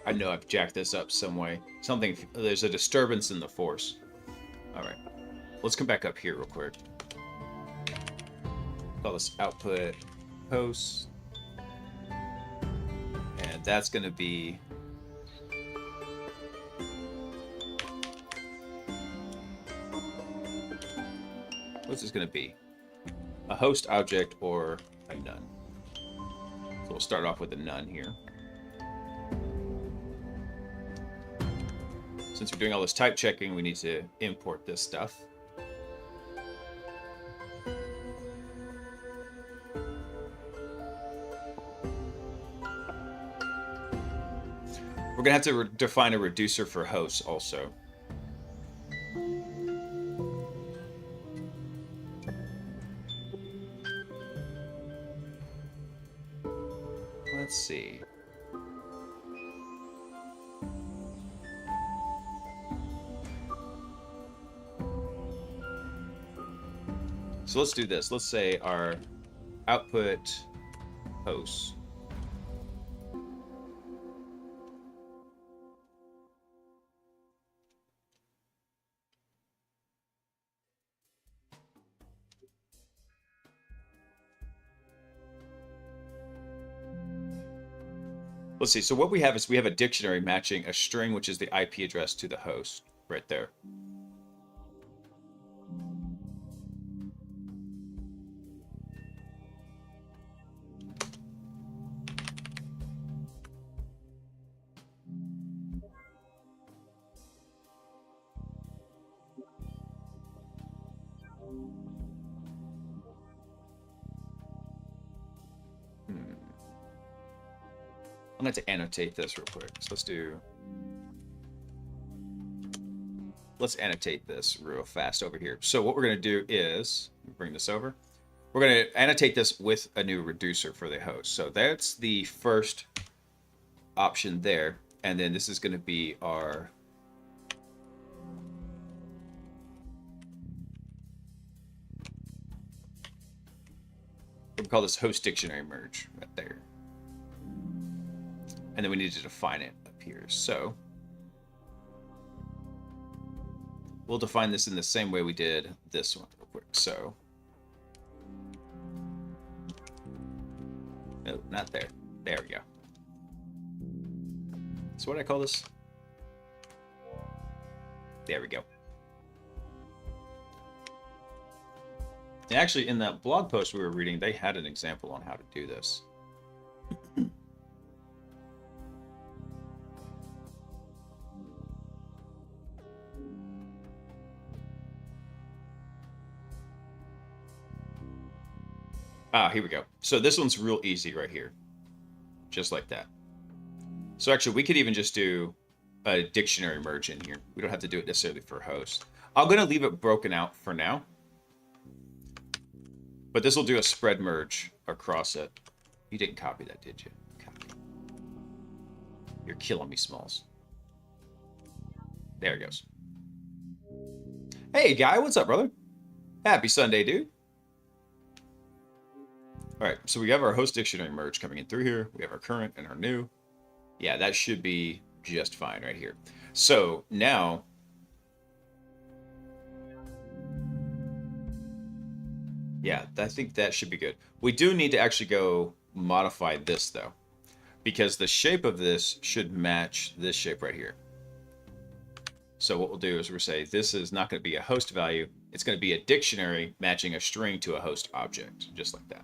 I know I've jacked this up some way. There's a disturbance in the force. All right, let's come back up here real quick. Call this output host. And that's going to be what's this going to be? A host object or a none. So we'll start off with a none here. Since we're doing all this type checking, we need to import this stuff. We're going to have to define a reducer for hosts also. Let's see. So let's do this. Let's say our output host. Let's see. So what we have is we have a dictionary matching a string, which is the IP address, to the host right there. I'm going to annotate this real quick. So let's annotate this real fast over here. So what we're going to do is bring this over. We're going to annotate this with a new reducer for the host. So that's the first option there. And then this is going to be our we'll call this host dictionary merge right there. And then we need to define it up here. So we'll define this in the same way we did this one real quick. So no, not there. There we go. So what do I call this? There we go. And actually, in that blog post we were reading, they had an example on how to do this. Here we go. So this one's real easy right here. Just like that. So actually, we could even just do a dictionary merge in here. We don't have to do it necessarily for host. I'm going to leave it broken out for now. But this will do a spread merge across it. You didn't copy that, did you? Copy. You're killing me, Smalls. There it goes. Hey, guy. What's up, brother? Happy Sunday, dude. All right, so we have our host dictionary merge coming in through here. We have our current and our new. Yeah, that should be just fine right here. So now, yeah, I think that should be good. We do need to actually go modify this though, because the shape of this should match this shape right here. So what we'll do is we'll say this is not going to be a host value. It's going to be a dictionary matching a string to a host object, just like that.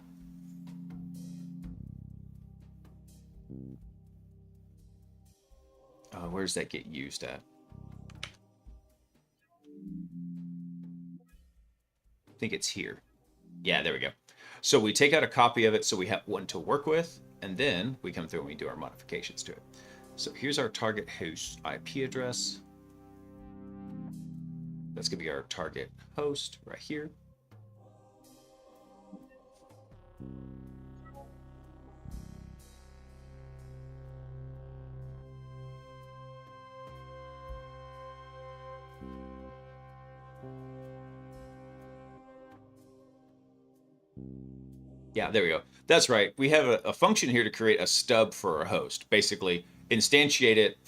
Where does that get used at? I think it's here. Yeah, there we go. So we take out a copy of it so we have one to work with, and then we come through and we do our modifications to it. So here's our target host IP address. That's going to be our target host right here. Yeah, there we go. That's right. We have a function here to create a stub for our host. Basically, instantiate it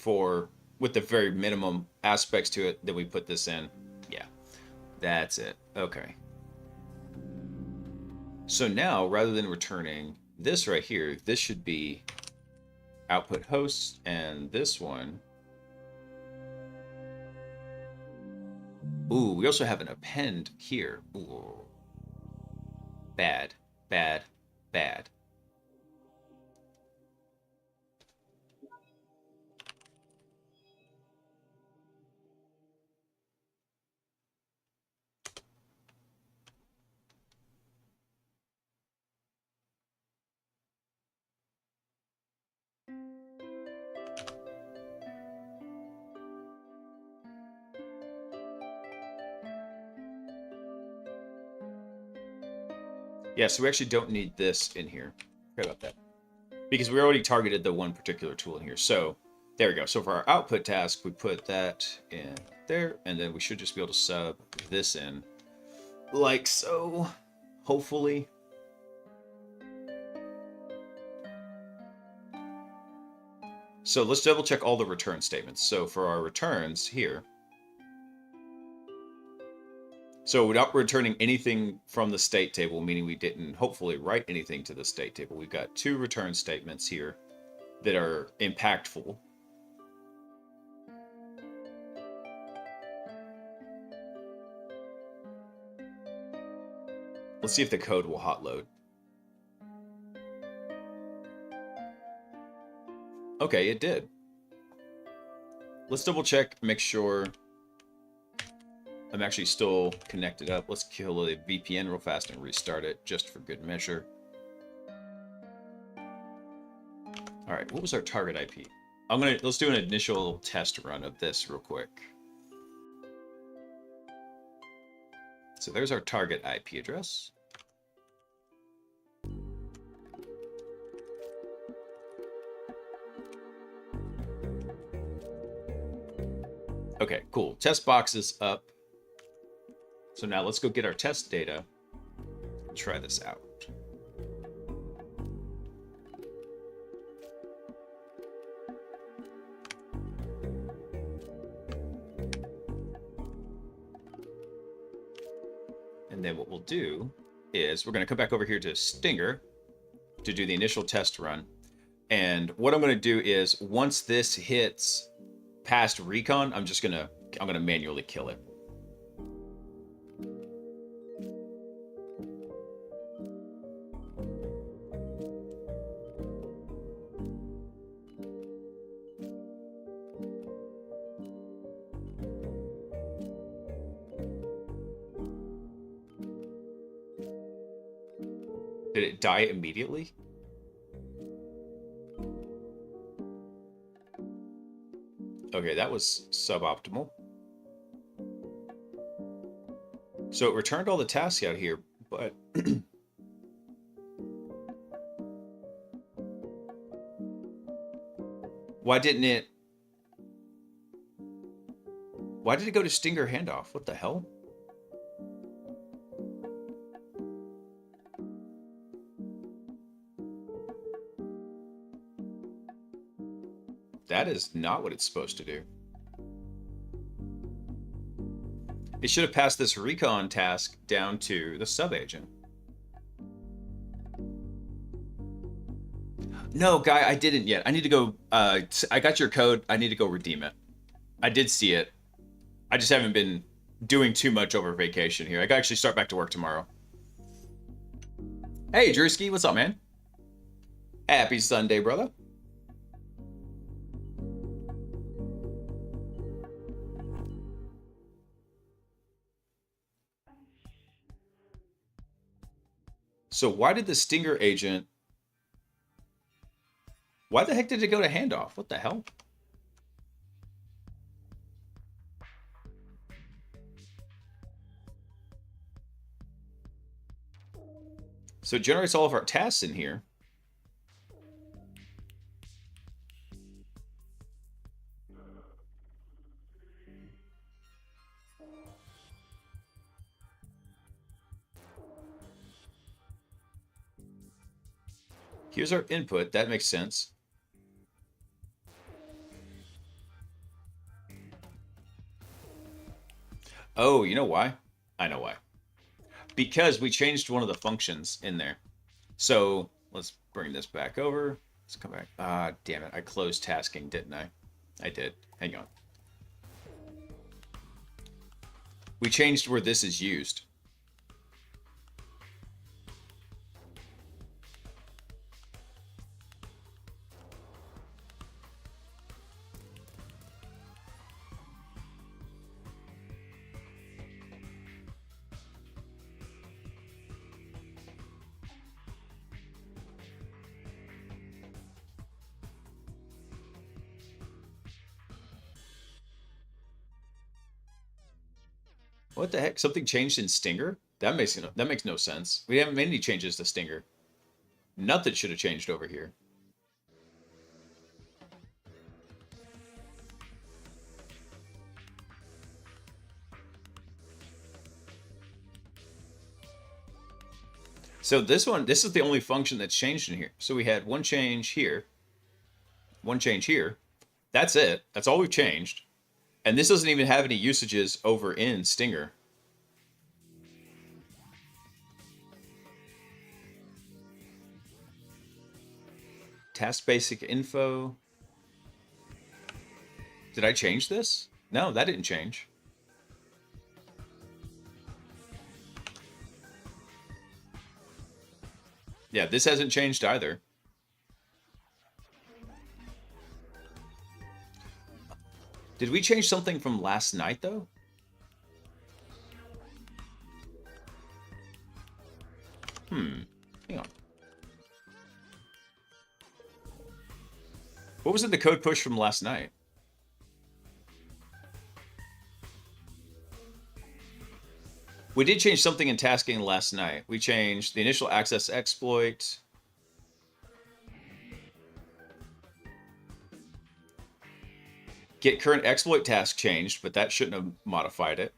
with the very minimum aspects to it. Then we put this in. Yeah, that's it. Okay. So now, rather than returning this right here, this should be output host, and this one. Ooh, we also have an append here. Ooh. Bad, bad, bad. Yeah, so we actually don't need this in here. Forget about that. Because we already targeted the one particular tool in here. So there we go. So for our output task, we put that in there, and then we should just be able to sub this in like so, hopefully. So let's double check all the return statements. So for our returns here, so without returning anything from the state table, meaning we didn't hopefully write anything to the state table, we've got 2 return statements here that are impactful. Let's see if the code will hot load. Okay, it did. Let's double check, make sure I'm actually still connected up. Let's kill a VPN real fast and restart it just for good measure. All right, what was our target IP? Let's do an initial test run of this real quick. So there's our target IP address. Okay, cool. Test box is up. So now let's go get our test data and try this out. And then what we'll do is we're going to come back over here to Stinger to do the initial test run. And what I'm going to do is once this hits past recon, I'm going to manually kill it. Did it die immediately? Okay, that was suboptimal. So it returned all the tasks out here, but why did it go to Stinger handoff? What the hell? That is not what it's supposed to do. It should have passed this recon task down to the sub agent. No, guy, I didn't yet. I need to go. I got your code. I need to go redeem it. I did see it. I just haven't been doing too much over vacation here. I can actually start back to work tomorrow. Hey, Drewski, what's up, man? Happy Sunday, brother. So why did the Stinger agent... Why the heck did it go to handoff? What the hell? So it generates all of our tasks in here. Here's our input. That makes sense. Oh, you know why? I know why. because we changed one of the functions in there. So let's bring this back over. Let's come back. Ah, damn it. I closed tasking, didn't I? I did. Hang on. We changed where this is used. What the heck? Something changed in Stinger? That makes no sense. We haven't made any changes to Stinger. Nothing should have changed over here. So this is the only function that's changed in here. So we had one change here, one change here. That's it. That's all we've changed. And this doesn't even have any usages over in Stinger. Task basic info. Did I change this? No, that didn't change. Yeah, this hasn't changed either. Did we change something from last night, though? Hang on. What was in the code push from last night? We did change something in tasking last night. We changed the initial access exploit. Get current exploit task changed, but that shouldn't have modified it.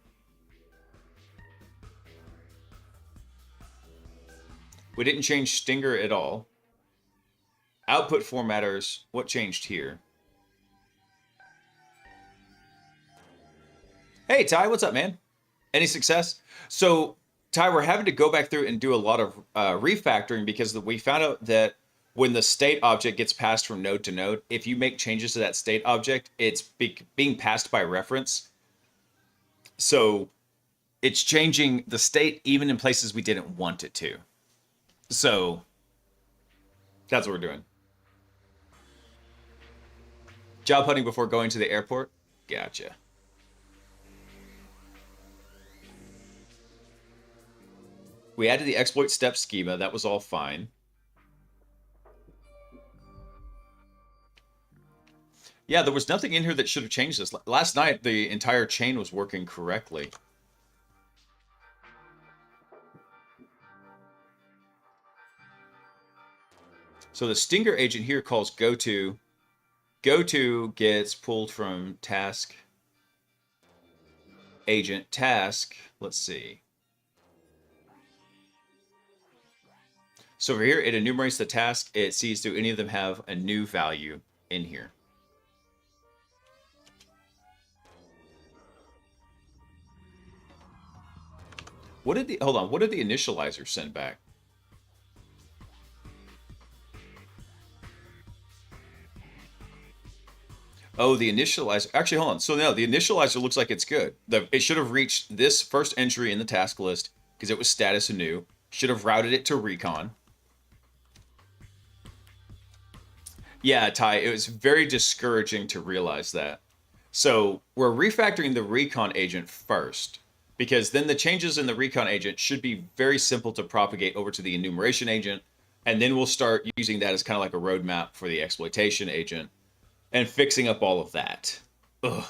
We didn't change Stinger at all. Output formatters, what changed here? Hey, Ty, what's up, man? Any success? So, Ty, we're having to go back through and do a lot of refactoring because we found out that when the state object gets passed from node to node, if you make changes to that state object, it's being passed by reference. So it's changing the state even in places we didn't want it to. So that's what we're doing. Job hunting before going to the airport? Gotcha. We added the exploit step schema. That was all fine. Yeah, there was nothing in here that should have changed this. Last night, the entire chain was working correctly. So the Stinger agent here calls goto. Goto gets pulled from task agent task. Let's see. So over here, it enumerates the task. It sees do any of them have a new value in here. What did the, hold on, what did the initializer send back? Oh, the initializer, actually, hold on. So no, the initializer looks like it's good. It should have reached this first entry in the task list because it was status anew. Should have routed it to recon. Yeah, Ty, it was very discouraging to realize that. So we're refactoring the recon agent first, because then the changes in the recon agent should be very simple to propagate over to the enumeration agent, and then we'll start using that as kind of like a roadmap for the exploitation agent and fixing up all of that. Ugh.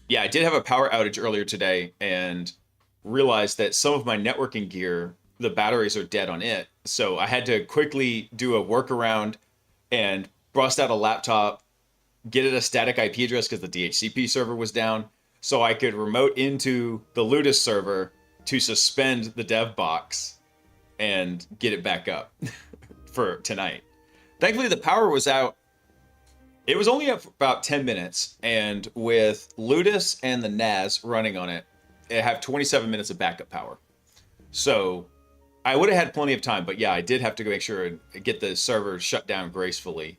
Yeah, I did have a power outage earlier today and realized that some of my networking gear, the batteries are dead on it. So I had to quickly do a workaround and bust out a laptop, get it a static IP address because the DHCP server was down, so I could remote into the Ludus server to suspend the dev box and get it back up for tonight. Thankfully, the power was out It was only up for about 10 minutes, and with Ludus and the NAS running on it, it have 27 minutes of backup power. So I would have had plenty of time, but yeah, I did have to go make sure and get the server shut down gracefully.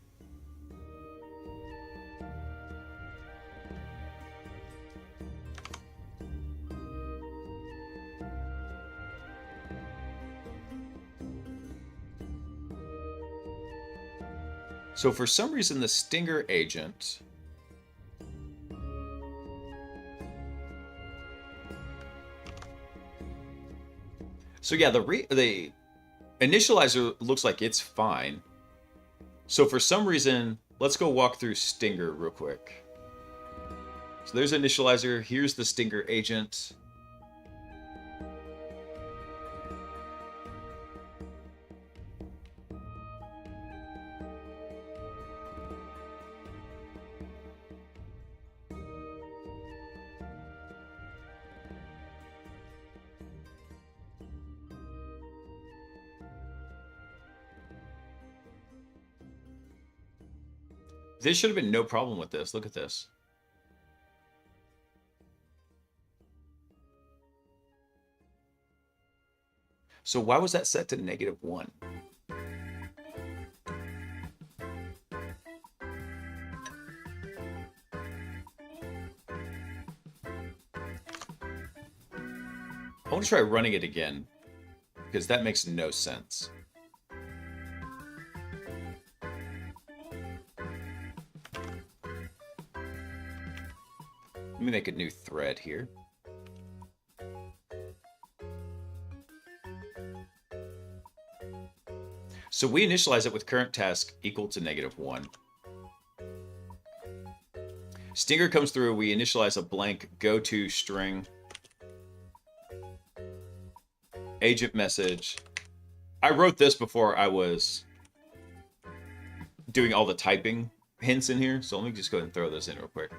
So for some reason, the Stinger agent... So yeah, the initializer looks like it's fine. So for some reason, let's go walk through Stinger real quick. So there's initializer. Here's the Stinger agent. There should have been no problem with this. Look at this. So why was that set to -1? I want to try running it again, because that makes no sense. Let me make a new thread here. So we initialize it with current task equal to -1. Stinger comes through, we initialize a blank go-to string. Agent message. I wrote this before I was doing all the typing hints in here, so let me just go ahead and throw this in real quick.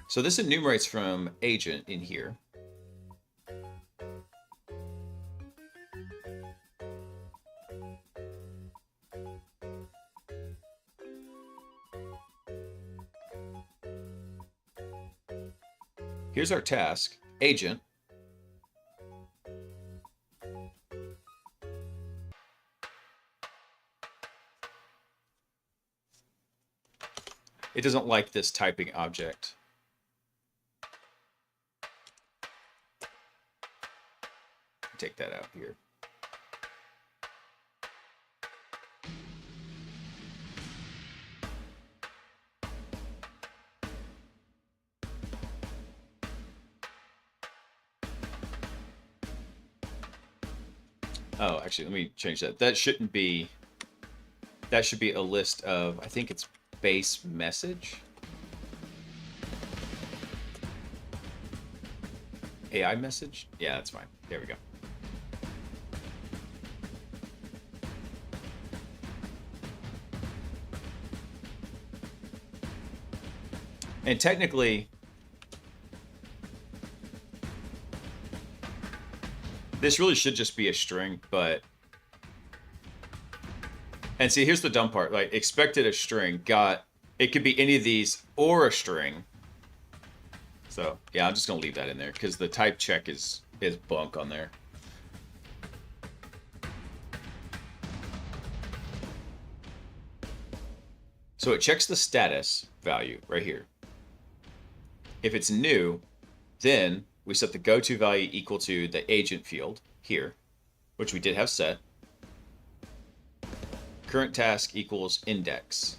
So this enumerates from agent in here. Here's our task, agent. It doesn't like this typing object. Take that out here. Oh, actually, let me change that. That shouldn't be... That should be a list of, I think it's base message. AI message? Yeah, that's fine. There we go. And technically, this really should just be a string, but... And see, here's the dumb part. Like, expected a string, got... It could be any of these or a string. So, yeah, I'm just going to leave that in there, because the type check is bunk on there. So it checks the status value right here. If it's new, then we set the go-to value equal to the agent field here, which we did have set. Current task equals index.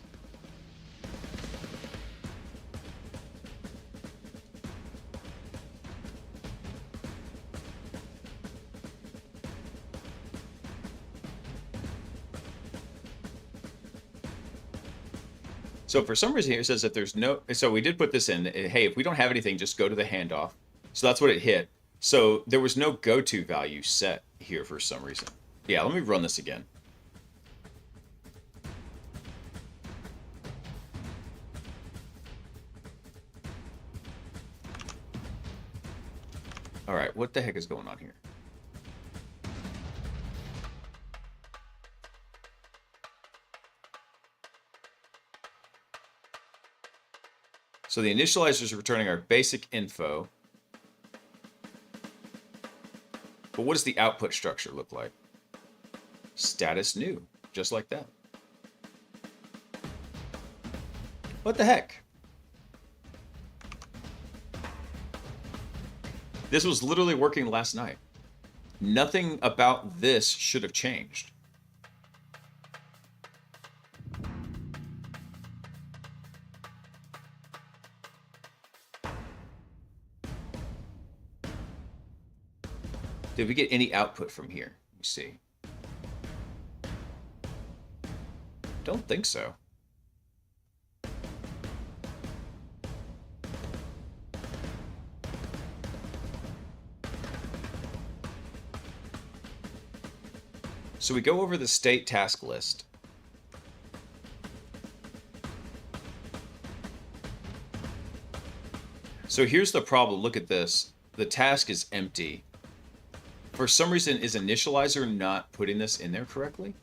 So for some reason here it says that there's no, so we did put this in, hey, if we don't have anything, just go to the handoff. So that's what it hit. So there was no go-to value set here for some reason. Yeah, let me run this again. All right, what the heck is going on here? So the initializer is returning our basic info. But what does the output structure look like? Status new, just like that. What the heck? This was literally working last night. Nothing about this should have changed. Did we get any output from here? Let me see. Don't think so. So we go over the state task list. So here's the problem. Look at this. The task is empty. For some reason, is initializer not putting this in there correctly?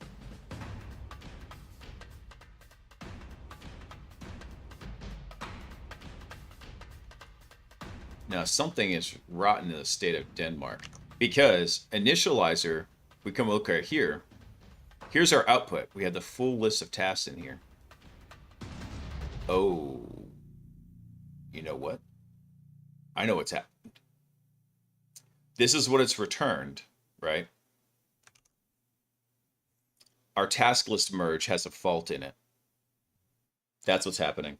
Now, something is rotten in the state of Denmark. Because initializer, we come look right here. Here's our output. We have the full list of tasks in here. Oh. You know what? I know what's happened. This is what it's returned, right? Our task list merge has a fault in it. That's what's happening.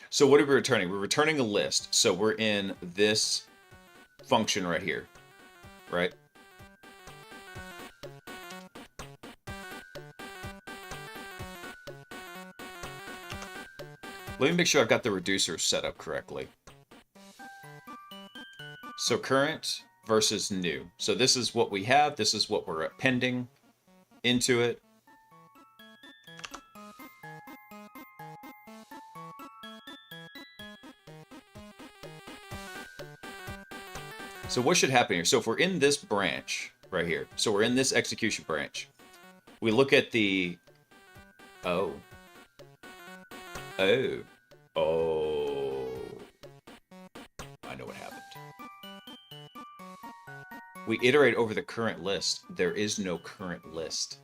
So what are we returning? We're returning a list. So we're in this function right here, right? Let me make sure I've got the reducer set up correctly. So current versus new. So this is what we have. This is what we're appending into it. So what should happen here? So if we're in this branch right here, so we're in this execution branch, we look at the, oh, I know what happened. We iterate over the current list. There is no current list.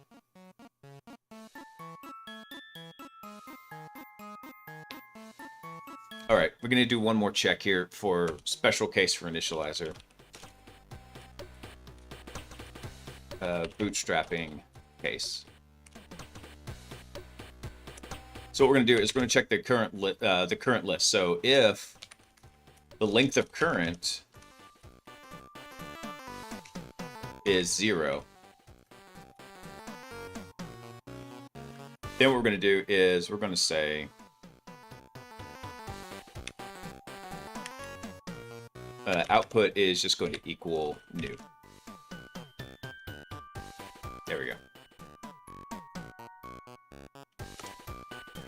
All right, we're going to do one more check here for special case for initializer. Bootstrapping case. So what we're going to do is we're going to check the current list. So if the length of current is 0, then what we're going to do is we're going to say output is just going to equal new. There we go.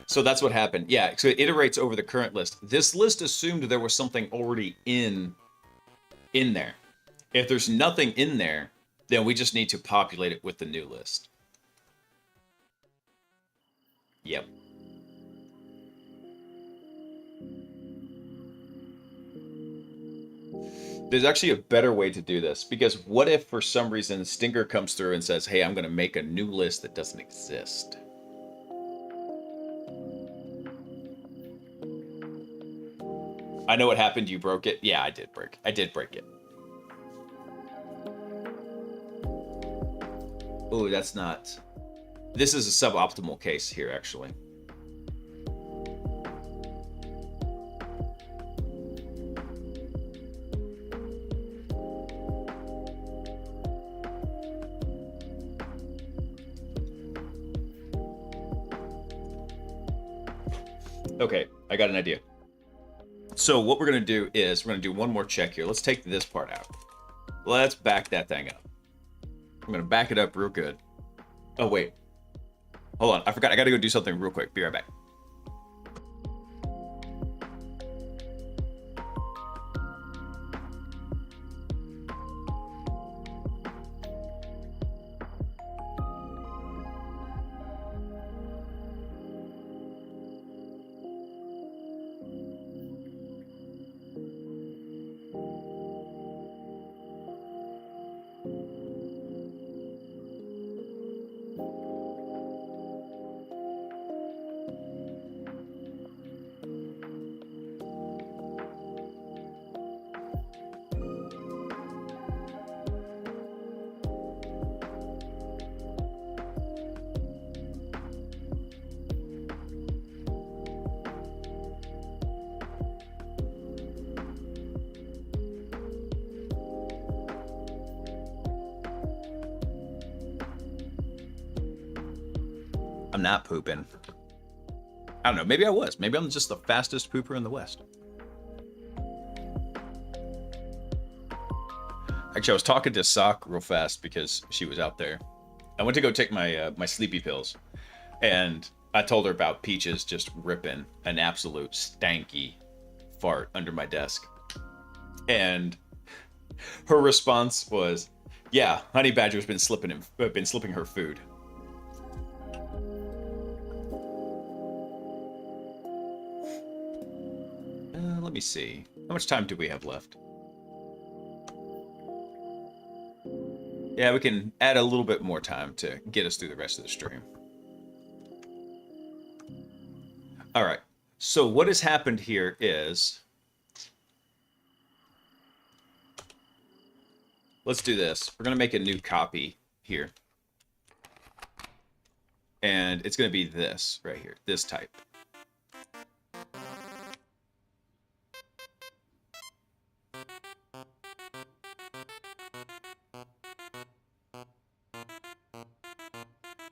So that's what happened. Yeah, so it iterates over the current list. This list assumed there was something already in there. If there's nothing in there, then we just need to populate it with the new list. Yep. There's actually a better way to do this, because what if for some reason Stinger comes through and says, hey, I'm going to make a new list that doesn't exist? I know what happened. You broke it. Yeah, I did break it. Oh, that's not... This is a suboptimal case here, actually. Okay, I got an idea. So what we're going to do is we're going to do one more check here. Let's take this part out. Let's back that thing up. I'm going to back it up real good. Oh, wait. Hold on. I forgot. I got to go do something real quick. Be right back. I'm not pooping. I don't know. Maybe I was. Maybe I'm just the fastest pooper in the West. Actually, I was talking to Sock real fast because she was out there. I went to go take my my sleepy pills, and I told her about Peaches just ripping an absolute stanky fart under my desk, and her response was, "Yeah, Honey Badger's been slipping her food." Let me see. How much time do we have left? Yeah, we can add a little bit more time to get us through the rest of the stream. All right. So what has happened here is... Let's do this. We're going to make a new copy here. And it's going to be this right here, this type.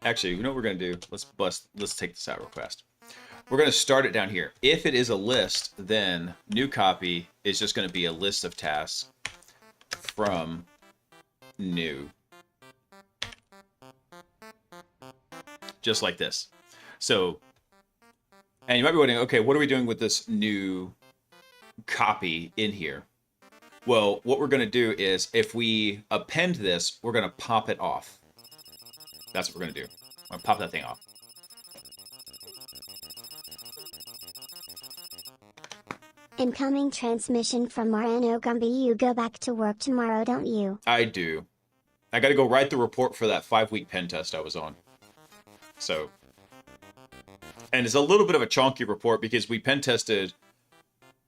Actually, you know what we're going to do? Let's take this out real fast. We're going to start it down here. If it is a list, then new copy is just going to be a list of tasks from new. Just like this. So, and you might be wondering, okay, what are we doing with this new copy in here? Well, what we're going to do is if we append this, we're going to pop it off. That's what we're going to do. I'm going to pop that thing off. Incoming transmission from Moreno Gumby. You go back to work tomorrow, don't you? I do. I got to go write the report for that 5-week pen test I was on. So, and it's a little bit of a chunky report because we pen tested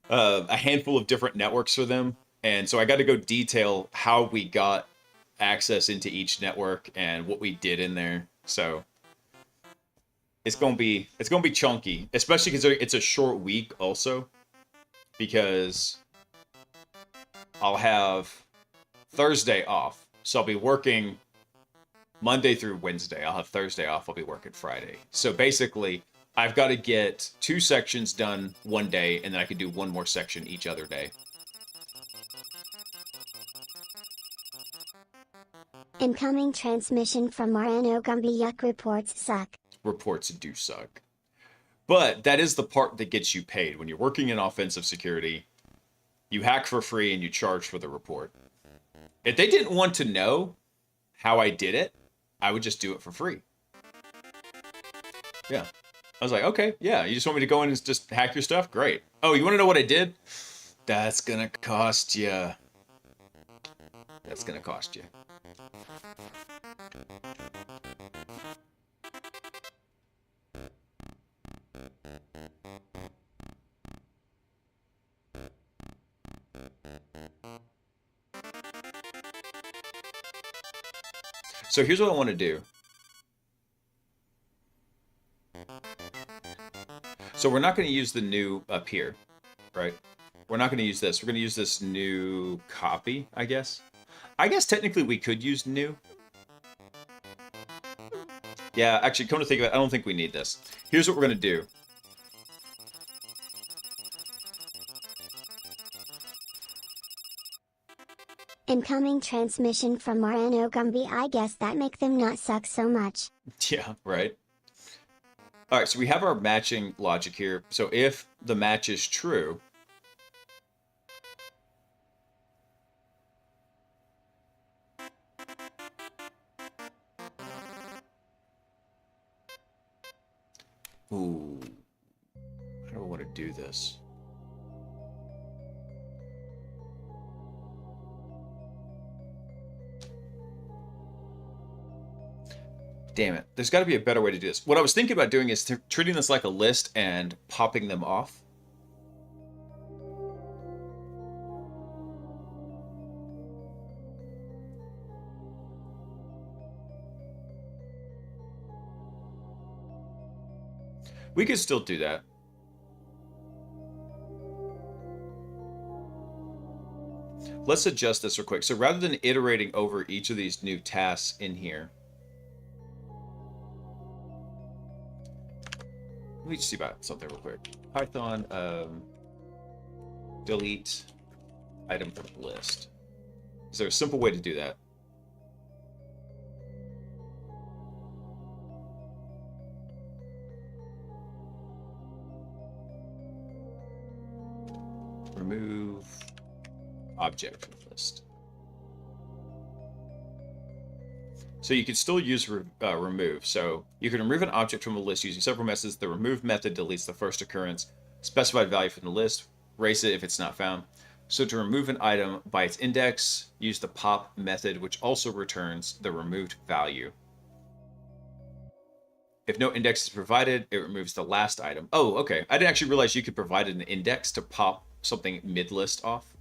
a handful of different networks for them. And so I got to go detail how we got access into each network and what we did in there. So it's gonna be chunky, especially because it's a short week also, because I'll have Thursday off, so I'll be working Monday through Wednesday. I'll have Thursday off. I'll be working Friday. So basically, I've got to get 2 sections done one day, and then I can do 1 more section each other day. Incoming transmission from Moreno Gumby. Yuck, reports suck. Reports do suck. But that is the part that gets you paid. When you're working in offensive security, you hack for free and you charge for the report. If they didn't want to know how I did it, I would just do it for free. Yeah. I was like, okay, yeah, you just want me to go in and just hack your stuff? Great. Oh, you want to know what I did? That's gonna cost you. That's gonna cost you. So here's what I want to do. So we're not going to use the new up here, right? We're not going to use this. We're going to use this new copy, I guess. I guess technically we could use new. Yeah, actually, come to think of it, I don't think we need this. Here's what we're going to do. Incoming transmission from Moreno Gumby. I guess that make them not suck so much. Yeah, right. All right, so we have our matching logic here. So if the match is true, ooh, how do I want to do this? Damn it. There's got to be a better way to do this. What I was thinking about doing is treating this like a list and popping them off. We could still do that. Let's adjust this real quick. So rather than iterating over each of these new tasks in here, Let me just see about something real quick. Python delete item from the list. Is there a simple way to do that? Remove object from the list. So you can still use remove. So you can remove an object from a list using several methods. The remove method deletes the first occurrence, specified value from the list, erase it if it's not found. So to remove an item by its index, use the pop method, which also returns the removed value. If no index is provided, it removes the last item. Oh, okay. I didn't actually realize you could provide an index to pop something mid-list off.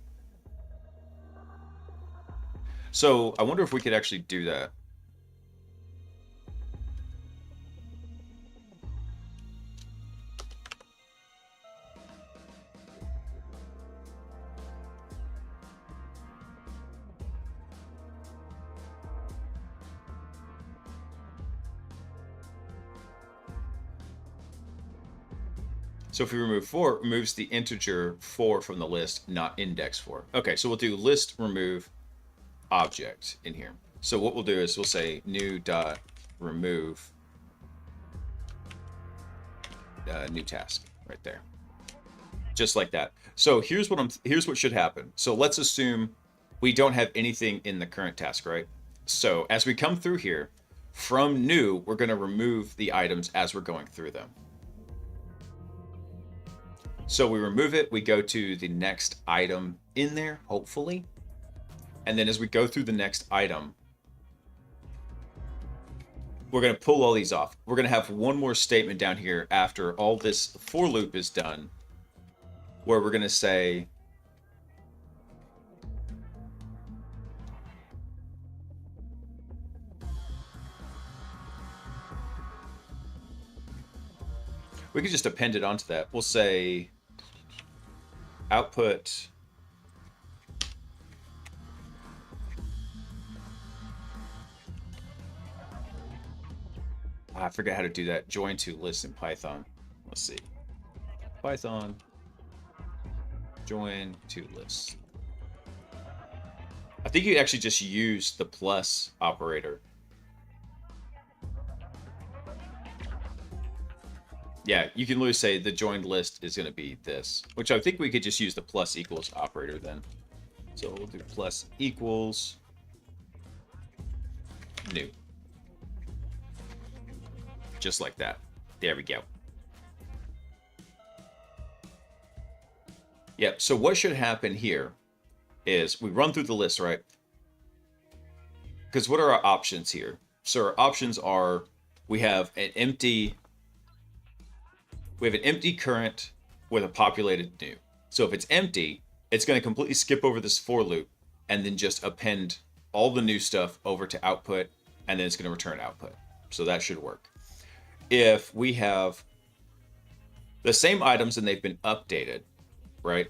So I wonder if we could actually do that. So if we remove 4, it removes the integer 4 from the list, not index 4. Okay, so we'll do list remove object in here. So what we'll do is we'll say new dot remove new task right there, just like that. So here's what should happen. So let's assume we don't have anything in the current task, right? So as we come through here, from new, we're going to remove the items as we're going through them. So we remove it, we go to the next item in there, hopefully. And then as we go through the next item, we're going to pull all these off. We're going to have one more statement down here after all this for loop is done, where we're going to say, we could just append it onto that. We'll say output I forget how to do that. Join to list in Python. Let's see. Python join to list. I think you actually just use the plus operator. Yeah, you can literally say the joined list is going to be this, which I think we could just use the plus equals operator then. So we'll do plus equals new. Just like that. There we go. Yep, so what should happen here is we run through the list, right? Because what are our options here? So our options are we have an empty current with a populated new. So if it's empty, it's going to completely skip over this for loop and then just append all the new stuff over to output, and then it's going to return output. So that should work. If we have the same items and they've been updated, right,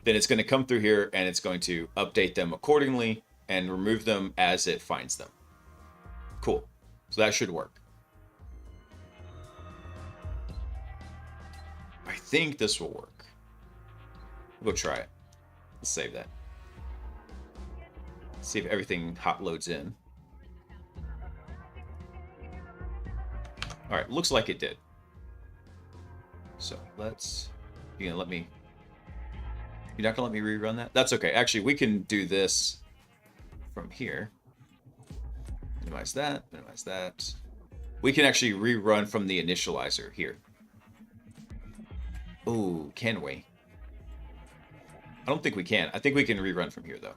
then it's going to come through here and it's going to update them accordingly and remove them as it finds them. Cool. So that should work. I think this will work. We'll go try it. Let's save that. See if everything hot loads in. All right, looks like it did. So let's, you're not gonna let me rerun that? That's okay. Actually, we can do this from here. Minimize that, minimize that. We can actually rerun from the initializer here. Oh, can we? I don't think we can. I think we can rerun from here though.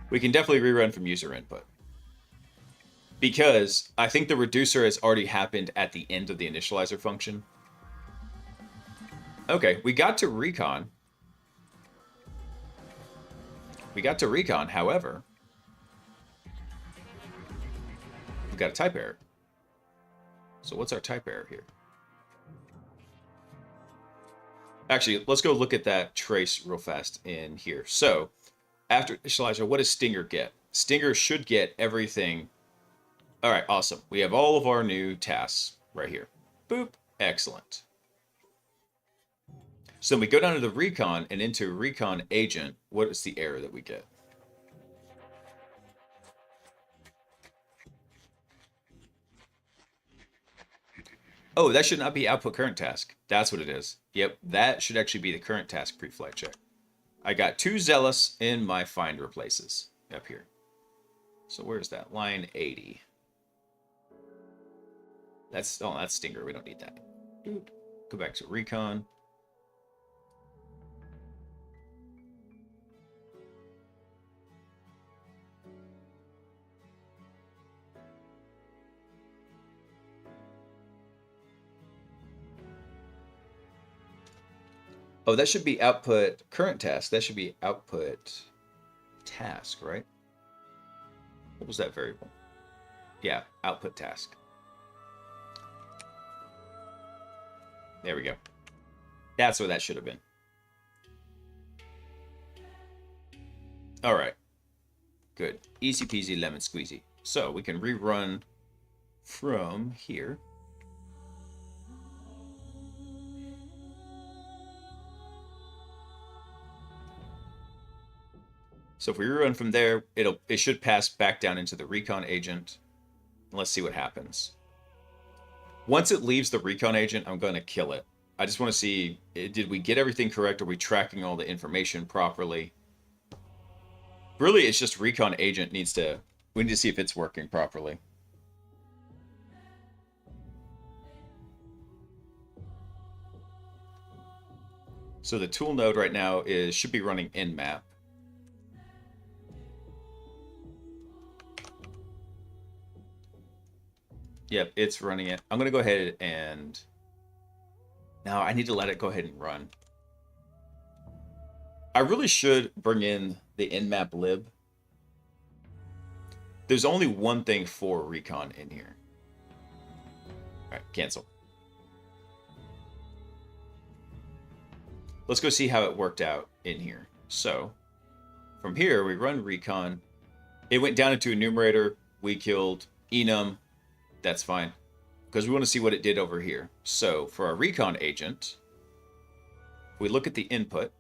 We can definitely rerun from user input. Because I think the reducer has already happened at the end of the initializer function. Okay, we got to recon. However, we got a type error. So what's our type error here? Actually, let's go look at that trace real fast in here. So after initializer, what does Stinger get? Stinger should get everything. All right, awesome. We have all of our new tasks right here. Boop. Excellent. So we go down to the recon and into recon agent. What is the error that we get? Oh, that should not be output current task. That's what it is. Yep, that should actually be the current task pre-flight check. I got 2 zealous in my find replaces up here. So where's that? Line 80. That's Stinger. We don't need that. Go back to recon. Oh, that should be output current task. That should be output task, right? What was that variable? Yeah, output task. There we go. That's what that should have been. All right. Good. Easy peasy lemon squeezy. So we can rerun from here. So if we rerun from there, it should pass back down into the recon agent. Let's see what happens. Once it leaves the recon agent, I'm going to kill it. I just want to see, did we get everything correct? Are we tracking all the information properly? Really, it's just recon agent we need to see if it's working properly. So the tool node right now should be running nmap. Yep, it's running it. I'm going to go ahead and... Now I need to let it go ahead and run. I really should bring in the nmap lib. There's only one thing for recon in here. All right, cancel. Let's go see how it worked out in here. So, from here, we run recon. It went down into enumerator. We killed enum. That's fine, because we want to see what it did over here. So for our recon agent, we look at the input.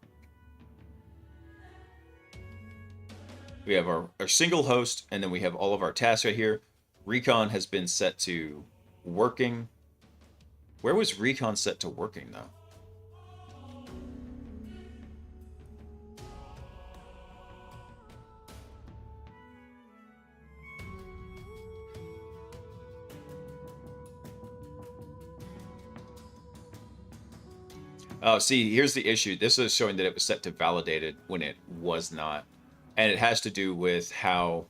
We have our single host, and then we have all of our tasks right here. Recon has been set to working. Where was recon set to working, though? Oh, see, here's the issue. This is showing that it was set to validated when it was not. And it has to do with how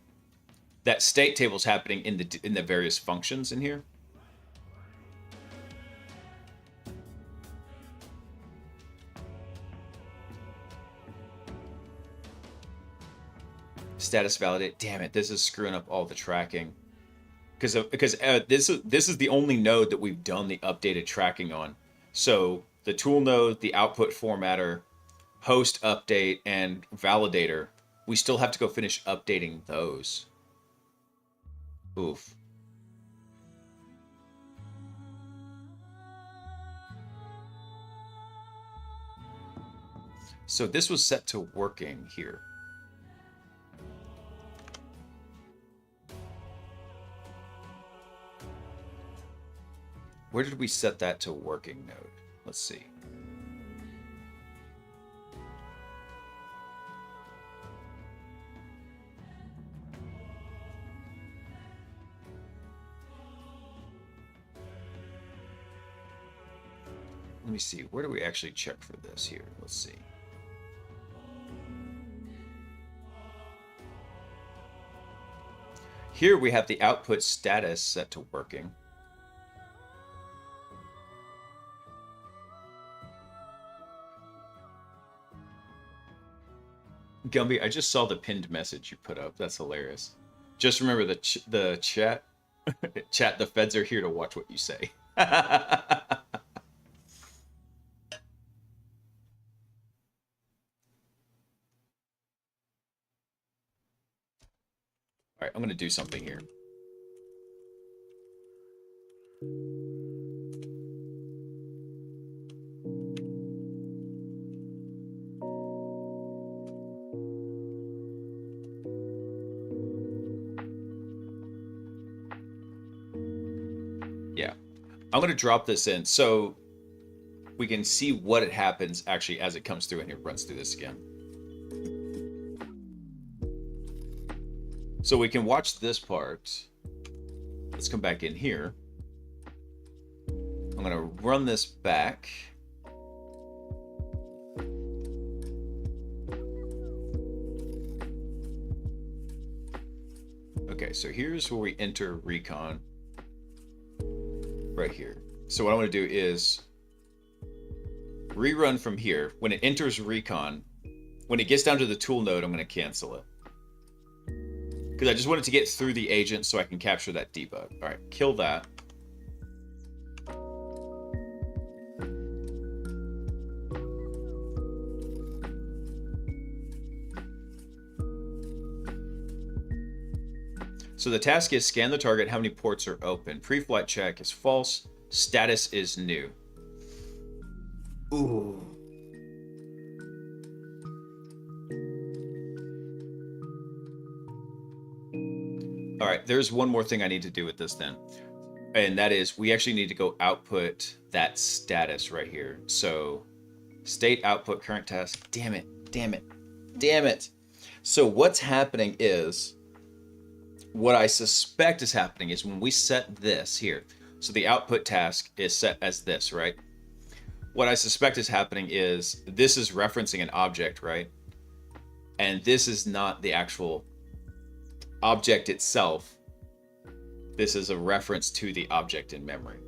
that state table is happening in the various functions in here. Status validate. Damn it, this is screwing up all the tracking. Because this is the only node that we've done the updated tracking on. So the tool node, the output formatter, host update, and validator, we still have to go finish updating those. Oof. So this was set to working here. Where did we set that to working node? Let's see. Let me see. Where do we actually check for this here? Let's see. Here we have the output status set to working. Gumby, I just saw the pinned message you put up. That's hilarious. Just remember the chat. Chat, the feds are here to watch what you say. All right, I'm going to do something here. I'm going to drop this in so we can see what it happens actually as it comes through and it runs through this again. So we can watch this part. Let's come back in here. I'm going to run this back. Okay, so here's where we enter recon. Right here. So what I'm going to do is rerun from here. When it enters recon, when it gets down to the tool node, I'm going to cancel it. Because I just wanted to get through the agent so I can capture that debug. All right, kill that. So the task is scan the target, how many ports are open. Pre-flight check is false. Status is new. Ooh. All right, there's one more thing I need to do with this then. And that is we actually need to go output that status right here. So state output current task. Damn it, damn it, damn it. So what's happening is, what I suspect is happening is when we set this here, so the output task is set as this, right? What I suspect is happening is this is referencing an object, right? And this is not the actual object itself. This is a reference to the object in memory.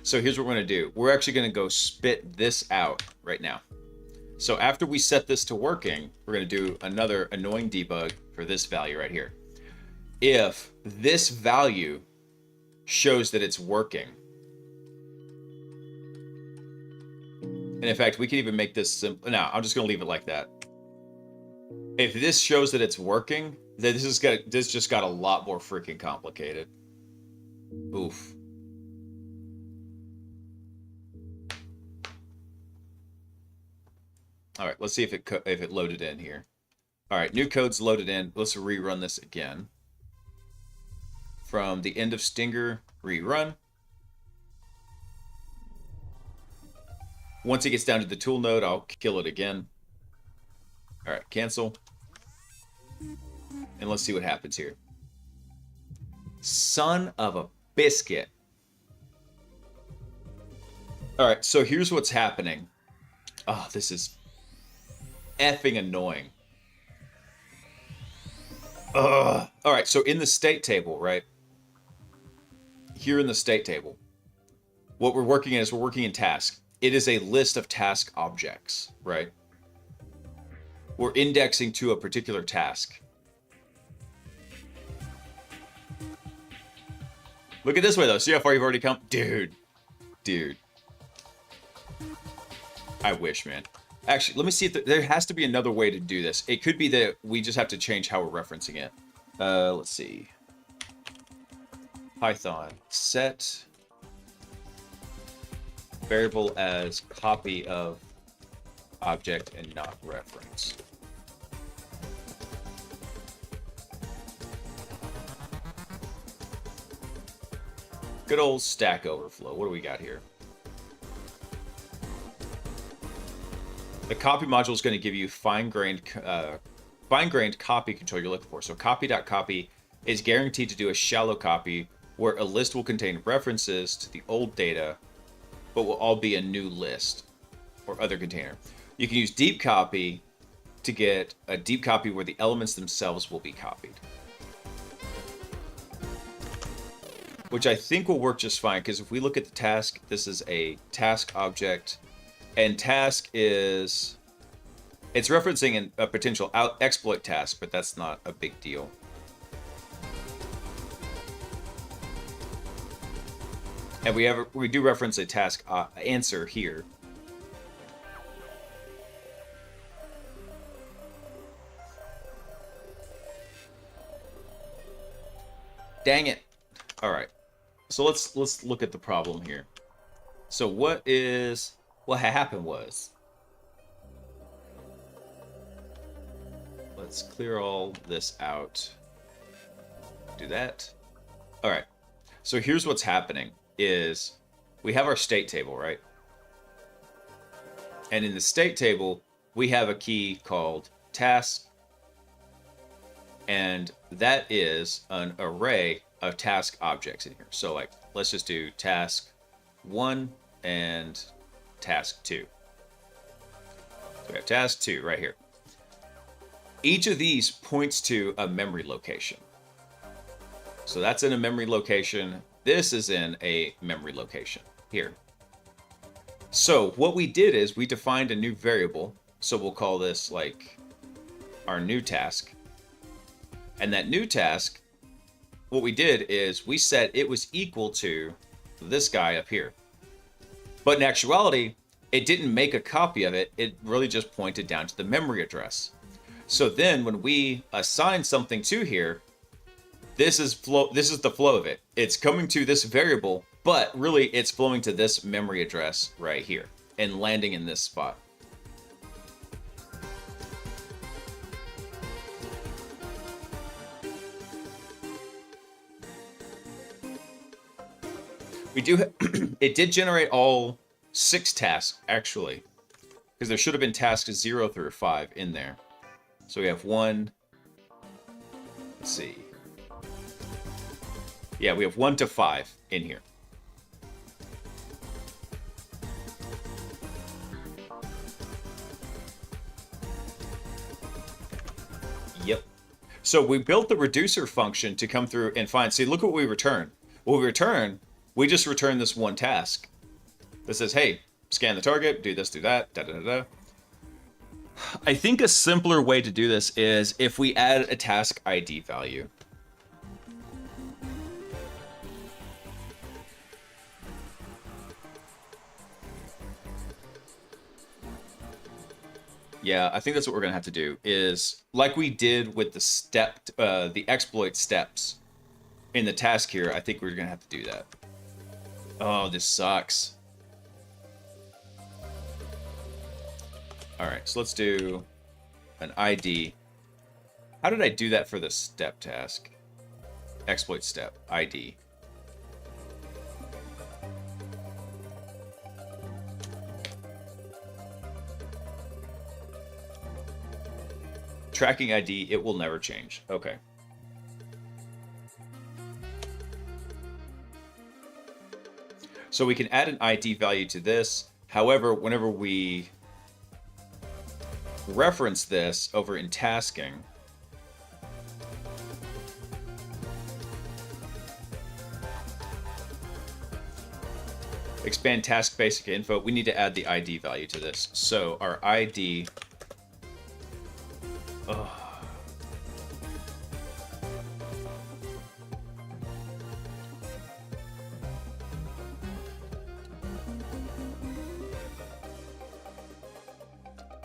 So here's what we're going to do. We're actually going to go spit this out right now. So after we set this to working, we're going to do another annoying debug for this value right here. If this value shows that it's working, and in fact, we can even make this simple. No, I'm just going to leave it like that. If this shows that it's working, then this just got a lot more freaking complicated. Oof. All right, let's see if it loaded in here. All right, new code's loaded in. Let's rerun this again. From the end of Stinger, rerun. Once it gets down to the tool node, I'll kill it again. All right, cancel. And let's see what happens here. Son of a biscuit. All right, so here's what's happening. Oh, this is effing annoying. Ugh. All right, so in the state table, right? Here in the state table, what we're working in is we're working in task. It is a list of task objects, right? We're indexing to a particular task. Look at this way, though. See how far you've already come? Dude. I wish, man. Actually, let me see if there has to be another way to do this. It could be that we just have to change how we're referencing it. Let's see. Python set variable as copy of object and not reference. Good old Stack Overflow. What do we got here? The copy module is going to give you fine-grained copy control you're looking for. So copy.copy is guaranteed to do a shallow copy where a list will contain references to the old data, but will all be a new list or other container. You can use deep copy to get a deep copy where the elements themselves will be copied, which I think will work just fine, because if we look at the task, this is a task object, and task is, it's referencing a potential exploit task, but that's not a big deal. And we do reference a task answer here. Dang it. All right. So let's look at the problem here. So what happened was, let's clear all this out. Do that. All right. So here's what's happening is we have our state table, right? And in the state table, we have a key called task. And that is an array of task objects in here. So like, let's just do task 1 and task 2. So we have task 2 right here. Each of these points to a memory location. So that's in a memory location. This is in a memory location here. So what we did is we defined a new variable. So we'll call this like our new task. And that new task, what we did is we set it was equal to this guy up here. But in actuality, it didn't make a copy of it. It really just pointed down to the memory address. So then when we assign something to here, this is the flow of it. It's coming to this variable, but really it's flowing to this memory address right here and landing in this spot. We do, it did generate all 6 tasks actually, because there should have been tasks 0 through 5 in there. So we have 1, let's see. Yeah, we have 1 to 5 in here. Yep. So we built the reducer function to come through and find, see, look what we return. What we return, we just return this one task that says, hey, scan the target, do this, do that, da da da da. I think a simpler way to do this is if we add a task ID value. Yeah, I think that's what we're gonna have to do is like we did with the the exploit steps in the task here. I think we're gonna have to do that. Oh, this sucks. All right, so let's do an ID. How did I do that for the step task? Exploit step ID. Tracking ID, it will never change. Okay. So we can add an ID value to this. However, whenever we reference this over in tasking, expand task basic info, we need to add the ID value to this. So our ID,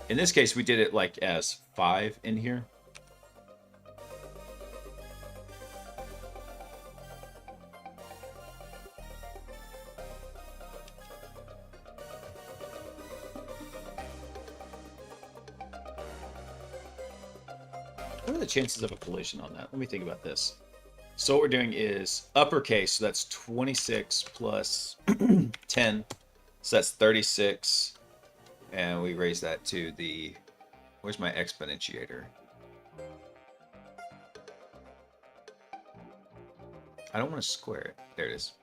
in this case, we did it like as 5 in here. What are the chances of a collision on that? Let me think about this. So what we're doing is uppercase, so that's 26 plus 10, so that's 36. And we raise that to the, where's my exponentiator? I don't want to square it. There it is.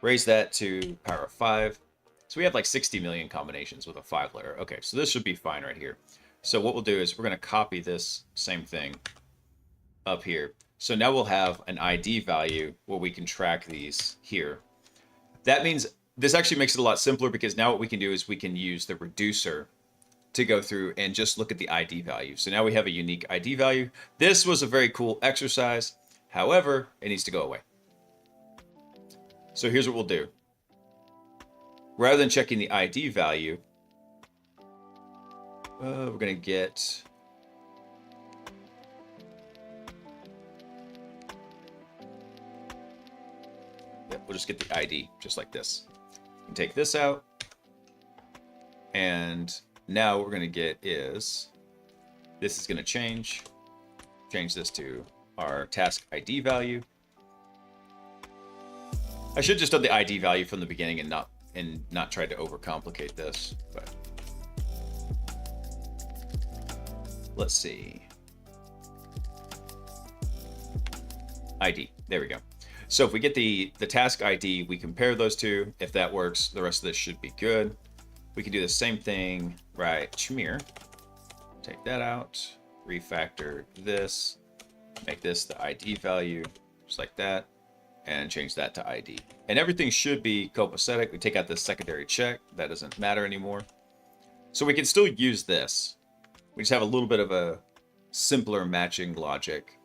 Raise that to power of 5. So we have like 60 million combinations with a 5 letter. Okay, so this should be fine right here. So what we'll do is we're going to copy this same thing up here. So now we'll have an ID value where we can track these here. That means this actually makes it a lot simpler because now what we can do is we can use the reducer to go through and just look at the ID value. So now we have a unique ID value. This was a very cool exercise. However, it needs to go away. So here's what we'll do. Rather than checking the ID value, we're going to get... Yep, we'll just get the ID, just like this. Take this out, and now what we're going to get is this is going to change this to our task ID value, I should just done the ID value from the beginning and not try to overcomplicate this. But let's see. ID. There we go. So if we get the task ID, we compare those two. If that works, the rest of this should be good. We can do the same thing, right? Chmear. Take that out. Refactor this. Make this the ID value, just like that. And change that to ID. And everything should be copacetic. We take out the secondary check. That doesn't matter anymore. So we can still use this. We just have a little bit of a simpler matching logic.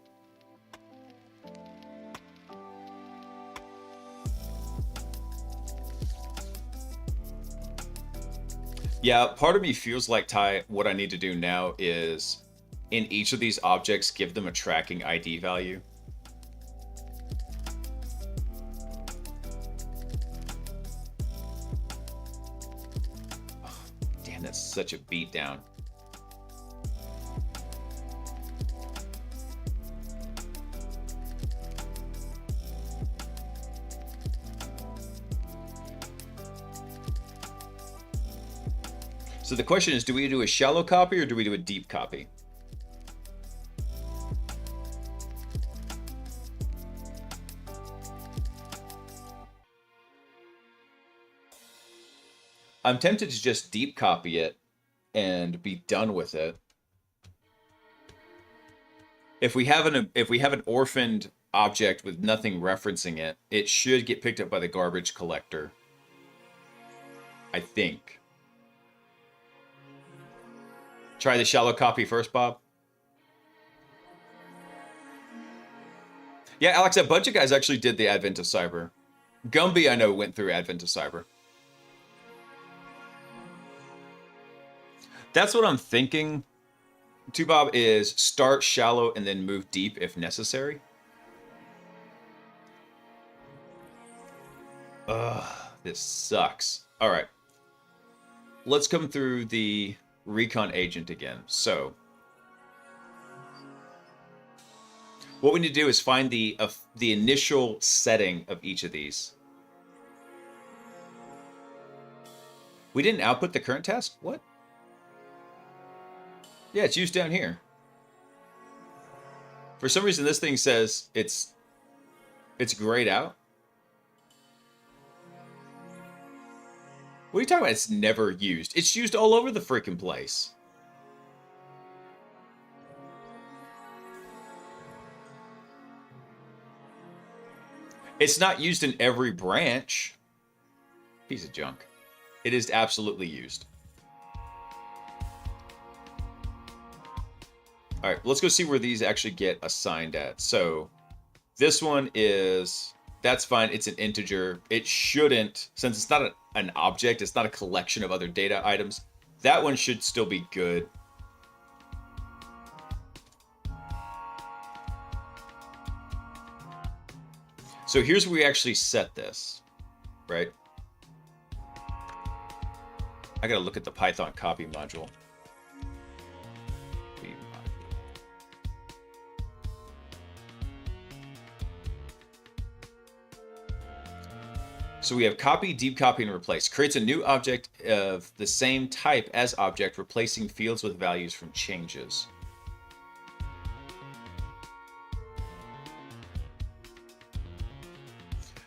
Yeah, part of me feels like, Ty, what I need to do now is in each of these objects, give them a tracking ID value. Oh, damn, that's such a beatdown. So the question is, do we do a shallow copy or do we do a deep copy? I'm tempted to just deep copy it and be done with it. If we have an orphaned object with nothing referencing it, it should get picked up by the garbage collector. I think. Try the shallow copy first, Bob. Yeah, Alex, a bunch of guys actually did the Advent of Cyber. Gumby, I know, went through Advent of Cyber. That's what I'm thinking, too, Bob, is start shallow and then move deep if necessary. Ugh, this sucks. All right. Let's come through the recon agent again. So what we need to do is find the initial setting of each of these. We didn't output the current task? What? Yeah, it's used down here. For some reason, this thing says it's grayed out. What are you talking about? It's never used. It's used all over the freaking place. It's not used in every branch. Piece of junk. It is absolutely used. All right, let's go see where these actually get assigned at. So this one is, that's fine. It's an integer. It shouldn't, since it's not an object, it's not a collection of other data items. That one should still be good. So here's where we actually set this, right? I gotta look at the Python copy module. So we have copy, deep copy, and replace. Creates a new object of the same type as object, replacing fields with values from changes.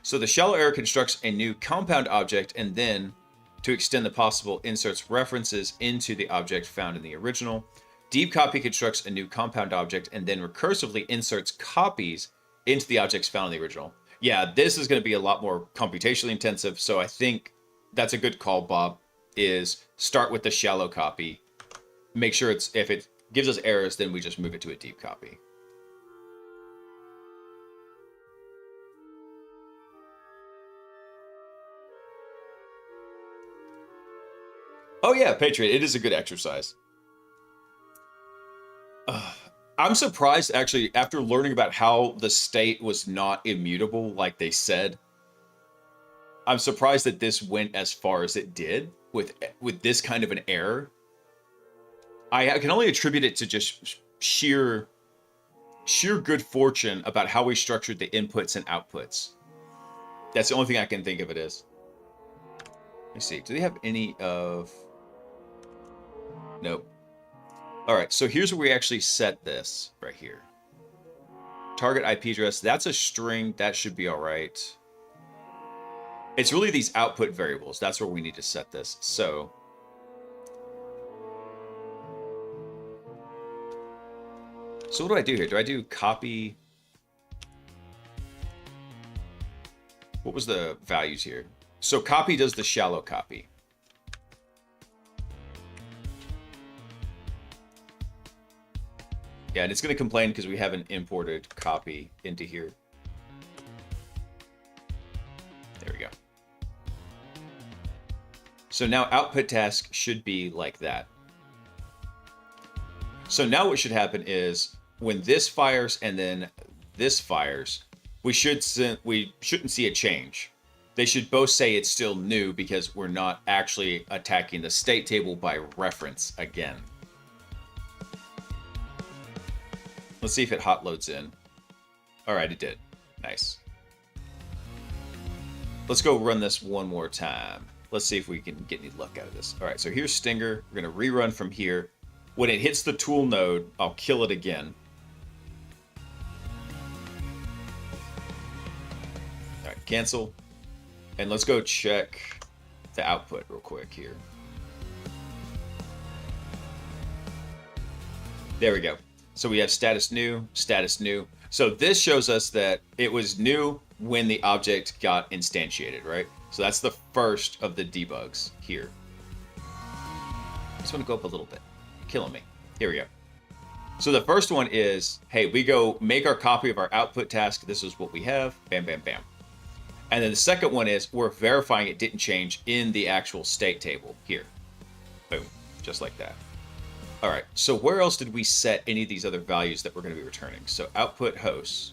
So the shallow error constructs a new compound object, and then, to extend the possible, inserts references into the object found in the original. Deep copy constructs a new compound object, and then recursively inserts copies into the objects found in the original. Yeah, this is going to be a lot more computationally intensive, so I think that's a good call, Bob, is start with the shallow copy. Make sure it's, if it gives us errors, then we just move it to a deep copy. Oh yeah, Patriot, it is a good exercise. I'm surprised, actually, after learning about how the state was not immutable like they said. I'm surprised that this went as far as it did with this kind of an error. I can only attribute it to just sheer good fortune about how we structured the inputs and outputs. That's the only thing I can think of it is. Let me see. Do they have any of... Nope. All right, so here's where we actually set this right here. Target IP address, that's a string. That should be all right. It's really these output variables. That's where we need to set this. So what do I do here? Do I do copy? What was the values here? So copy does the shallow copy. Yeah, and it's going to complain because we haven't imported copy into here. There we go. So now output task should be like that. So now what should happen is when this fires and then this fires, we shouldn't see a change. They should both say it's still new because we're not actually attacking the state table by reference again. Let's see if it hot loads in. All right, it did. Nice. Let's go run this one more time. Let's see if we can get any luck out of this. All right, so here's Stinger. We're going to rerun from here. When it hits the tool node, I'll kill it again. All right, cancel. And let's go check the output real quick here. There we go. So we have status new, status new. So this shows us that it was new when the object got instantiated, right? So that's the first of the debugs here. I just want to go up a little bit. You're killing me. Here we go. So the first one is, hey, we go make our copy of our output task. This is what we have. Bam, bam, bam. And then the second one is we're verifying it didn't change in the actual state table here. Boom. Just like that. All right, so where else did we set any of these other values that we're going to be returning? So output hosts.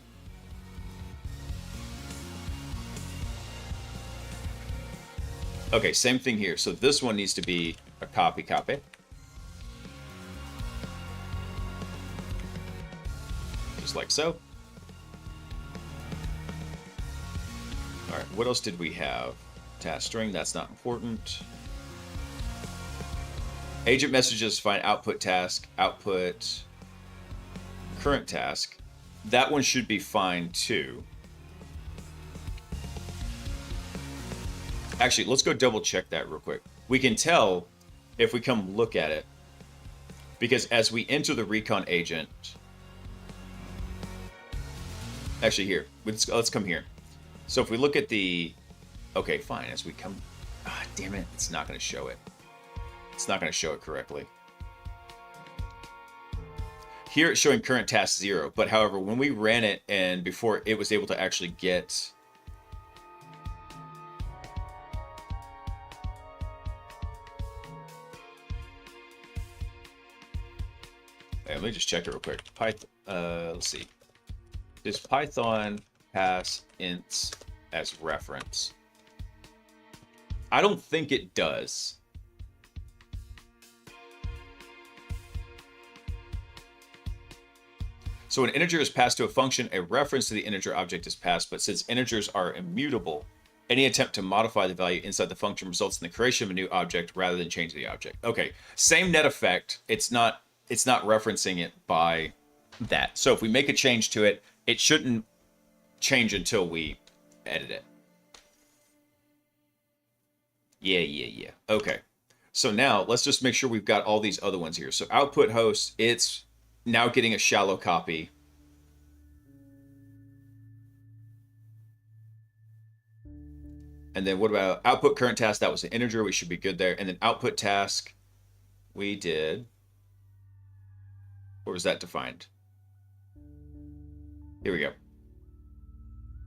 Okay, same thing here. So this one needs to be a copy. Just like so. All right, what else did we have? Task string, that's not important. Agent messages find output task, output current task. That one should be fine too. Actually, let's go double check that real quick. We can tell if we come look at it, because as we enter the recon agent, actually here, let's come here. So if we look at the, okay, fine, as we come, damn it, it's not going to show it. It's not going to show it correctly. Here it's showing current task 0, but however, when we ran it and before it was able to actually get... Hey, let me just check it real quick. Python, let's see. Does Python pass ints as reference? I don't think it does. So when an integer is passed to a function, a reference to the integer object is passed, but since integers are immutable, any attempt to modify the value inside the function results in the creation of a new object rather than changing the object. Okay, same net effect. It's not referencing it by that. So if we make a change to it, it shouldn't change until we edit it. Yeah. Okay. So now let's just make sure we've got all these other ones here. So output host, it's now getting a shallow copy. And then what about output current task? That was an integer. We should be good there. And then output task, we did. Where was that defined? Here we go.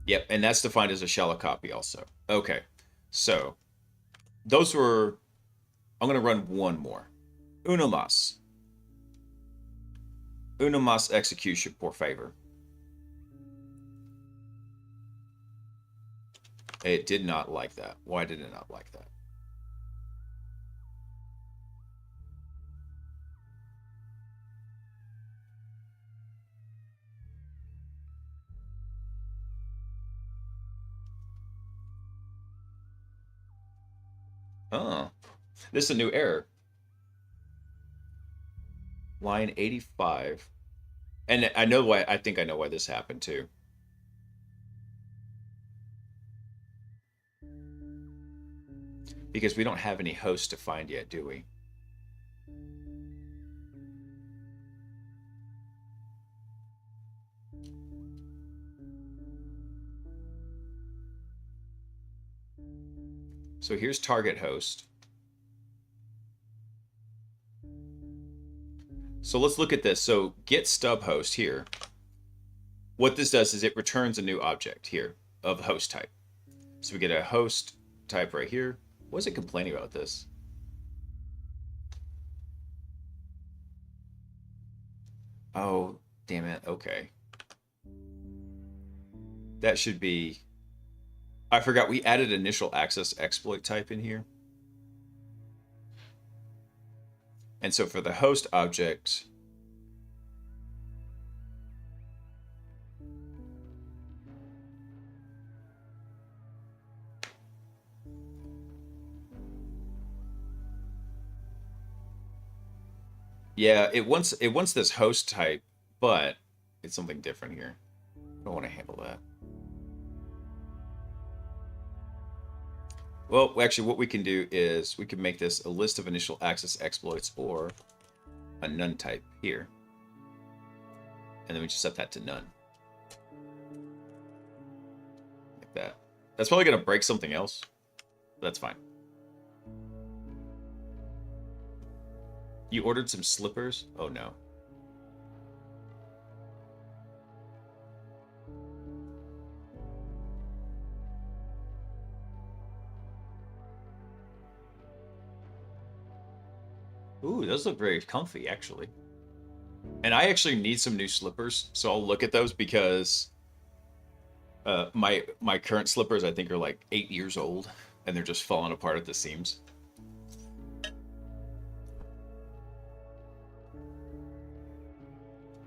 Yep, and that's defined as a shallow copy also. Okay, so those were, I'm going to run one more. Uno más execution, por favor. It did not like that. Why did it not like that? Oh, this is a new error. Line 85. And I know why, I think I know why this happened too. Because we don't have any hosts to find yet, do we? So here's target host. So let's look at this. So get stub host here. What this does is it returns a new object here of host type. So we get a host type right here. What is it complaining about this? Oh, damn it. Okay. That should be... I forgot we added initial access exploit type in here. And so for the host object, yeah, it wants this host type, but it's something different here. I don't want to handle that. Well, actually, what we can do is we can make this a list of initial access exploits or a none type here. And then we just set that to none. Like that. That's probably going to break something else. But that's fine. You ordered some slippers? Oh, no. Ooh, those look very comfy, actually. And I actually need some new slippers, so I'll look at those because my current slippers, I think, are like 8 years old, and they're just falling apart at the seams.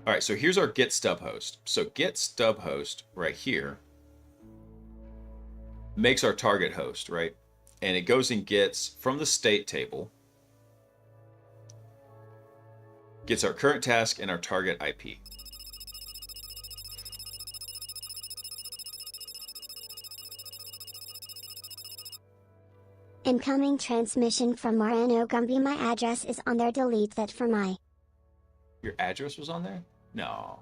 All right, so here's our get stub host. So get stub host right here makes our target host, right? And it goes and gets from the state table, gets our current task and our target IP. Incoming transmission from Moreno Gumby. My address is on there. Delete that for my... Your address was on there? No.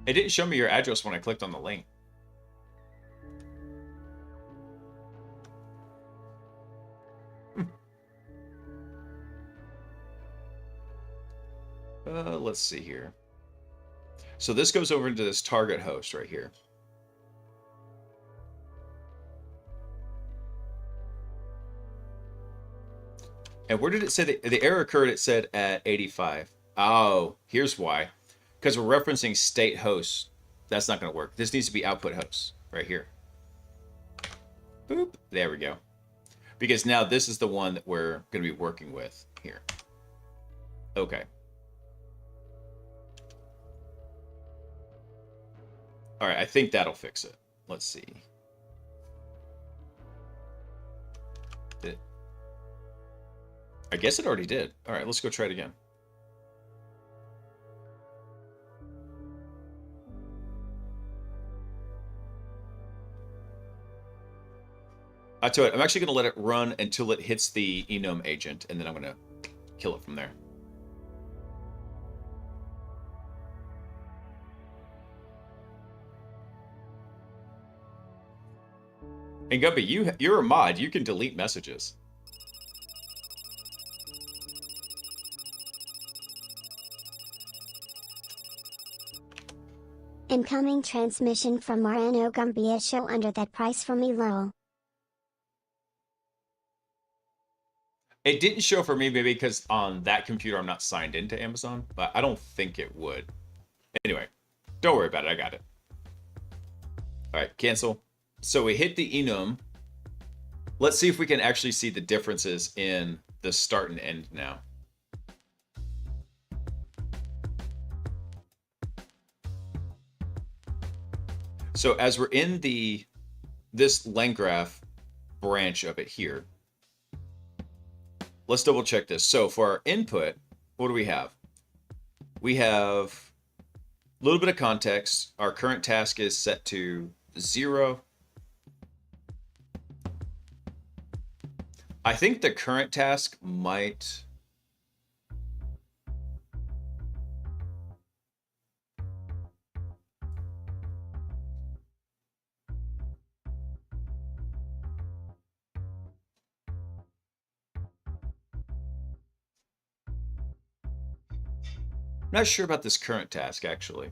It didn't show me your address when I clicked on the link. Let's see here. So this goes over into this target host right here. And where did it say the error occurred? It said at 85. Oh, here's why. Because we're referencing state hosts. That's not going to work. This needs to be output hosts right here. Boop. There we go. Because now this is the one that we're going to be working with here. Okay. All right, I think that'll fix it. Let's see. I guess it already did. All right, let's go try it again. I tell you what, I'm actually going to let it run until it hits the enum agent, and then I'm going to kill it from there. And Guppy, you're a mod. You can delete messages. Incoming transmission from Moreno Gumby. Show under that price for me lol. It didn't show for me, maybe because on that computer I'm not signed into Amazon, but I don't think it would. Anyway, don't worry about it. I got it. All right, cancel. So we hit the enum. Let's see if we can actually see the differences in the start and end now. So as we're in the this LangGraph branch of it here. Let's double check this. So for our input, what do we have? We have a little bit of context. Our current task is set to 0. I think the current task might... I'm not sure about this current task, actually.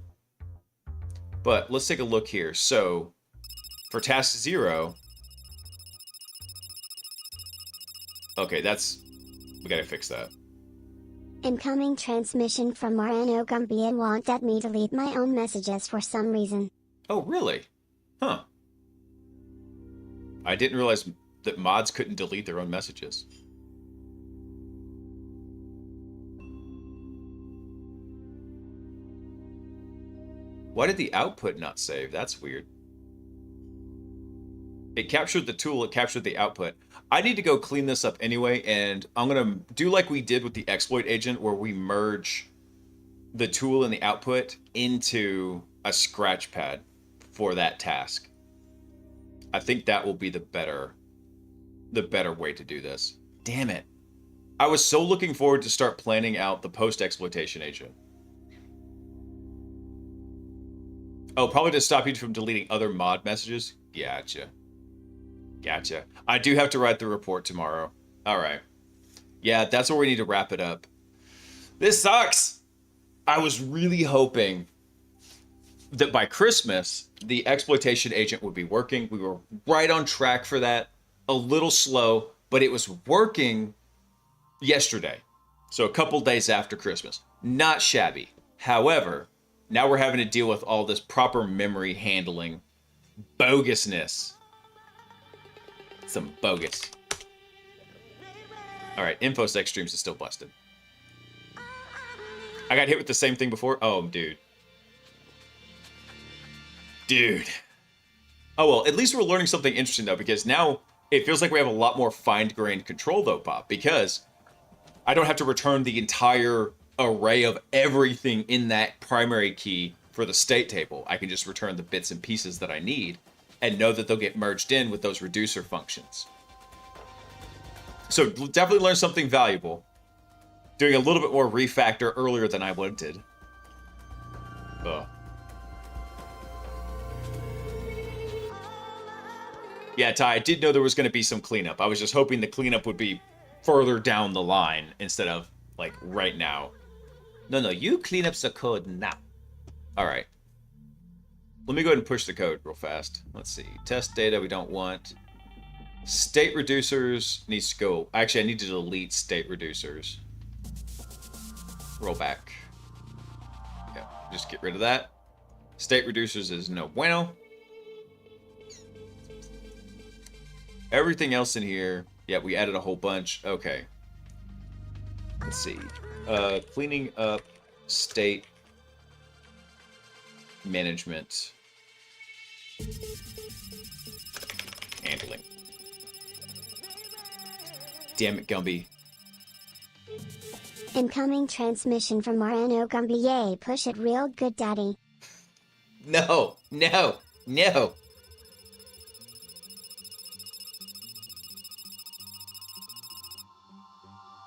But let's take a look here. So, for task 0... Okay, we gotta fix that. Incoming transmission from Marano Gumby and won't let me delete my own messages for some reason. Oh, really? Huh. I didn't realize that mods couldn't delete their own messages. Why did the output not save? That's weird. It captured the tool, it captured the output. I need to go clean this up anyway, and I'm going to do like we did with the exploit agent, where we merge the tool and the output into a scratch pad for that task. I think that will be the better way to do this. Damn it. I was so looking forward to start planning out the post-exploitation agent. Oh, probably to stop you from deleting other mod messages? Gotcha. Gotcha. I do have to write the report tomorrow. All right. Yeah, that's where we need to wrap it up. This sucks. I was really hoping that by Christmas, the exploitation agent would be working. We were right on track for that. A little slow, but it was working yesterday. So a couple days after Christmas. Not shabby. However, now we're having to deal with all this proper memory handling bogusness. Some bogus. All right, InfoSec streams is still busted. I got hit with the same thing before. Oh, dude. Dude. Oh, well, at least we're learning something interesting, though, because now it feels like we have a lot more fine-grained control, though, Pop, because I don't have to return the entire array of everything in that primary key for the state table. I can just return the bits and pieces that I need and know that they'll get merged in with those reducer functions. So definitely learned something valuable. Doing a little bit more refactor earlier than I wanted. Ugh. Yeah, Ty, I did know there was going to be some cleanup. I was just hoping the cleanup would be further down the line instead of, like, right now. No, you clean up the code now. All right. Let me go ahead and push the code real fast. Let's see. Test data we don't want. State reducers needs to go. Actually, I need to delete state reducers. Roll back. Yeah, just get rid of that. State reducers is no bueno. Everything else in here. Yeah, we added a whole bunch. Okay. Let's see. Cleaning up state management handling. Damn it, Gumby. Incoming transmission from Marano Gumby. Yay, push it real good, daddy. No.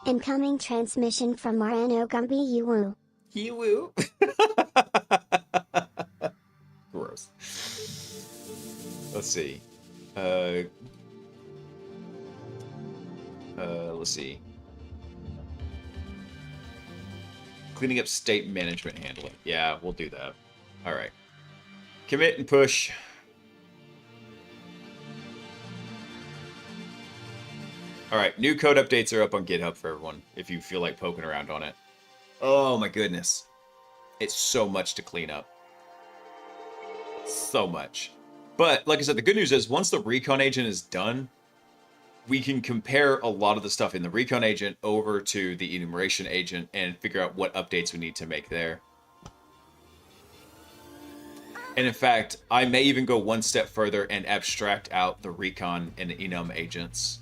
Incoming transmission from Marano Gumby. You woo. You woo. Gross. Let's see. Let's see. Cleaning up state management handling. Yeah, we'll do that. All right. Commit and push. All right, new code updates are up on GitHub for everyone if you feel like poking around on it. Oh my goodness. It's so much to clean up. So much. But like I said, the good news is once the recon agent is done, we can compare a lot of the stuff in the recon agent over to the enumeration agent and figure out what updates we need to make there. And in fact, I may even go one step further and abstract out the recon and enum agents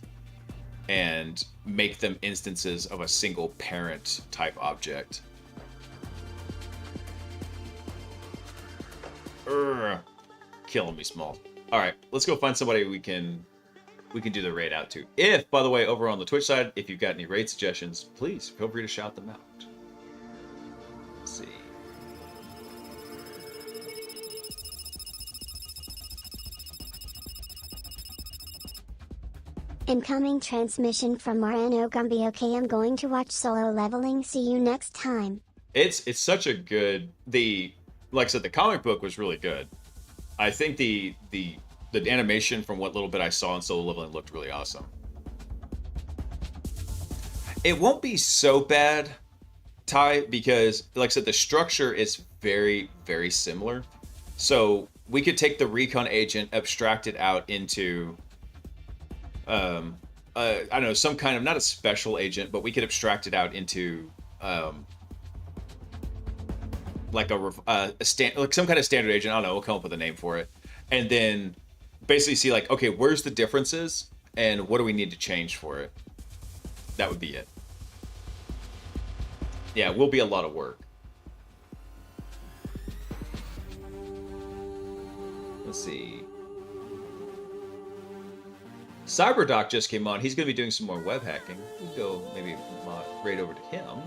and make them instances of a single parent type object. Killing me, Small. All right, let's go find somebody we can do the raid out to. If, by the way, over on the Twitch side, if you've got any raid suggestions, please feel free to shout them out. Let's see. Incoming transmission from Marano Gumby. Okay, I'm going to watch Solo Leveling. See you next time. It's such a good, like I said, the comic book was really good. I think the animation from what little bit I saw in Solo Leveling looked really awesome. It won't be so bad, Ty, because like I said, the structure is very, very similar. So we could take the recon agent, abstract it out into I don't know, some kind of, not a special agent, but we could abstract it out into like like some kind of standard agent. I don't know, we'll come up with a name for it, and then basically see like, okay, where's the differences and what do we need to change for it. That would be it. Yeah, it will be a lot of work. Let's see. CyberDoc just came on. He's going to be doing some more web hacking. We'll go maybe right over to him.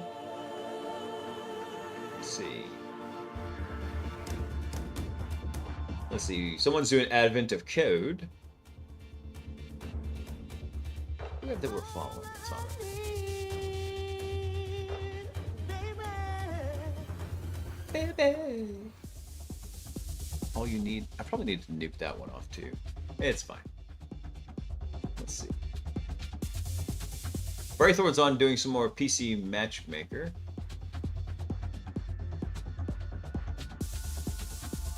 Let's see. Let's see. Someone's doing Advent of Code. Who have that we're following? It's all right. Baby. All you need... I probably need to nuke that one off too. It's fine. Let's see. Braythorn's on doing some more PC Matchmaker.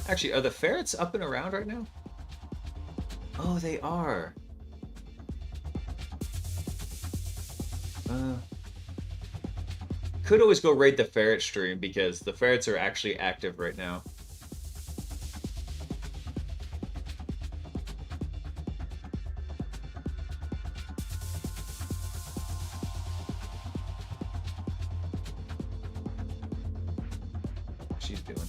Actually, are the ferrets up and around right now? Oh, they are. Could always go raid the ferret stream because the ferrets are actually active right now. She's doing.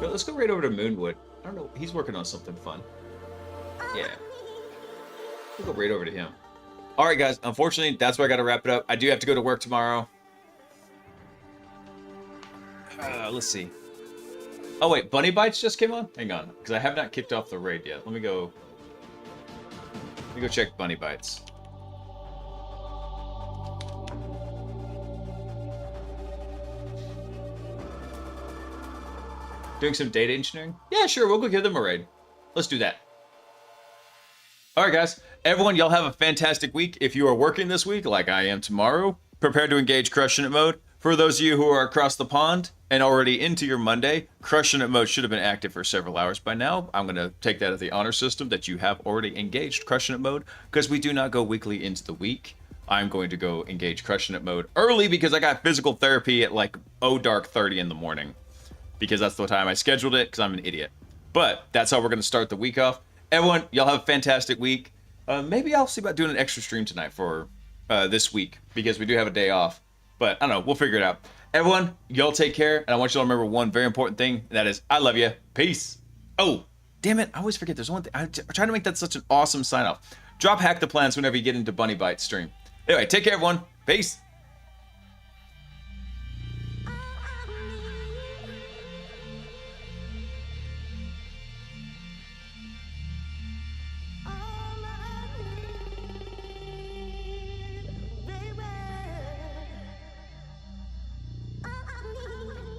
But let's go right over to Moonwood. I don't know. He's working on something fun. Yeah. We'll go right over to him. All right, guys. Unfortunately, that's where I got to wrap it up. I do have to go to work tomorrow. Let's see. Oh, wait. Bunny Bites just came on? Hang on. Because I have not kicked off the raid yet. Let me go check Bunny Bites. Doing some data engineering? Yeah, sure. We'll go give them a raid. Let's do that. All right, guys. Everyone, y'all have a fantastic week. If you are working this week, like I am tomorrow, prepare to engage Crushing It mode. For those of you who are across the pond and already into your Monday, Crushing It mode should have been active for several hours by now. I'm going to take that as the honor system that you have already engaged Crushing It mode because we do not go weekly into the week. I'm going to go engage Crushing It mode early because I got physical therapy at like dark 30 in the morning because that's the time I scheduled it because I'm an idiot. But that's how we're going to start the week off. Everyone, y'all have a fantastic week. Maybe I'll see about doing an extra stream tonight for this week because we do have a day off. But I don't know. We'll figure it out. Everyone, y'all take care. And I want you all to remember one very important thing. And that is, I love you. Peace. Oh, damn it. I always forget. There's one thing. I try to make that such an awesome sign off. Drop Hack the Plans whenever you get into Bunny Bite stream. Anyway, take care, everyone. Peace.